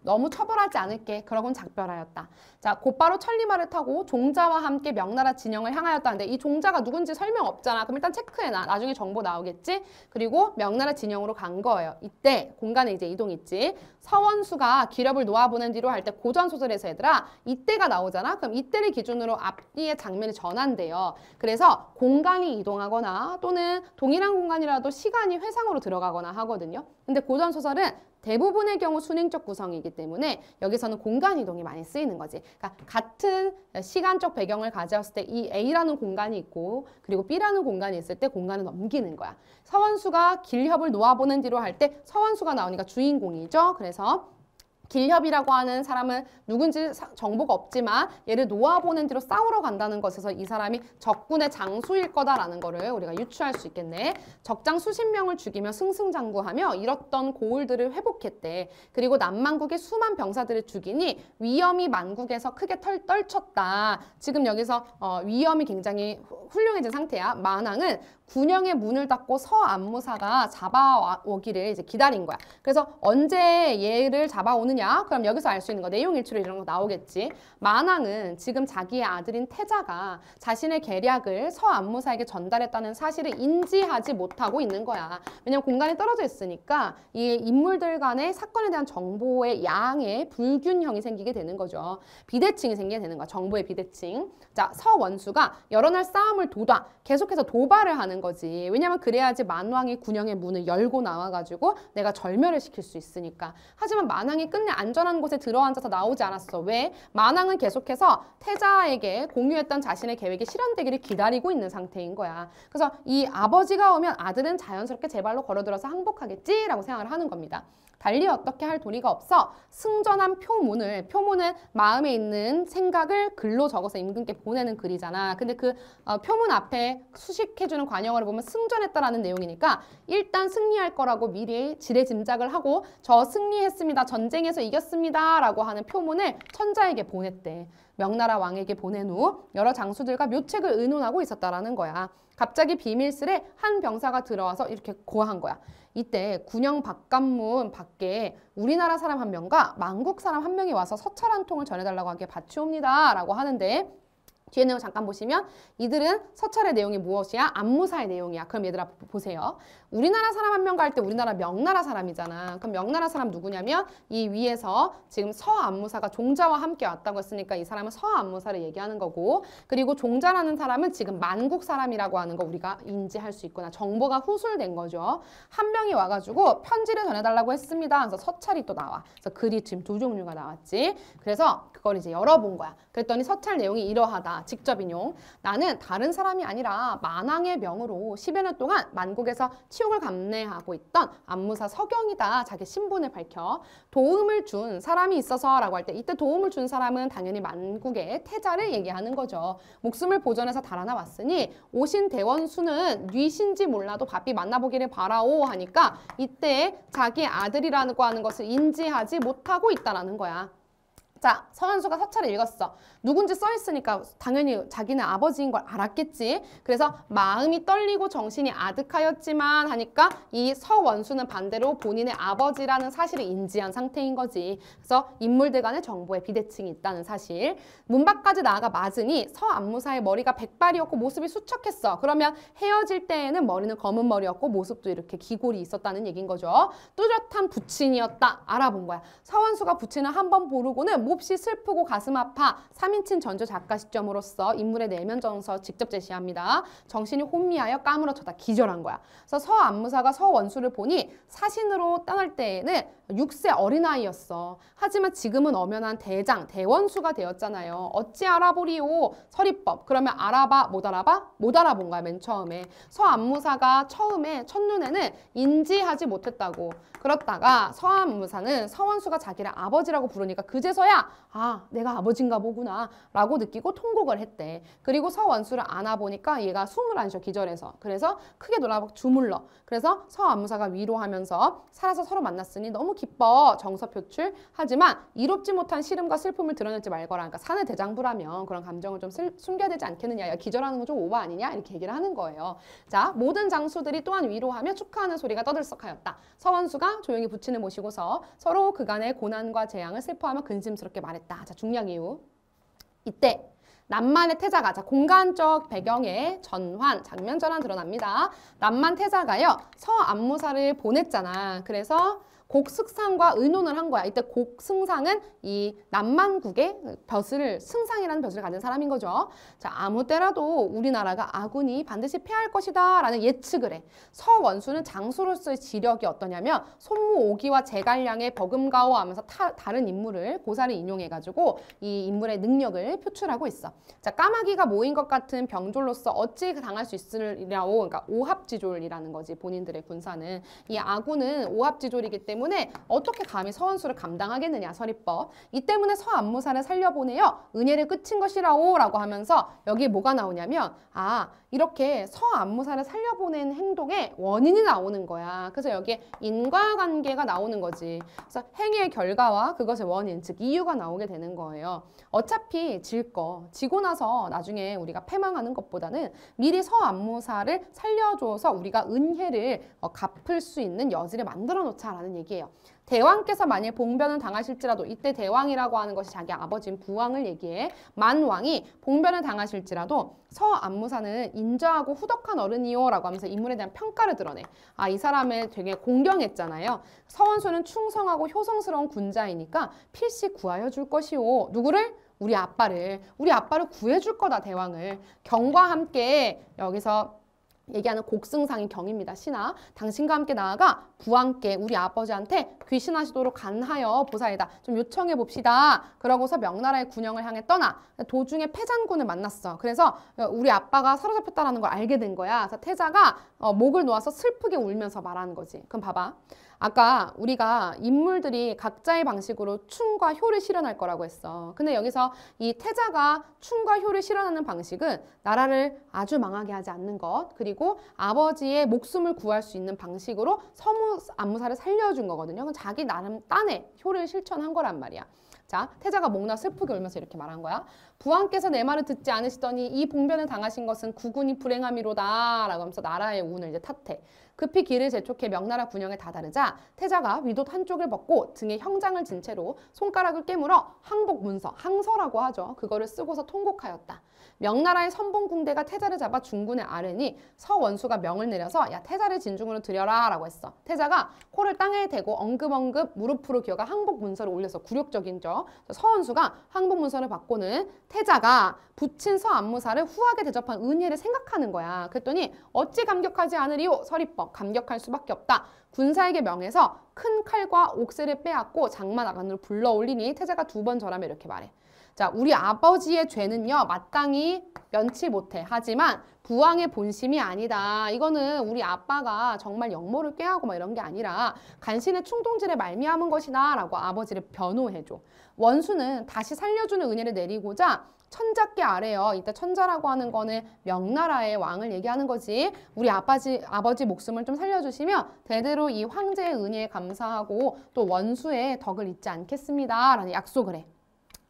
너무 처벌하지 않을게. 그러곤 작별하였다. 자, 곧바로 천리마를 타고 종자와 함께 명나라 진영을 향하였다는데 이 종자가 누군지 설명 없잖아. 그럼 일단 체크해놔. 나중에 정보 나오겠지? 그리고 명나라 진영으로 간 거예요. 이때 공간에 이제 이동했지. 서원수가 기력을 놓아보낸 뒤로 할 때 고전소설에서 얘들아 이때가 나오잖아. 그럼 이때를 기준으로 앞뒤의 장면이 전환돼요. 그래서 공간이 이동하거나 또는 동일한 공간이라도 시간이 회상으로 들어가거나 하거든요. 근데 고전소설은 대부분의 경우 순행적 구성이기 때문에 여기서는 공간 이동이 많이 쓰이는 거지. 그러니까 같은 시간적 배경을 가져왔을 때 이 A라는 공간이 있고 그리고 B라는 공간이 있을 때 공간을 넘기는 거야. 서원수가 길협을 놓아보는 뒤로 할 때 서원수가 나오니까 주인공이죠. 그래서 길협이라고 하는 사람은 누군지 정보가 없지만 얘를 놓아보는 뒤로 싸우러 간다는 것에서 이 사람이 적군의 장수일 거다라는 거를 우리가 유추할 수 있겠네. 적장 수십 명을 죽이며 승승장구하며 잃었던 고을들을 회복했대. 그리고 남만국의 수만 병사들을 죽이니 위엄이 만국에서 크게 떨쳤다. 지금 여기서 위엄이 굉장히 훌륭해진 상태야. 만왕은 군영의 문을 닫고 서안무사가 잡아오기를 이제 기다린 거야. 그래서 언제 얘를 잡아오느냐? 그럼 여기서 알 수 있는 거 내용 일치로 이런 거 나오겠지. 만왕은 지금 자기의 아들인 태자가 자신의 계략을 서안무사에게 전달했다는 사실을 인지하지 못하고 있는 거야. 왜냐면 공간이 떨어져 있으니까 이 인물들 간의 사건에 대한 정보의 양의 불균형이 생기게 되는 거죠. 비대칭이 생기게 되는 거야. 정보의 비대칭. 자, 서원수가 여러 날 싸움을 계속해서 도발을 하는 거지. 왜냐면 그래야지 만왕이 군영의 문을 열고 나와가지고 내가 절멸을 시킬 수 있으니까. 하지만 만왕이 끝내 안전한 곳에 들어앉아서 나오지 않았어. 왜? 만왕은 계속해서 태자에게 공유했던 자신의 계획이 실현되기를 기다리고 있는 상태인 거야. 그래서 이 아버지가 오면 아들은 자연스럽게 제 발로 걸어들어서 항복하겠지라고 생각을 하는 겁니다. 달리 어떻게 할 도리가 없어 승전한 표문은 마음에 있는 생각을 글로 적어서 임금께 보내는 글이잖아. 근데 그 표문 앞에 수식해주는 관용어를 보면 승전했다라는 내용이니까 일단 승리할 거라고 미리 지레짐작을 하고 저 승리했습니다. 전쟁에서 이겼습니다. 라고 하는 표문을 천자에게 보냈대. 명나라 왕에게 보낸 후 여러 장수들과 묘책을 의논하고 있었다라는 거야. 갑자기 비밀스레 한 병사가 들어와서 이렇게 고한 거야. 이때 군영 박관문 밖에 우리나라 사람 한 명과 만국 사람 한 명이 와서 서찰 한 통을 전해달라고 하기에 바치옵니다. 라고 하는데 뒤에 내용 잠깐 보시면 이들은 서찰의 내용이 무엇이야? 안무사의 내용이야. 그럼 얘들아 보세요. 우리나라 사람 한 명과 할 때 우리나라 명나라 사람이잖아. 그럼 명나라 사람 누구냐면 이 위에서 지금 서안무사가 종자와 함께 왔다고 했으니까 이 사람은 서안무사를 얘기하는 거고 그리고 종자라는 사람은 지금 만국 사람이라고 하는 거 우리가 인지할 수 있구나. 정보가 후술된 거죠. 한 명이 와가지고 편지를 전해달라고 했습니다. 그래서 서찰이 또 나와. 그래서 글이 지금 두 종류가 나왔지. 그래서 그걸 이제 열어본 거야. 그랬더니 서찰 내용이 이러하다. 직접 인용. 나는 다른 사람이 아니라 만왕의 명으로 10여 년 동안 만국에서 치욕을 감내하고 있던 안무사 서경이다. 자기 신분을 밝혀 도움을 준 사람이 있어서 라고 할 때 이때 도움을 준 사람은 당연히 만국의 태자를 얘기하는 거죠. 목숨을 보전해서 달아나 왔으니 오신 대원수는 뉘신지 몰라도 바삐 만나보기를 바라오 하니까 이때 자기 아들이라고 하는 것을 인지하지 못하고 있다라는 거야. 자, 서원수가 서찰을 읽었어. 누군지 써있으니까 당연히 자기는 아버지인 걸 알았겠지. 그래서 마음이 떨리고 정신이 아득하였지만 하니까 이 서원수는 반대로 본인의 아버지라는 사실을 인지한 상태인 거지. 그래서 인물들 간의 정보에 비대칭이 있다는 사실. 문 밖까지 나아가 맞으니 서안무사의 머리가 백발이었고 모습이 수척했어. 그러면 헤어질 때에는 머리는 검은 머리였고 모습도 이렇게 기골이 있었다는 얘기인 거죠. 뚜렷한 부친이었다. 알아본 거야. 서원수가 부친을 한 번 보르고는 몹시 슬프고 가슴 아파 3인칭 전조 작가 시점으로서 인물의 내면 정서 직접 제시합니다. 정신이 혼미하여 까무러쳐다 기절한 거야. 그래서 서안무사가 서원수를 보니 사신으로 떠날 때에는 6세 어린아이였어. 하지만 지금은 엄연한 대장, 대원수가 되었잖아요. 어찌 알아보리오? 서리법. 그러면 알아봐? 못 알아봐? 못 알아본 거야, 맨 처음에. 서안무사가 처음에 첫눈에는 인지하지 못했다고. 그렇다가 서안무사는 서원수가 자기를 아버지라고 부르니까 그제서야 아, 내가 아버지인가 보구나 라고 느끼고 통곡을 했대. 그리고 서원수를 안아보니까 얘가 숨을 안 쉬어, 기절해서. 그래서 크게 놀라고 주물러. 그래서 서안무사가 위로하면서 살아서 서로 만났으니 너무 기뻐. 정서 표출. 하지만 이롭지 못한 시름과 슬픔을 드러내지 말거라. 그러니까 사내 대장부라면 그런 감정을 좀 숨겨야 되지 않겠느냐. 야, 기절하는 건 좀 오버 아니냐? 이렇게 얘기를 하는 거예요. 자, 모든 장수들이 또한 위로하며 축하하는 소리가 떠들썩하였다. 서원수가 조용히 부친을 모시고서 서로 그간의 고난과 재앙을 슬퍼하며 근심스럽게 말했다. 자, 중량 이후. 이때 남만의 태자가, 자, 공간적 배경에 전환, 장면 전환 드러납니다. 남만 태자가요, 서안무사를 보냈잖아. 그래서 곡승상과 의논을 한 거야. 이때 곡승상은 이 남만국의 승상이라는 벼슬을 가진 사람인 거죠. 자, 아무 때라도 우리나라가 아군이 반드시 패할 것이다 라는 예측을 해. 서원수는 장수로서의 지력이 어떠냐면 손무오기와 제갈량의 버금가오 하면서 다른 인물을 고사를 인용해가지고 이 인물의 능력을 표출하고 있어. 자, 까마귀가 모인 것 같은 병졸로서 어찌 당할 수 있으리라고, 그러니까 오합지졸이라는 거지. 본인들의 군사는. 이 아군은 오합지졸이기 때문에 어떻게 감히 서원수를 감당하겠느냐, 서리법. 이 때문에 서안무사를 살려보내어 은혜를 끝인 것이라오 라고 하면서 여기에 뭐가 나오냐면 아, 이렇게 서안무사를 살려보낸 행동에 원인이 나오는 거야. 그래서 여기에 인과관계가 나오는 거지. 그래서 행위의 결과와 그것의 원인, 즉 이유가 나오게 되는 거예요. 어차피 지고 나서 나중에 우리가 패망하는 것보다는 미리 서안무사를 살려줘서 우리가 은혜를 갚을 수 있는 여지를 만들어 놓자라는 얘기예요. 대왕께서 만일 봉변을 당하실지라도, 이때 대왕이라고 하는 것이 자기 아버지인 부왕을 얘기해. 만왕이 봉변을 당하실지라도 서안무사는 인자하고 후덕한 어른이요 라고 하면서 인물에 대한 평가를 드러내. 아, 이 사람을 되게 공경했잖아요. 서원수는 충성하고 효성스러운 군자이니까 필시 구하여 줄 것이오. 누구를? 우리 아빠를 구해줄 거다, 대왕을. 경과 함께 여기서 얘기하는 곡승상인 경입니다. 신하. 당신과 함께 나아가 부왕께 우리 아버지한테 귀신하시도록 간하여 보사이다. 좀 요청해 봅시다. 그러고서 명나라의 군영을 향해 떠나. 도중에 패잔군을 만났어. 그래서 우리 아빠가 사로잡혔다는 걸 알게 된 거야. 그래서 태자가 목을 놓아서 슬프게 울면서 말하는 거지. 그럼 봐봐. 아까 우리가 인물들이 각자의 방식으로 충과 효를 실현할 거라고 했어. 근데 여기서 이 태자가 충과 효를 실현하는 방식은 나라를 아주 망하게 하지 않는 것, 그리고 아버지의 목숨을 구할 수 있는 방식으로 서무 안무사를 살려준 거거든요. 그건 자기 나름 딴에 효를 실천한 거란 말이야. 자, 태자가 목나 슬프게 울면서 이렇게 말한 거야. 부왕께서 내 말을 듣지 않으시더니 이 봉변을 당하신 것은 국운이 불행함이로다 라고 하면서 나라의 운을 이제 탓해. 급히 길을 재촉해 명나라 군영에 다다르자 태자가 위옷 한쪽을 벗고 등에 형장을 진 채로 손가락을 깨물어 항복 문서, 항서라고 하죠. 그거를 쓰고서 통곡하였다. 명나라의 선봉궁대가 태자를 잡아 중군에 아뢰니 서원수가 명을 내려서 야 태자를 진중으로 들여라 라고 했어. 태자가 코를 땅에 대고 엉금엉금 무릎으로 기어가 항복 문서를 올려서 굴욕적이죠. 서원수가 항복 문서를 받고는 태자가 붙인 서안무사를 후하게 대접한 은혜를 생각하는 거야. 그랬더니 어찌 감격하지 않으리요? 서리법 감격할 수밖에 없다. 군사에게 명해서 큰 칼과 옥새를 빼앗고 장마 나간으로 불러 올리니 태자가 2번 절하며 이렇게 말해. 자, 우리 아버지의 죄는요 마땅히 면치 못해. 하지만 부왕의 본심이 아니다. 이거는 우리 아빠가 정말 역모를 꾀하고 막 이런 게 아니라 간신의 충동질에 말미암은 것이다 라고 아버지를 변호해줘. 원수는 다시 살려주는 은혜를 내리고자 천자께 아래요. 이때 천자라고 하는 거는 명나라의 왕을 얘기하는 거지. 우리 아버지 목숨을 좀 살려주시면 대대로 이 황제의 은혜에 감사하고 또 원수의 덕을 잊지 않겠습니다 라는 약속을 해.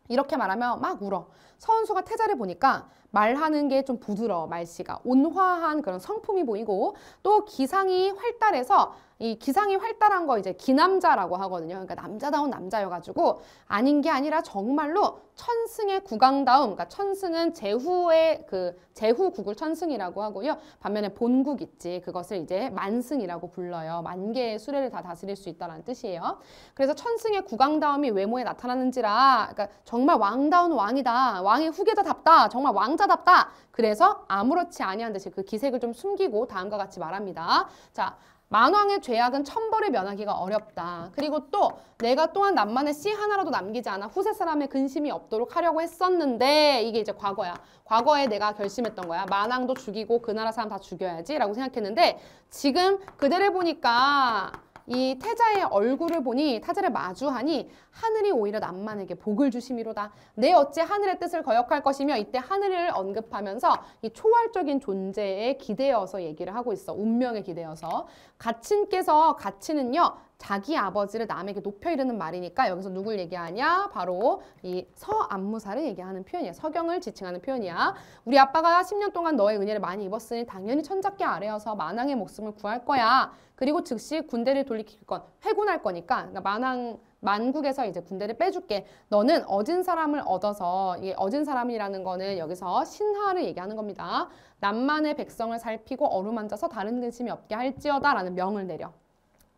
이렇게 말하면 막 울어. 서원수가 태자를 보니까 말하는 게 좀 부드러워. 말씨가 온화한 그런 성품이 보이고 또 기상이 활달해서 이 기상이 활달한 거 이제 기남자라고 하거든요. 그러니까 남자다운 남자여가지고 아닌 게 아니라 정말로 천승의 국왕다움. 그러니까 천승은 제후의 제후국을 천승이라고 하고요. 반면에 본국 있지. 그것을 이제 만승이라고 불러요. 만 개의 수레를 다 다스릴 수 있다는 뜻이에요. 그래서 천승의 국왕다움이 외모에 나타나는지라 그러니까 정말 왕다운 왕이다. 왕의 후계자답다. 정말 왕자답다. 그래서 아무렇지 아니한 듯이 그 기색을 좀 숨기고 다음과 같이 말합니다. 자, 만왕의 죄악은 천벌을 면하기가 어렵다. 그리고 또 내가 또한 남만의 씨 하나라도 남기지 않아 후세 사람의 근심이 없도록 하려고 했었는데 이게 이제 과거야. 과거에 내가 결심했던 거야. 만왕도 죽이고 그 나라 사람 다 죽여야지 라고 생각했는데 지금 그대를 보니까 이 태자의 얼굴을 보니 태자를 마주하니 하늘이 오히려 남만에게 복을 주심이로다. 내 어찌 하늘의 뜻을 거역할 것이며 이때 하늘을 언급하면서 이 초월적인 존재에 기대어서 얘기를 하고 있어. 운명에 기대어서. 가친께서 가친은요. 자기 아버지를 남에게 높여 이르는 말이니까 여기서 누굴 얘기하냐? 바로 이 서안무사를 얘기하는 표현이야. 서경을 지칭하는 표현이야. 우리 아빠가 10년 동안 너의 은혜를 많이 입었으니 당연히 천자께 아뢰어서 만왕의 목숨을 구할 거야. 그리고 즉시 군대를 돌리킬 건 회군할 거니까 그러니까 만국에서 이제 군대를 빼줄게. 너는 어진 사람을 얻어서 이 어진 사람이라는 거는 여기서 신하를 얘기하는 겁니다. 남만의 백성을 살피고 어루만져서 다른 근심이 없게 할지어다 라는 명을 내려.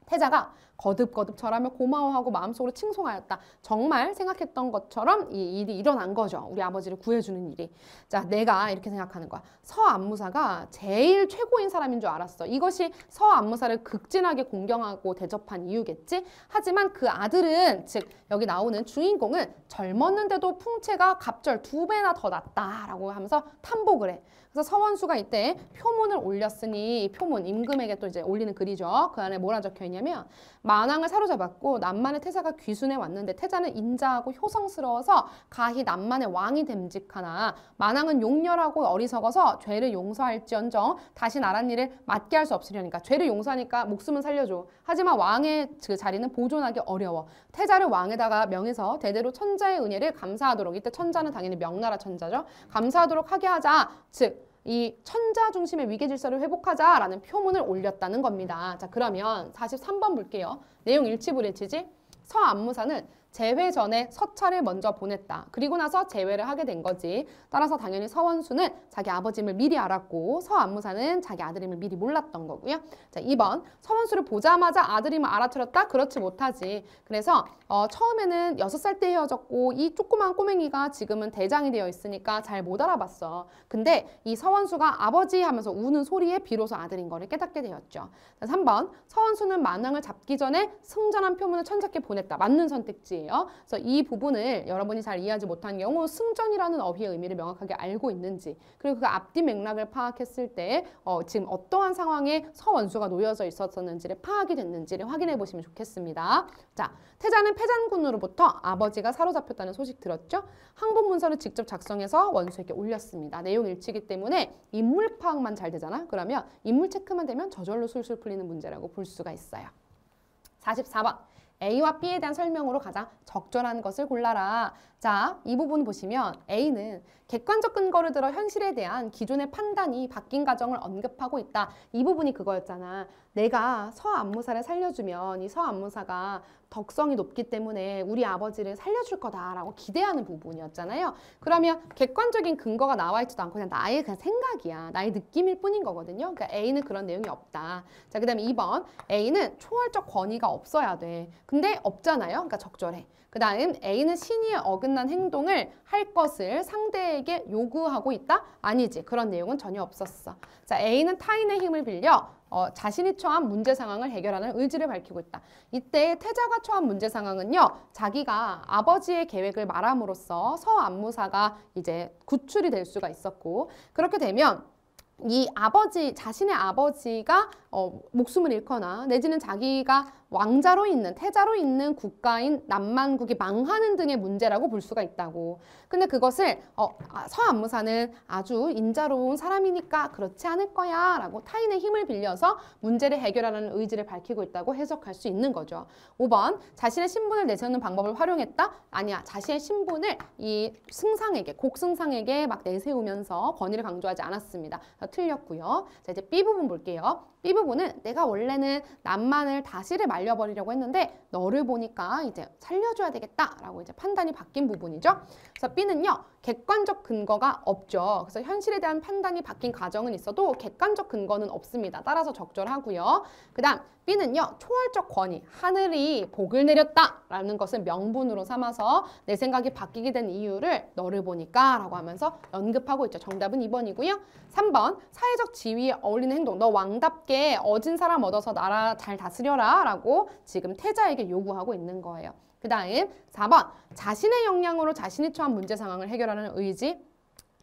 태자가 거듭거듭 절하며 고마워하고 마음속으로 칭송하였다. 정말 생각했던 것처럼 이 일이 일어난 거죠. 우리 아버지를 구해주는 일이. 자, 내가 이렇게 생각하는 거야. 서안무사가 제일 최고인 사람인 줄 알았어. 이것이 서안무사를 극진하게 공경하고 대접한 이유겠지. 하지만 그 아들은 즉 여기 나오는 주인공은 젊었는데도 풍채가 갑절 2배나 더 났다라고 하면서 탐복을 해. 그래서 서원수가 이때 표문을 올렸으니 이 표문 임금에게 또 이제 올리는 글이죠. 그 안에 뭐라 적혀 있냐면 만왕을 사로잡았고 남만의 태자가 귀순해 왔는데 태자는 인자하고 효성스러워서 가히 남만의 왕이 됨직하나 만왕은 용렬하고 어리석어서 죄를 용서할지언정 다시 나란 일을 맡게 할 수 없으려니까 죄를 용서하니까 목숨은 살려줘. 하지만 왕의 그 자리는 보존하기 어려워. 태자를 왕에다가 명해서 대대로 천자의 은혜를 감사하도록 이때 천자는 당연히 명나라 천자죠. 감사하도록 하게 하자. 즉 이 천자 중심의 위계 질서를 회복하자라는 표문을 올렸다는 겁니다. 자, 그러면 43번 볼게요. 내용 일치불일치지? 서안무사는 재회 전에 서찰을 먼저 보냈다. 그리고 나서 재회를 하게 된 거지. 따라서 당연히 서원수는 자기 아버지임을 미리 알았고 서안무사는 자기 아들임을 미리 몰랐던 거고요. 자, 2번 서원수를 보자마자 아들임을 알아차렸다? 그렇지 못하지. 그래서 처음에는 6살 때 헤어졌고 이 조그만 꼬맹이가 지금은 대장이 되어 있으니까 잘 못 알아봤어. 근데 이 서원수가 아버지 하면서 우는 소리에 비로소 아들인 거를 깨닫게 되었죠. 자, 3번 서원수는 만왕을 잡기 전에 승전한 표문을 천자께 보냈다. 맞는 선택지. 문제예요. 그래서 이 부분을 여러분이 잘 이해하지 못한 경우 승전이라는 어휘의 의미를 명확하게 알고 있는지, 그리고 그 앞뒤 맥락을 파악했을 때 지금 어떠한 상황에 서원수가 놓여져 있었는지를 파악이 됐는지를 확인해 보시면 좋겠습니다. 자, 태자는 패잔군으로부터 아버지가 사로잡혔다는 소식 들었죠? 항복 문서를 직접 작성해서 원수에게 올렸습니다. 내용 일치이기 때문에 인물 파악만 잘 되잖아. 그러면 인물 체크만 되면 저절로 술술 풀리는 문제라고 볼 수가 있어요. 44번. A와 B에 대한 설명으로 가장 적절한 것을 골라라. 자, 이 부분 보시면 A는 객관적 근거를 들어 현실에 대한 기존의 판단이 바뀐 과정을 언급하고 있다. 이 부분이 그거였잖아. 내가 서안무사를 살려주면 이 서안무사가 덕성이 높기 때문에 우리 아버지를 살려줄 거다라고 기대하는 부분이었잖아요. 그러면 객관적인 근거가 나와 있지도 않고 그냥 나의 그냥 생각이야. 나의 느낌일 뿐인 거거든요. 그러니까 A는 그런 내용이 없다. 자, 그 다음에 2번. A는 초월적 권위가 없어야 돼. 근데 없잖아요. 그러니까 적절해. 그 다음 A는 신의에 어긋난 행동을 할 것을 상대에게 요구하고 있다? 아니지. 그런 내용은 전혀 없었어. 자, A는 타인의 힘을 빌려 자신이 처한 문제 상황을 해결하는 의지를 밝히고 있다. 이때 태자가 처한 문제 상황은요. 자기가 아버지의 계획을 말함으로써 서안무사가 이제 구출이 될 수가 있었고, 그렇게 되면 이 아버지, 자신의 아버지가 목숨을 잃거나 내지는 자기가 왕자로 있는, 태자로 있는 국가인 남만국이 망하는 등의 문제라고 볼 수가 있다고. 근데 그것을 서안무사는 아주 인자로운 사람이니까 그렇지 않을 거야 라고 타인의 힘을 빌려서 문제를 해결하라는 의지를 밝히고 있다고 해석할 수 있는 거죠. 5번. 자신의 신분을 내세우는 방법을 활용했다? 아니야. 자신의 신분을 이 승상에게, 곡승상에게 막 내세우면서 권위를 강조하지 않았습니다. 틀렸고요. 자, 이제 B 부분 볼게요. B 부분은 내가 원래는 남만을 다시를 말려버리려고 했는데 너를 보니까 이제 살려줘야 되겠다라고 이제 판단이 바뀐 부분이죠. 그래서 B는요. 객관적 근거가 없죠. 그래서 현실에 대한 판단이 바뀐 과정은 있어도 객관적 근거는 없습니다. 따라서 적절하고요. 그 다음 B는요. 초월적 권위, 하늘이 복을 내렸다라는 것을 명분으로 삼아서 내 생각이 바뀌게 된 이유를 너를 보니까 라고 하면서 언급하고 있죠. 정답은 2번이고요. 3번. 사회적 지위에 어울리는 행동. 너 왕답게 어진 사람 얻어서 나라 잘 다스려라 라고 지금 태자에게 요구하고 있는 거예요. 그 다음 4번. 자신의 역량으로 자신이 처한 문제 상황을 해결하는 의지.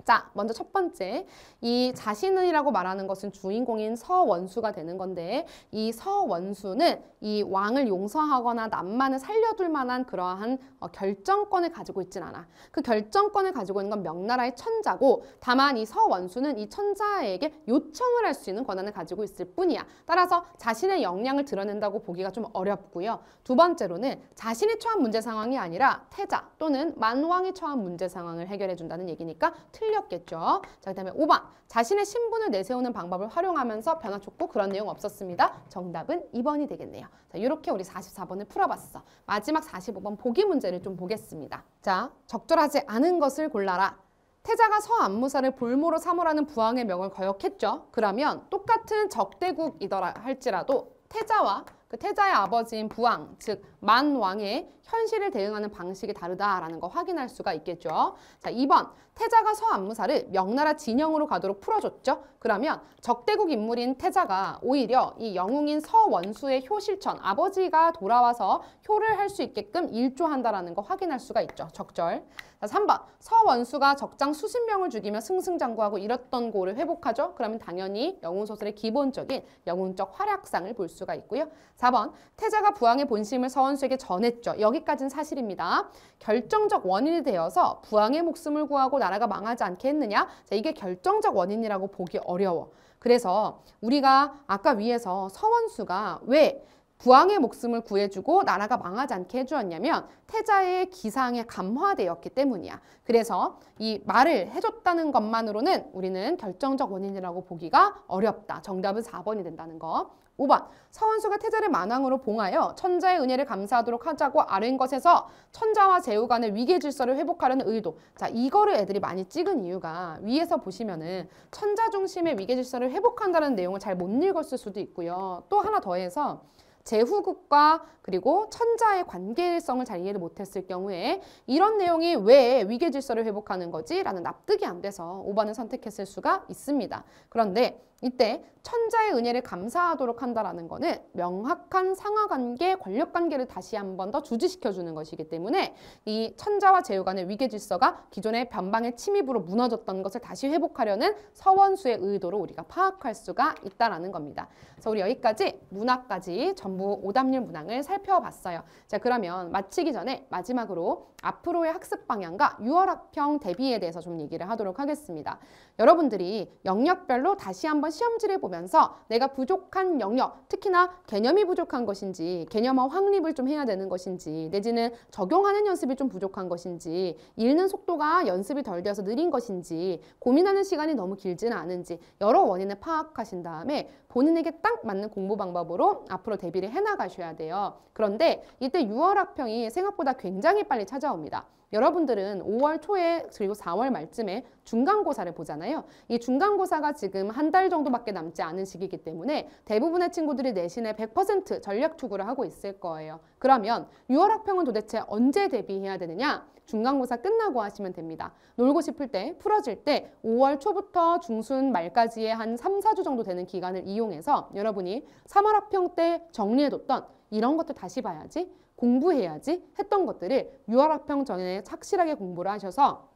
자, 먼저 첫 번째, 이 자신이라고 말하는 것은 주인공인 서원수가 되는 건데, 이 서원수는 이 왕을 용서하거나 남만을 살려둘 만한 그러한 결정권을 가지고 있진 않아. 그 결정권을 가지고 있는 건 명나라의 천자고, 다만 이 서원수는 이 천자에게 요청을 할 수 있는 권한을 가지고 있을 뿐이야. 따라서 자신의 역량을 드러낸다고 보기가 좀 어렵고요. 두 번째로는 자신이 처한 문제 상황이 아니라 태자 또는 만왕이 처한 문제 상황을 해결해 준다는 얘기니까 틀렸겠죠. 자, 그 다음에 5번. 자신의 신분을 내세우는 방법을 활용하면서 변화 촉구, 그런 내용 없었습니다. 정답은 2번이 되겠네요. 자, 이렇게 우리 44번을 풀어봤어. 마지막 45번 보기 문제를 좀 보겠습니다. 자, 적절하지 않은 것을 골라라. 태자가 서안무사를 볼모로 사모라는 부왕의 명을 거역했죠. 그러면 똑같은 적대국이더라 할지라도 태자와 그 태자의 아버지인 부왕, 즉 만왕의 현실을 대응하는 방식이 다르다라는 거 확인할 수가 있겠죠. 자, 2번. 태자가 서안무사를 명나라 진영으로 가도록 풀어줬죠. 그러면 적대국 인물인 태자가 오히려 이 영웅인 서원수의 효실천, 아버지가 돌아와서 효를 할 수 있게끔 일조한다라는 거 확인할 수가 있죠. 적절. 자, 3번. 서원수가 적장 수십 명을 죽이며 승승장구하고 잃었던 고를 회복하죠. 그러면 당연히 영웅소설의 기본적인 영웅적 활약상을 볼 수가 있고요. 4번. 태자가 부왕의 본심을 서원수에게 전했죠. 여기까지는 사실입니다. 결정적 원인이 되어서 부왕의 목숨을 구하고 나라가 망하지 않게 했느냐? 자, 이게 결정적 원인이라고 보기 어려워. 그래서 우리가 아까 위에서 서원수가 왜 부왕의 목숨을 구해주고 나라가 망하지 않게 해주었냐면 태자의 기상에 감화되었기 때문이야. 그래서 이 말을 해줬다는 것만으로는 우리는 결정적 원인이라고 보기가 어렵다. 정답은 4번이 된다는 거. 5번. 서원수가 태자를 만왕으로 봉하여 천자의 은혜를 감사하도록 하자고 아뢰은 것에서 천자와 제후 간의 위계 질서를 회복하려는 의도. 자, 이거를 애들이 많이 찍은 이유가 위에서 보시면은 천자 중심의 위계 질서를 회복한다는 내용을 잘 못 읽었을 수도 있고요. 또 하나 더해서 제후국과 그리고 천자의 관계성을 잘 이해를 못했을 경우에 이런 내용이 왜 위계 질서를 회복하는 거지? 라는 납득이 안 돼서 5번을 선택했을 수가 있습니다. 그런데 이때 천자의 은혜를 감사하도록 한다라는 거는 명확한 상하관계, 권력관계를 다시 한 번 더 주지시켜주는 것이기 때문에 이 천자와 제후 간의 위계질서가 기존의 변방의 침입으로 무너졌던 것을 다시 회복하려는 서원수의 의도로 우리가 파악할 수가 있다라는 겁니다. 그래서 우리 여기까지 문학까지 전부 오답률 문항을 살펴봤어요. 자, 그러면 마치기 전에 마지막으로 앞으로의 학습 방향과 6월 학평 대비에 대해서 좀 얘기를 하도록 하겠습니다. 여러분들이 영역별로 다시 한번 시험지를 보면서 내가 부족한 영역, 특히나 개념이 부족한 것인지, 개념화 확립을 좀 해야 되는 것인지, 내지는 적용하는 연습이 좀 부족한 것인지, 읽는 속도가 연습이 덜 되어서 느린 것인지, 고민하는 시간이 너무 길지는 않은지 여러 원인을 파악하신 다음에 본인에게 딱 맞는 공부 방법으로 앞으로 대비를 해나가셔야 돼요. 그런데 이때 6월 학평이 생각보다 굉장히 빨리 찾아옵니다. 여러분들은 5월 초에 그리고 4월 말쯤에 중간고사를 보잖아요. 이 중간고사가 지금 한 달 정도밖에 남지 않은 시기이기 때문에 대부분의 친구들이 내신에 100% 전략 투구를 하고 있을 거예요. 그러면 6월 학평은 도대체 언제 대비해야 되느냐? 중간고사 끝나고 하시면 됩니다. 놀고 싶을 때, 풀어질 때 5월 초부터 중순 말까지의 한 3, 4주 정도 되는 기간을 이용해서 여러분이 3월 학평 때 정리해뒀던 이런 것들 다시 봐야지, 공부해야지 했던 것들을 6월 학평 전에 확실하게 공부를 하셔서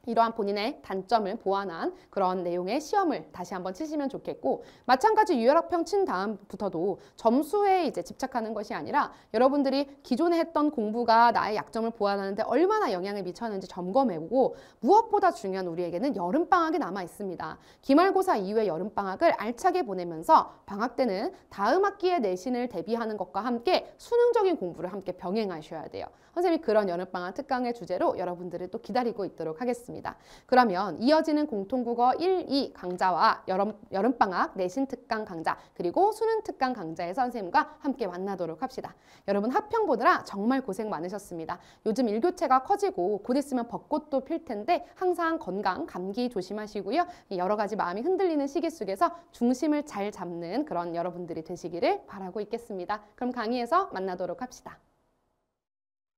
이러한 본인의 단점을 보완한 그런 내용의 시험을 다시 한번 치시면 좋겠고, 마찬가지 유혈학평 친 다음부터도 점수에 이제 집착하는 것이 아니라 여러분들이 기존에 했던 공부가 나의 약점을 보완하는데 얼마나 영향을 미쳤는지 점검해보고, 무엇보다 중요한 우리에게는 여름방학이 남아 있습니다. 기말고사 이후의 여름방학을 알차게 보내면서 방학 때는 다음 학기의 내신을 대비하는 것과 함께 수능적인 공부를 함께 병행하셔야 돼요. 선생님이 그런 여름방학 특강의 주제로 여러분들을 또 기다리고 있도록 하겠습니다. 그러면 이어지는 공통국어 1, 2 강좌와 여름방학 내신 특강 강좌 그리고 수능 특강 강좌의 선생님과 함께 만나도록 합시다. 여러분 학평 보느라 정말 고생 많으셨습니다. 요즘 일교차가 커지고 곧 있으면 벚꽃도 필 텐데 항상 건강, 감기 조심하시고요. 여러 가지 마음이 흔들리는 시기 속에서 중심을 잘 잡는 그런 여러분들이 되시기를 바라고 있겠습니다. 그럼 강의에서 만나도록 합시다.